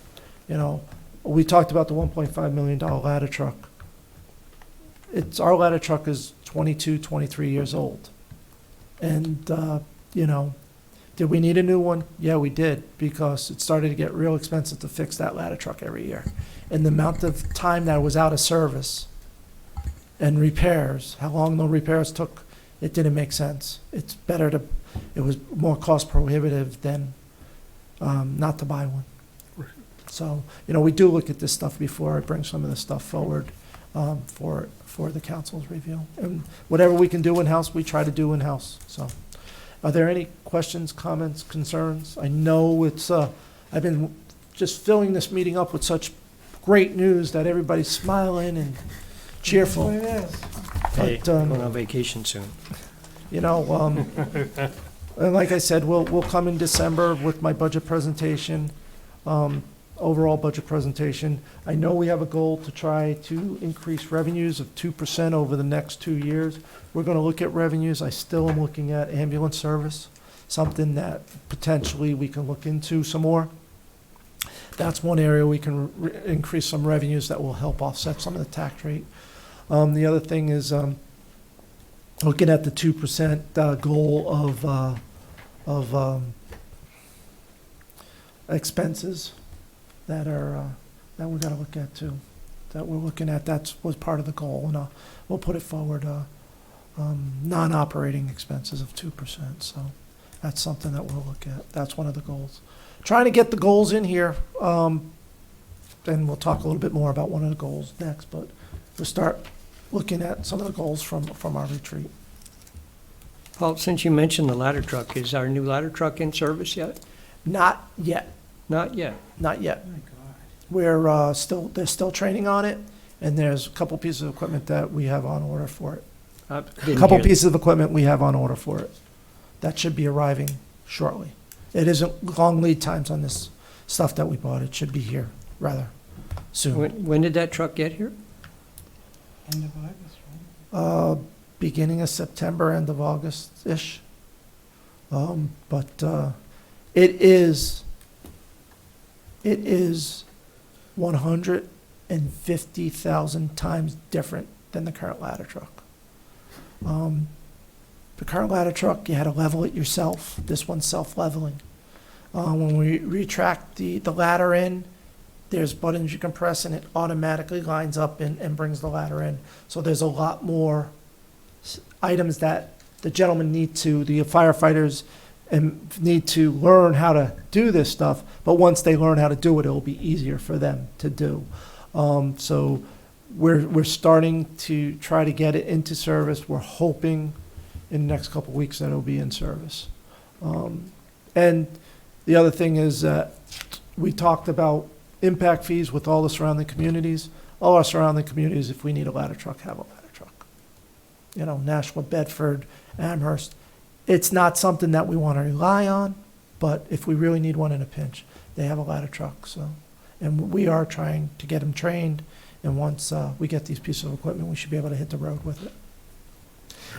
We talked about the $1.5 million ladder truck. Our ladder truck is 22, 23 years old. And, did we need a new one? Yeah, we did, because it started to get real expensive to fix that ladder truck every year. And the amount of time that it was out of service and repairs, how long the repairs took, it didn't make sense. It was more cost prohibitive than not to buy one. Right. So, we do look at this stuff before I bring some of this stuff forward for the council's review. And whatever we can do in-house, we try to do in-house, so. Are there any questions, comments, concerns? I know I've been just filling this meeting up with such great news that everybody's smiling and cheerful. That's what it is. Hey, But, going on vacation soon. and like I said, we'll come in December with my budget presentation, overall budget presentation. I know we have a goal to try to increase revenues of 2% over the next 2 years. We're going to look at revenues. I still am looking at ambulance service, something that potentially we can look into some more. That's one area we can increase some revenues that will help offset some of the tax rate. The other thing is looking at the 2% goal of expenses that we got to look at too. That we're looking at. Was part of the goal, and we'll put it forward. Non-operating expenses of 2%. So that's something that we'll look at. That's one of the goals. Trying to get the goals in here, and we'll talk a little bit more about one of the goals next. But we'll start looking at some of the goals from our retreat. Paul, since you mentioned the ladder truck, is our new ladder truck in service yet? Not yet. Not yet. Not yet. We're they're still training on it, and there's a couple pieces of equipment that we have on order for it. A couple pieces of equipment we have on order for it. that should be arriving shortly. It isn't long lead times on this stuff that we bought. It should be here rather soon. When did that truck get here? End of August, right? Beginning of September, end of August-ish. But it is 150,000 times different than the current ladder truck. The current ladder truck, you had to level it yourself. This one's self-leveling. When we retract the ladder in, there's buttons you can press and it automatically lines up and brings the ladder in. So there's a lot more items that the gentlemen the firefighters need to learn how to do this stuff. But once they learn how to do it, it'll be easier for them to do. So we're starting to try to get it into service. We're hoping in the next couple of weeks that it'll be in service. And the other thing is that we talked about impact fees with all the surrounding communities. All our surrounding communities, if we need a ladder truck, have a ladder truck. You know, Nashua, Bedford, Amherst. It's not something that we want to rely on, but if we really need one in a pinch, they have a ladder truck. So, and we are trying to get them trained. And once we get these pieces of equipment, we should be able to hit the road with it.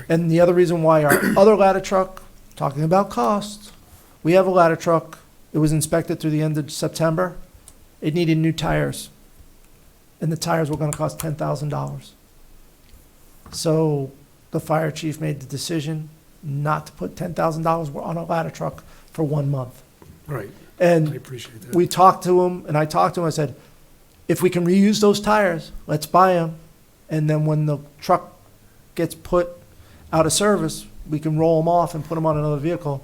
And the other reason why our other ladder truck, talking about costs, we have a ladder truck. It was inspected through the end of September. It needed new tires. And the tires were going to cost $10,000. So the fire chief made the decision not to put $10,000 on a ladder truck for 1 month. Right. I And appreciate that. we talked to him, and I talked to him, I said, if we can reuse those tires, let's buy them. And then when the truck gets put out of service, we can roll them off and put them on another vehicle.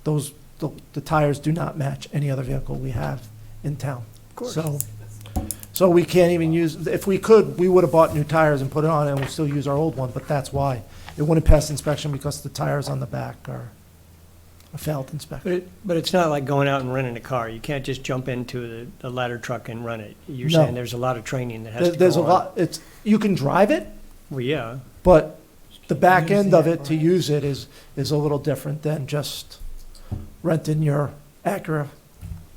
The tires do not match any other vehicle we have in town. Of course. So we can't even use, if we could, we would have bought new tires and put it on and we'll still use our old one, but that's why. It wouldn't pass inspection because the tires on the back are a failed inspection. But it's not like going out and renting a car. You can't just jump into the ladder truck and run it. You're No. saying there's a lot of training that has to go on. There's a lot, you can drive it, Well, yeah. but the back end of it to use it is a little different than just renting your Acura.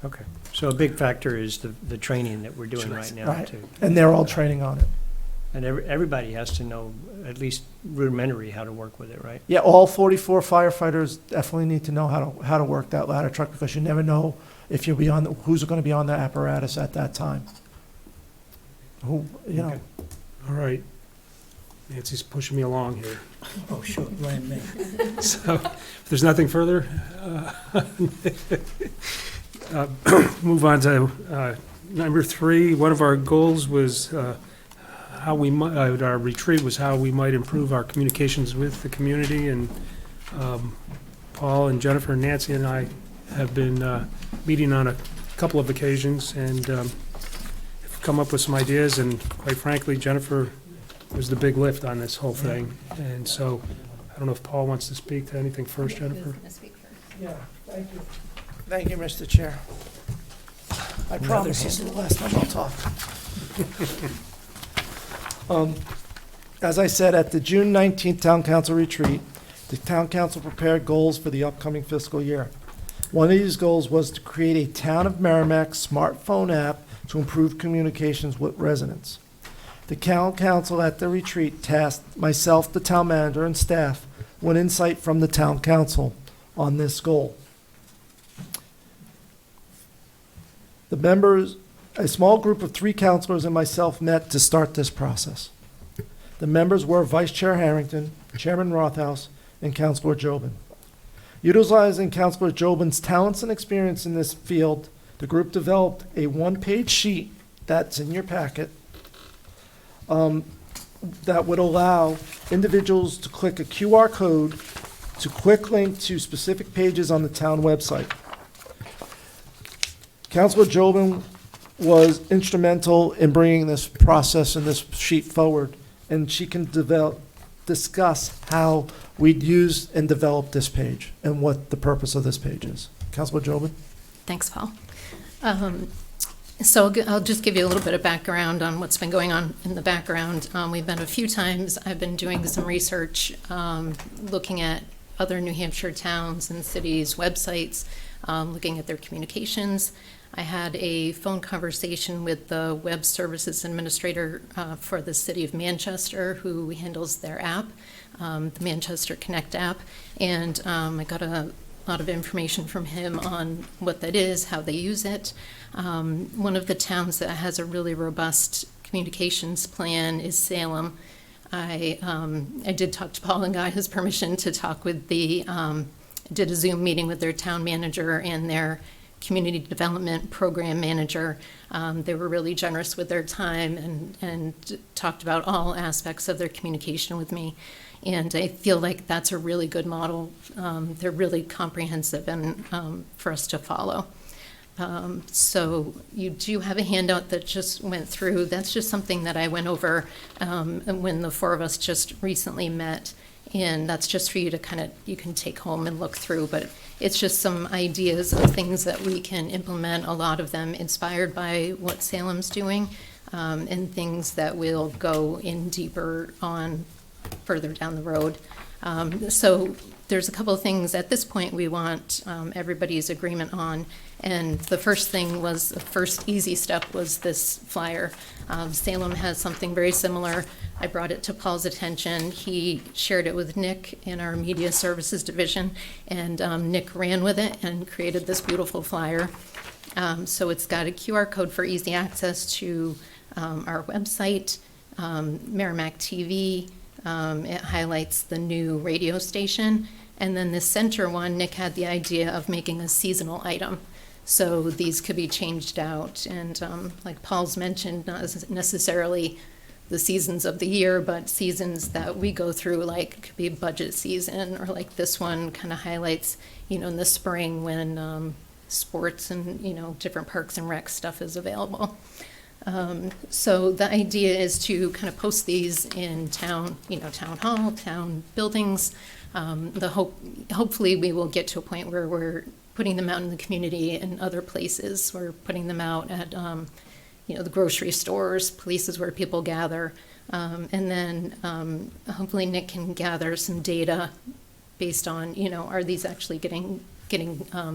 Okay. So a big factor is the training that we're doing right now, Right. too. And they're all training on it. And everybody has to know at least rudimentary how to work with it, right? Yeah, all 44 firefighters definitely need to know how to work that ladder truck because you never know if you'll be who's going to be on the apparatus at that time. Who, you know. Okay. All right. Nancy's pushing me along here. Oh, sure, blame me. So if there's nothing further, move on to number 3. One of our goals was how we might, our retreat was how we might improve our communications with the community. And Paul and Jennifer and Nancy and I have been meeting on a couple of occasions and have come up with some ideas. And quite frankly, Jennifer was the big lift on this whole thing. And so I don't know if Paul wants to speak to anything first, Jennifer? Yeah, thank you. Thank you, Mr. Chair. I promise this is the last time I'll talk. As I said, at the June 19th Town Council retreat, the Town Council prepared goals for the upcoming fiscal year. One of these goals was to create a Town of Merrimack smartphone app to improve communications with residents. The Town Council at the retreat tasked myself, the town manager, and staff with insight from the Town Council on this goal. The members, a small group of 3 councilors and myself met to start this process. The members were Vice Chair Harrington, Chairman Rothaus, and Councilor Jobin. Utilizing Councilor Jobin's talents and experience in this field, the group developed a 1-page sheet that's in your packet that would allow individuals to click a QR code to quick link to specific pages on the town website. Councilor Jobin was instrumental in bringing this process and this sheet forward, and she can discuss how we'd use and develop this page and what the purpose of this page is. Councilor Jobin? Thanks, Paul. So I'll just give you a little bit of background on what's been going on in the background. We've been a few times, I've been doing some research, looking at other New Hampshire towns and cities' websites, looking at their communications. I had a phone conversation with the Web Services Administrator for the City of Manchester, who handles their app, the Manchester Connect app, and I got a lot of information from him on what that is, how they use it. One of the towns that has a really robust communications plan is Salem. I did talk to Paul and got his permission to talk with did a Zoom meeting with their town manager and their community development program manager. They were really generous with their time and talked about all aspects of their communication with me. And I feel like that's a really good model. They're really comprehensive and for us to follow. So you do have a handout that just went through. That's just something that I went over when the four of us just recently met. And that's just for you to you can take home and look through. But it's just some ideas of things that we can implement, a lot of them inspired by what Salem's doing, and things that will go in deeper on further down the road. So there's a couple of things at this point we want everybody's agreement on. And the first easy step was this flyer. Salem has something very similar. I brought it to Paul's attention. He shared it with Nick in our media services division, and Nick ran with it and created this beautiful flyer. So it's got a QR code for easy access to our website, Merrimack TV. It highlights the new radio station. And then the center one, Nick had the idea of making a seasonal item. So these could be changed out. And like Paul's mentioned, not necessarily the seasons of the year, but seasons that we go through, like it could be budget season, or like this one kind of highlights, in the spring when sports and, different parks and rec stuff is available. So the idea is to kind of post these in town, town hall, town buildings. Hopefully we will get to a point where we're putting them out in the community and other places. We're putting them out at, the grocery stores, places where people gather. And then hopefully Nick can gather some data based on, are these actually getting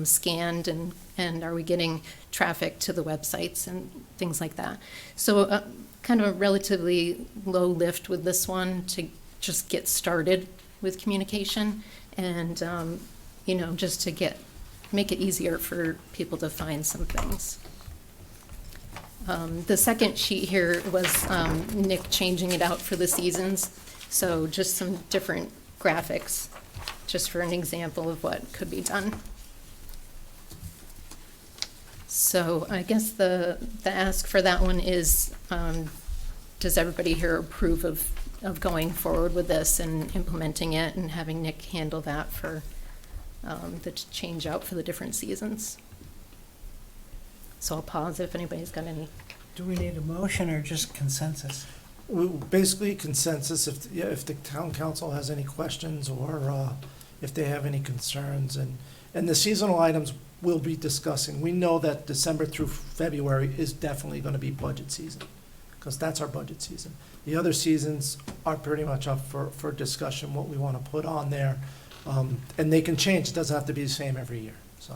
scanned, and are we getting traffic to the websites and things like that. So kind of a relatively low lift with this one to just get started with communication and, just to make it easier for people to find some things. The second sheet here was Nick changing it out for the seasons. So just some different graphics, just for an example of what could be done. So I guess the ask for that one is, does everybody here approve of going forward with this and implementing it and having Nick handle that for the change out for the different seasons? So I'll pause if anybody's got any. Do we need a motion or just consensus? Basically consensus, if the town council has any questions or if they have any concerns. And the seasonal items we'll be discussing. We know that December through February is definitely going to be budget season, because that's our budget season. The other seasons are pretty much up for discussion, what we want to put on there. And they can change. It doesn't have to be the same every year, so.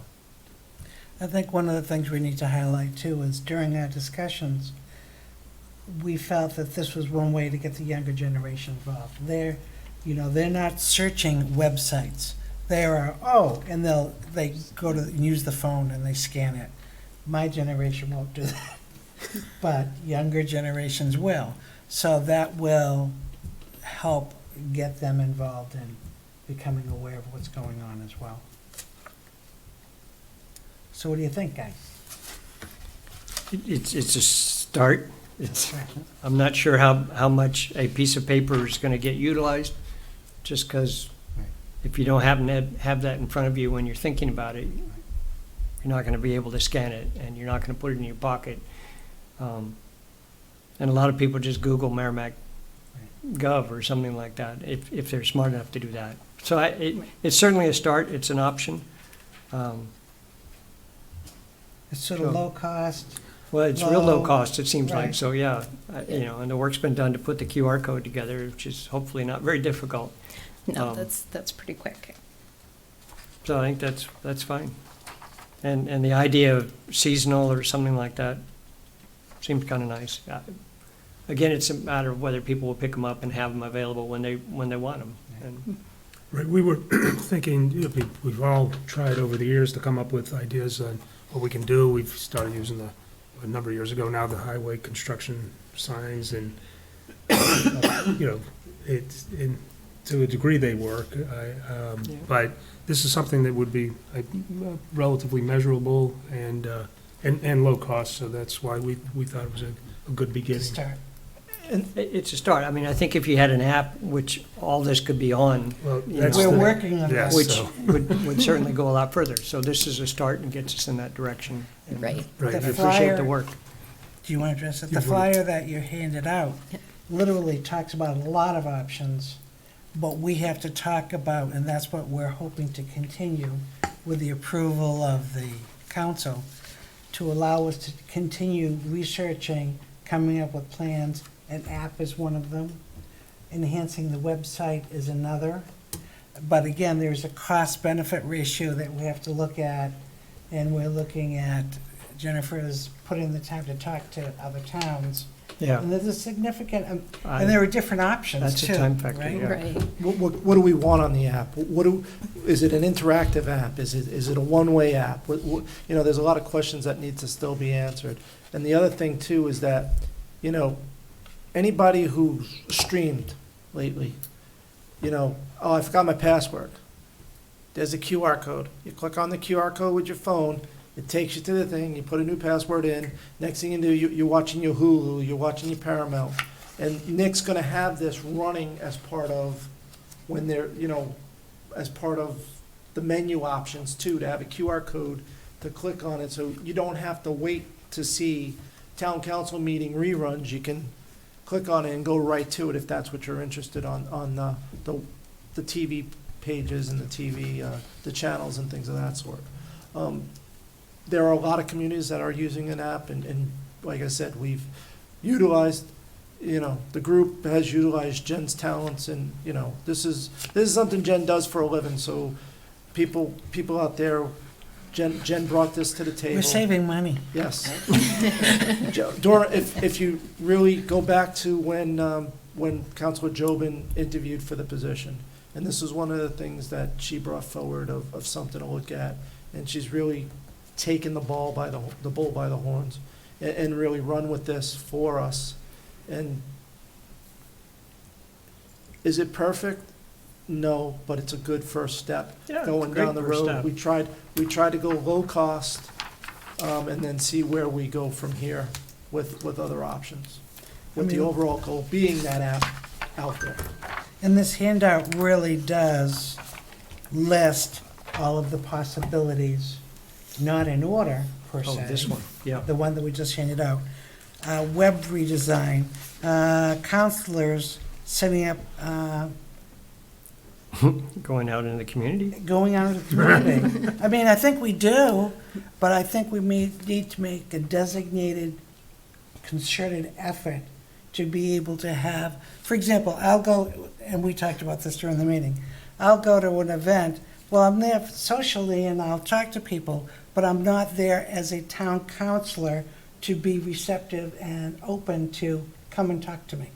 I think one of the things we need to highlight too is during our discussions, we felt that this was one way to get the younger generation involved. They're not searching websites. They are, and they go to and use the phone and they scan it. My generation won't do that, but younger generations will. So that will help get them involved in becoming aware of what's going on as well. So what do you think, guys? It's a start. I'm not sure how much a piece of paper is going to get utilized, just because if you don't happen to have that in front of you when you're thinking about it, you're not going to be able to scan it, and you're not going to put it in your pocket. And a lot of people just Google Merrimack Gov or something like that, if they're smart enough to do that. So it's certainly a start. It's an option. It's sort of low cost. Well, it's real low Low, cost, it seems like. right. So, yeah, and the work's been done to put the QR code together, which is hopefully not very difficult. No, that's pretty quick. So I think that's fine. And the idea of seasonal or something like that seems kind of nice. Again, it's a matter of whether people will pick them up and have them available when they want them. And Right, we were thinking, we've all tried over the years to come up with ideas on what we can do. We've started using a number of years ago now, the highway construction signs and, to a degree they work. But this is something that would be relatively measurable and low cost, so that's why we thought it was a good To beginning. start. it's a start. I mean, I think if you had an app which all this could be on, Well, you that's know, We're the- working on yes, that. which so- would certainly go a lot further. So this is a start and gets us in that direction. And Right. Right, I The appreciate the flyer- work. Do you want to address it? You The want- flyer that you handed out literally talks about a lot of options, but we have to talk about, and that's what we're hoping to continue with the approval of the council, to allow us to continue researching, coming up with plans. An app is one of them. Enhancing the website is another. But again, there's a cost-benefit ratio that we have to look at, and we're looking at, Jennifer is putting the time to talk to other towns. Yeah, And there's a significant, and I- there are different options That's too, a time factor, right? yeah. Right. What do we want on the app? Is it an interactive app? Is it a one-way app? There's a lot of questions that need to still be answered. And the other thing too is that, anybody who's streamed lately, oh, I forgot my password. There's a QR code. You click on the QR code with your phone, it takes you to the thing, you put a new password in, next thing you do, you're watching your Hulu, you're watching your Paramount. And Nick's gonna have this running as part of when they're, as part of the menu options too, to have a QR code to click on it, so you don't have to wait to see town council meeting reruns. You can click on it and go right to it if that's what you're interested on the TV pages and the TV, the channels and things of that sort. There are a lot of communities that are using an app, and like I said, we've utilized, the group has utilized Jen's talents, and, this is something Jen does for a living, so people out there, Jen brought this to the table. We're saving money. Yes. Dora, if you really go back to when Councilor Jobin interviewed for the position, and this was one of the things that she brought forward of something to look at, and she's really taken the bull by the horns and really run with this for us. And is it perfect? No, but it's a good first step. Yeah, Going great down the first road, step. we tried to go low cost, and then see where we go from here with other options. With the overall goal being that app out there. And this handout really does list all of the possibilities, not in order, per Oh, se. this one, yeah. The one that we just handed out. Web redesign, counselors setting up, Going out in the community. going out into the community. I mean, I think we do, but I think we need to make a designated, concerted effort to be able to have, for example, I'll go, and we talked about this during the meeting, I'll go to an event, well, I'm there socially and I'll talk to people, but I'm not there as a town councilor to be receptive and open to come and talk to me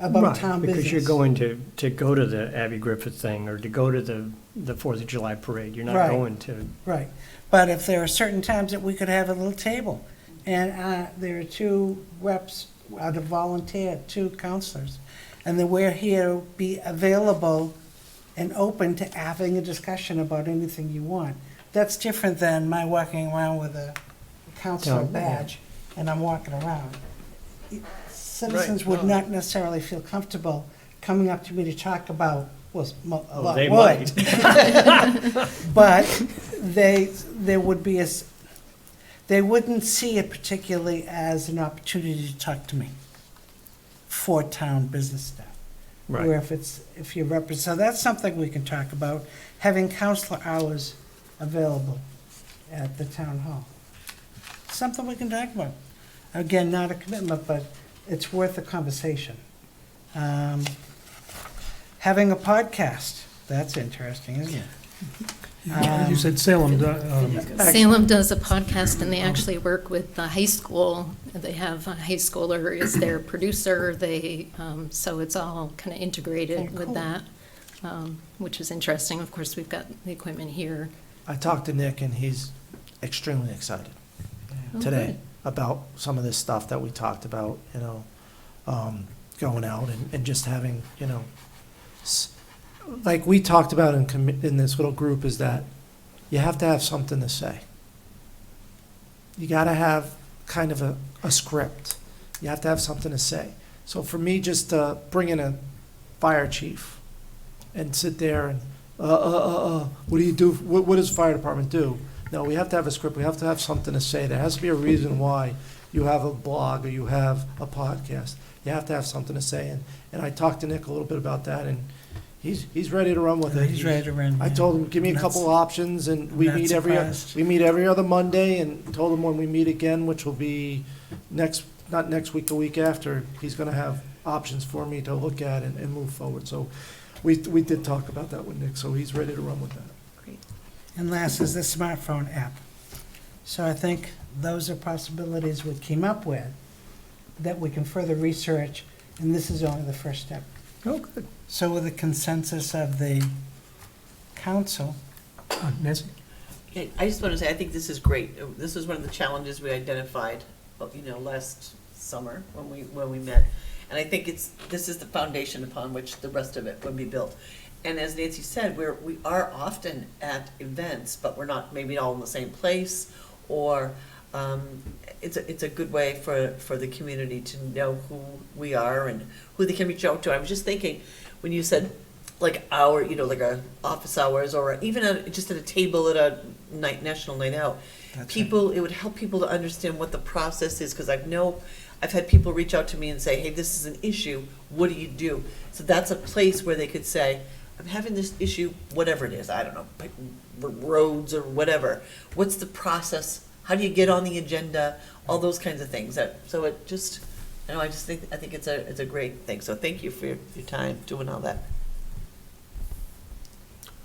about Right, town business. because you're going to go to the Abby Griffith thing, or to go to the 4th of July parade. You're not Right. going to, Right, but if there are certain times that we could have a little table, and there are 2 reps to volunteer, 2 counselors, and then we're here to be available and open to having a discussion about anything you want. That's different than my walking around with a counselor Yeah. badge, and I'm walking around. Citizens Right. would not necessarily feel comfortable coming up to me to talk about, well, a oh, lot they would. might. But there would be they wouldn't see it particularly as an opportunity to talk to me for town business stuff. Where Right, if you represent, so that's something we can talk about, having counselor hours available at the town hall. Something we can talk about. Again, not a commitment, but it's worth a conversation. Having a podcast, that's interesting, isn't it? You said Salem, Salem does a podcast, and they actually work with the high school. They have a high schooler is their producer. So it's all kind of integrated with that, which is interesting. Of course, we've got the equipment here. I talked to Nick, and he's extremely excited today about some of this stuff that we talked about, going out and just having, like we talked about in this little group, is that you have to have something to say. You got to have kind of a script. You have to have something to say. So for me, just bring in a fire chief and sit there and, what do you do? What does the fire department do? No, we have to have a script. We have to have something to say. There has to be a reason why you have a blog or you have a podcast. You have to have something to say. And I talked to Nick a little bit about that, and he's ready to run with it. He's ready to run. I told him, give me a couple options, and we Not meet surprised. every other Monday, and told him when we meet again, which will be not next week, the week after, he's gonna have options for me to look at and move forward. So we did talk about that with Nick, so he's ready to run with that. And last is the smartphone app. So I think those are possibilities we came up with that we can further research, and this is only the first step. Oh, good. So with the consensus of the council, Nancy? Yeah, I just want to say, I think this is great. This is one of the challenges we identified, last summer when we met. And I think this is the foundation upon which the rest of it would be built. And as Nancy said, we are often at events, but we're not maybe all in the same place, or it's a good way for the community to know who we are and who they can reach out to. I was just thinking, when you said like like our office hours, or even just at a table at a national night out, it would help people to understand what the process is, because I've had people reach out to me and say, hey, this is an issue, what do you do? So that's a place where they could say, I'm having this issue, whatever it is, I don't know, roads or whatever. What's the process? How do you get on the agenda? All those kinds of things. I think it's a great thing. So thank you for your time doing all that.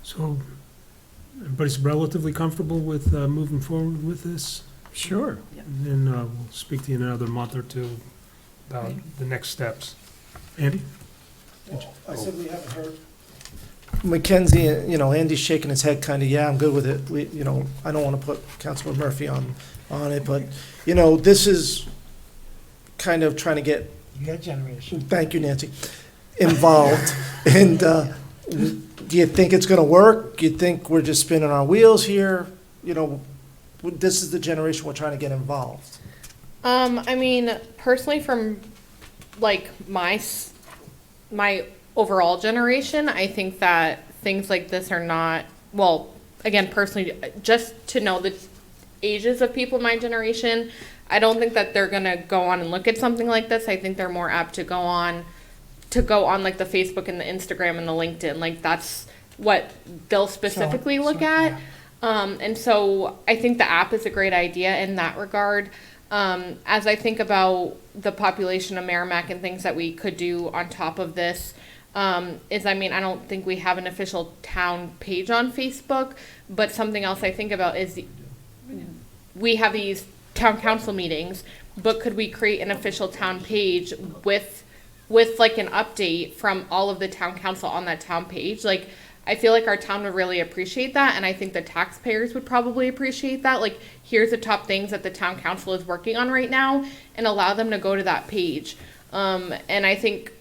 So everybody's relatively comfortable with moving forward with this? Sure. And then we'll speak to you in another month or two about the next steps. Andy? I said we haven't heard. Mackenzie, Andy's shaking his head kind of, yeah, I'm good with it. I don't want to put Councilman Murphy on it, but, this is kind of trying to get, your generation. thank you, Nancy, involved. And do you think it's going to work? Do you think we're just spinning our wheels here? This is the generation we're trying to get involved. I mean, personally, from like my overall generation, I think that things like this are not, well, again, personally, just to know the ages of people in my generation, I don't think that they're gonna go on and look at something like this. I think they're more apt to go on like the Facebook and the Instagram and the LinkedIn. Like that's what they'll specifically look at. And so I think the app is a great idea in that regard. As I think about the population of Merrimack and things that we could do on top of this, I don't think we have an official town page on Facebook, but something else I think about is we have these town council meetings, but could we create an official town page with like an update from all of the town council on that town page? Like, I feel like our town would really appreciate that, and I think the taxpayers would probably appreciate that. Like, here's the top things that the town council is working on right now, and allow them to go to that page. And I think,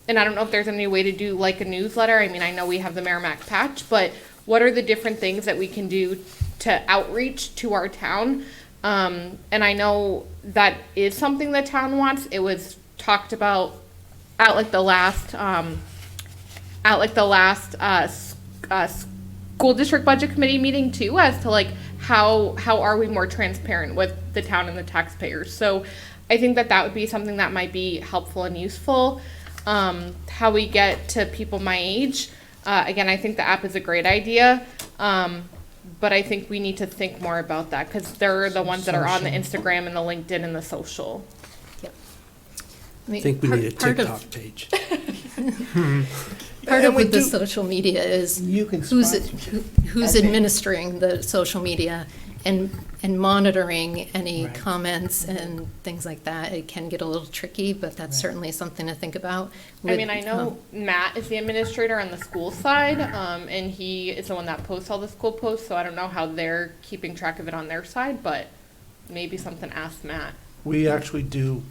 and I don't know if there's any way to do like a newsletter. I mean, I know we have the Merrimack Patch, but what are the different things that we can do to outreach to our town? And I know that is something the town wants. It was talked about at like the last, school district budget committee meeting too, as to like how are we more transparent with the town and the taxpayers. So I think that would be something that might be helpful and useful. How we get to people my age. Again, I think the app is a great idea. But I think we need to think more about that, because they're the ones that are on the Instagram and the LinkedIn and the social. I think we need a TikTok page. Part And of we with the do- social media is You can who's, sponsor. who's I think. administering the social media and monitoring any Right. comments and things like that. It can get a little tricky, but that's Right. certainly something to think about. I with, mean, I know Matt is the administrator on the school side, and he is the one that posts all the school posts, so I don't know how they're keeping track of it on their side, but maybe something ask Matt. We actually do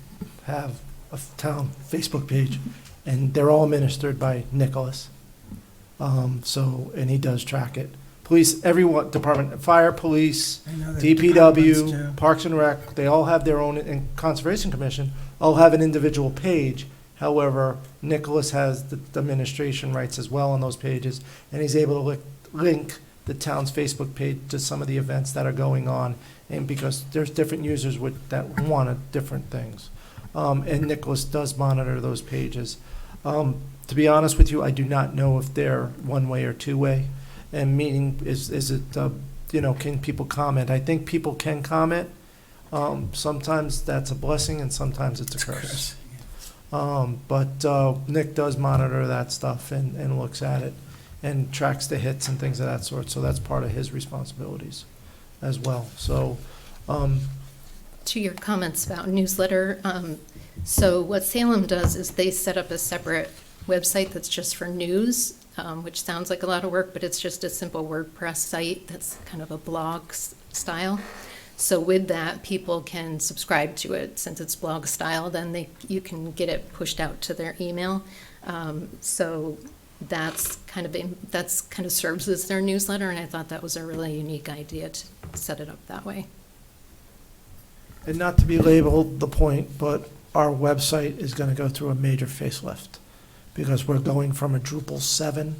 have a town Facebook page, and they're all administered by Nicholas. And he does track it. Police, everyone, department, fire, police, I know there's departments DPW, too. Parks and Rec, they all have their own, and Conservation Commission, all have an individual page. However, Nicholas has the administration rights as well on those pages, and he's able to link the town's Facebook page to some of the events that are going on, and because there's different users that want different things. And Nicholas does monitor those pages. To be honest with you, I do not know if they're one-way or two-way. And meaning, is it, can people comment? I think people can comment. Sometimes that's a blessing and sometimes it's a curse. But Nick does monitor that stuff and looks at it and tracks the hits and things of that sort. So that's part of his responsibilities as well. So, to your comments about newsletter, so what Salem does is they set up a separate website that's just for news, which sounds like a lot of work, but it's just a simple WordPress site that's kind of a blog style. So with that, people can subscribe to it. Since it's blog style, then you can get it pushed out to their email. So that's kind of serves as their newsletter, and I thought that was a really unique idea to set it up that way. and not to be labeled the point, but our website is going to go through a major facelift because we're going from a Drupal 7,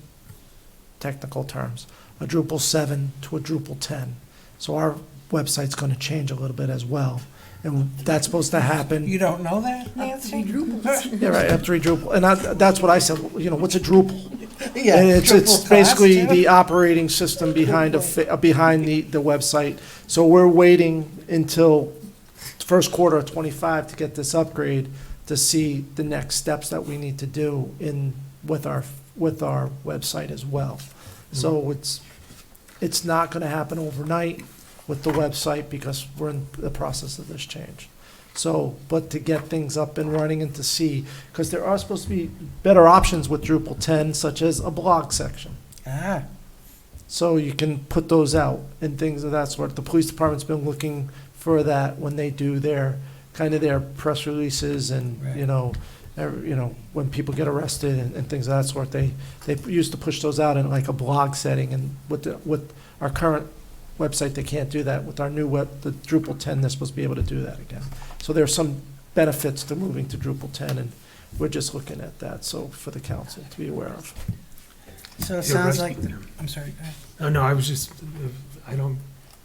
technical terms, a Drupal 7 to a Drupal 10. So our website's going to change a little bit as well. And that's supposed to happen. You don't know that, Nancy? Yeah, right, up 3 Drupal. And that's what I said, what's a Drupal? Yeah, And it's Drupal basically fast, too. the operating system behind behind the website. So we're waiting until first quarter of '25 to get this upgrade to see the next steps that we need to do with our website as well. So it's not gonna happen overnight with the website because we're in the process of this change. So, but to get things up and running and to see, because there are supposed to be better options with Drupal 10, such as a blog section. Ah, So you can put those out and things of that sort. The police department's been looking for that when they do their press releases and, Right. when people get arrested and things of that sort. They used to push those out in like a blog setting, and with our current website, they can't do that. With our new the Drupal 10, they're supposed to be able to do that again. So there's some benefits to moving to Drupal 10, and we're just looking at that, so for the council to be aware of. so it You're sounds right. like, I'm sorry, go ahead. Oh, no, I was just,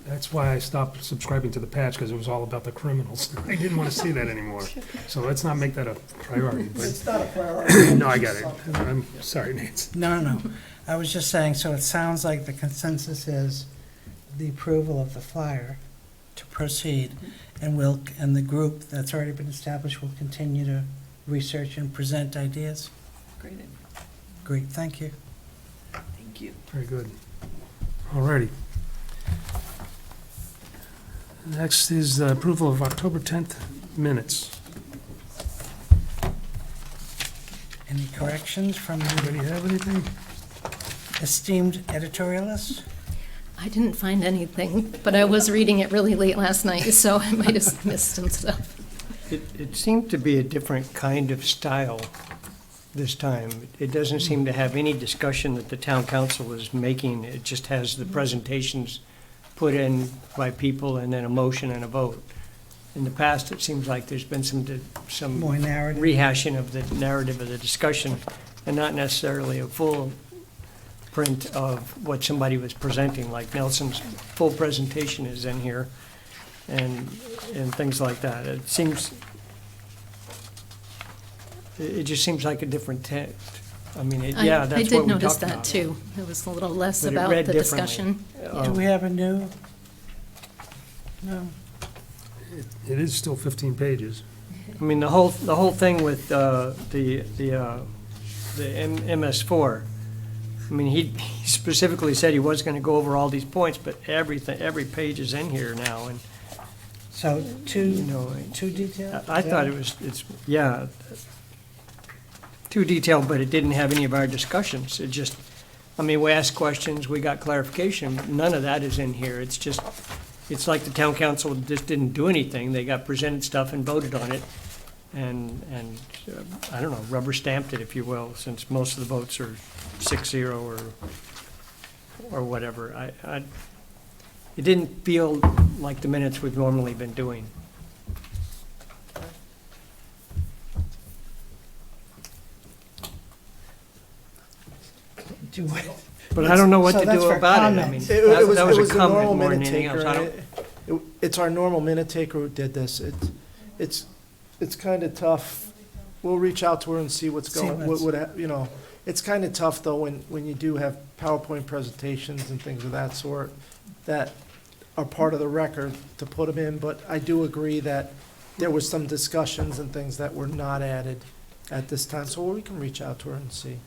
that's why I stopped subscribing to the patch, because it was all about the criminals. I didn't want to see that anymore. So let's not make that a priority, but, not a priority. no, I got it. I'm sorry, Nancy. No. I was just saying, so it sounds like the consensus is the approval of the flyer to proceed, and the group that's already been established will continue to research and present ideas. Great, Great, thank you. thank you. Very good. All righty. Next is the approval of October 10th minutes. Any corrections from the Anybody have anything? esteemed editorialist? I didn't find anything, but I was reading it really late last night, so I might have missed some stuff. It seemed to be a different kind of style this time. It doesn't seem to have any discussion that the town council is making. It just has the presentations put in by people and then a motion and a vote. In the past, it seems like there's been some More narrative? rehashing of the narrative of the discussion and not necessarily a full print of what somebody was presenting, like Nelson's full presentation is in here and things like that. It just seems like a different text. I mean, that's what we talked about. I did notice that too. It was a little less But it about read the differently. discussion. Do we have a new? No. It is still 15 pages. I mean, the whole thing with the MS4. I mean, he specifically said he was gonna go over all these points, but every page is in here now, and, So too, you know, too detailed? I thought yeah, too detailed, but it didn't have any of our discussions. It just, I mean, we asked questions, we got clarification, but none of that is in here. It's just, it's like the town council just didn't do anything. They got presented stuff and voted on it. And I don't know, rubber stamped it, if you will, since most of the votes are 6-0 or whatever. It didn't feel like the minutes we've normally been doing. But I don't know what So to that's do for about it. I mean, comments. It that was was a the normal comment more than minute anything else. taker. I and don't, It's our normal minute taker who did this. It's kind of tough. We'll reach out to her and see what's See going, what's- you know. It's kind of tough though when you do have PowerPoint presentations and things of that sort that are part of the record to put them in, but I do agree that there was some discussions and things that were not added at this time, so we can reach out to her and see.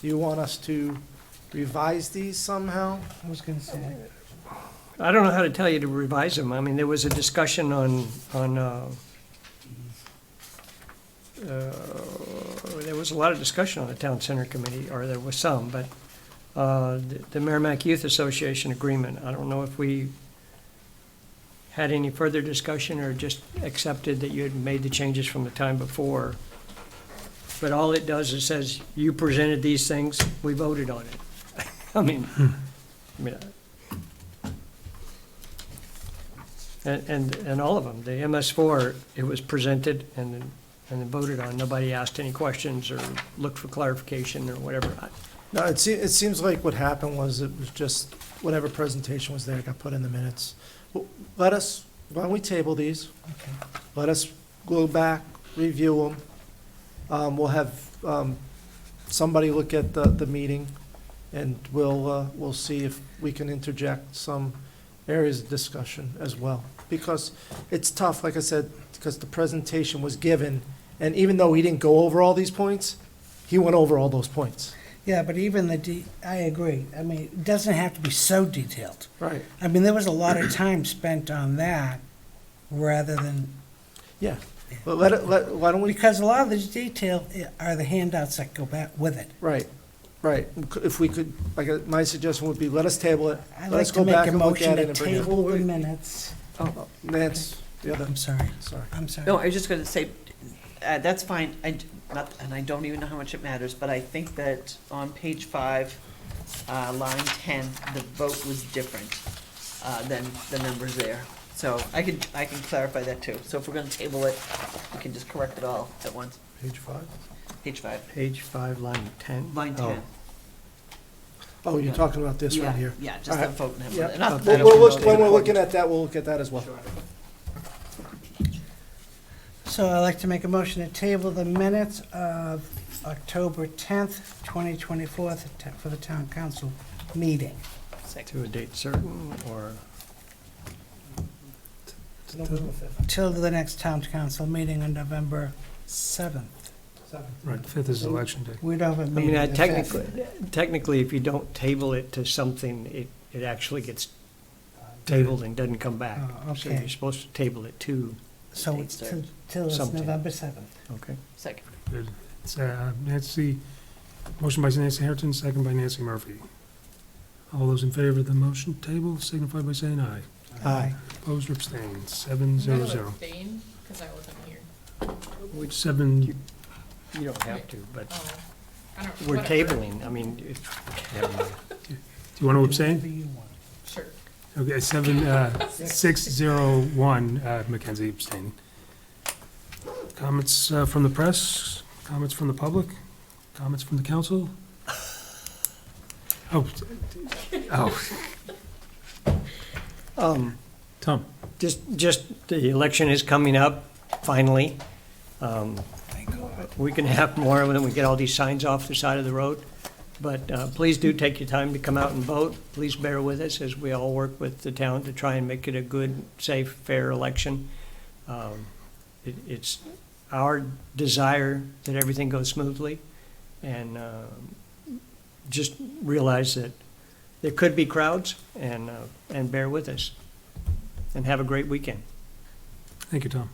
Do you want us to revise these somehow? I was gonna say, I don't know how to tell you to revise them. I mean, there was a discussion there was a lot of discussion on the Town Center Committee, or there was some, but the Merrimack Youth Association agreement, I don't know if we had any further discussion or just accepted that you had made the changes from the time before. But all it does is says, you presented these things, we voted on it. I mean, and all of them, the MS4, it was presented and then voted on. Nobody asked any questions or looked for clarification or whatever. No, it seems like what happened was it was just whatever presentation was there got put in the minutes. Well, why don't we table these? okay. Let us go back, review them. We'll have somebody look at the meeting, and we'll see if we can interject some areas of discussion as well. Because it's tough, like I said, because the presentation was given, and even though he didn't go over all these points, he went over all those points. Yeah, but even I agree. I mean, it doesn't have to be so detailed. Right. I mean, there was a lot of time spent on that rather than, Yeah. But why don't we, because a lot of the detail are the handouts that go back with it. right. If we could, my suggestion would be, let us table it. I'd Let like us to go make back a and look motion at it to and bring it. table the minutes. Nance, the other, I'm sorry, sorry. I'm sorry. No, I was just gonna say, that's fine, and I don't even know how much it matters, but I think that on page 5, line 10, the vote was different, than the numbers there. So I can clarify that too. So if we're gonna table it, we can just correct it all at once. Page 5? Page 5. Page 5, line 10. Line 10. Oh, you're talking about this Yeah, right here? Yeah, just All the right. vote and Yeah. everything. Not- We'll- I don't When know the we're looking importance. at that, we'll look at that as well. So I'd like to make a motion to table the minutes of October 10th, 2024 for the town council meeting. To a date certain, or, Till the next town council meeting on November 7th. Right, 5th is election day. We don't have a I meeting. mean, the technically, if you don't table it to something, it actually gets tabled and doesn't come back. Oh, So okay. you're supposed to table it to, So it's till it's Something. November 7th. okay? Second. Good. It's, Nancy, motion by Nancy Harrington, second by Nancy Murphy. All those in favor of the motion table signify by saying aye. Aye. Opposed or abstained, 700. abstain, because I wasn't here. 7, You don't have to, but I don't, we're whatever. tabling, I mean, never mind. do you want to abstain? Whatever you want. Sure. Okay, 601, Mackenzie abstaining. Comments from the press, comments from the public, comments from the council? Oh, Tom, Just the election is coming up, finally. We can have more when we get all these signs off the side of the road. But please do take your time to come out and vote. Please bear with us as we all work with the town to try and make it a good, safe, fair election. It's our desire that everything goes smoothly, And just realize that there could be crowds, and bear with us. And have a great weekend. Thank you, Tom.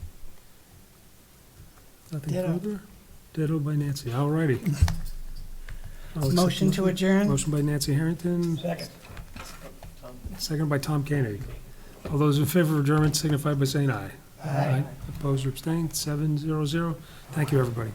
Nothing Ditto. further? Ditto by Nancy, all righty. I'll accept Motion to adjourn? Motion by Nancy Harrington. Second. Second by Tom Koenig. All those in favor of adjournment signify by saying aye. Aye. Opposed or abstained, 700. Thank you, everybody.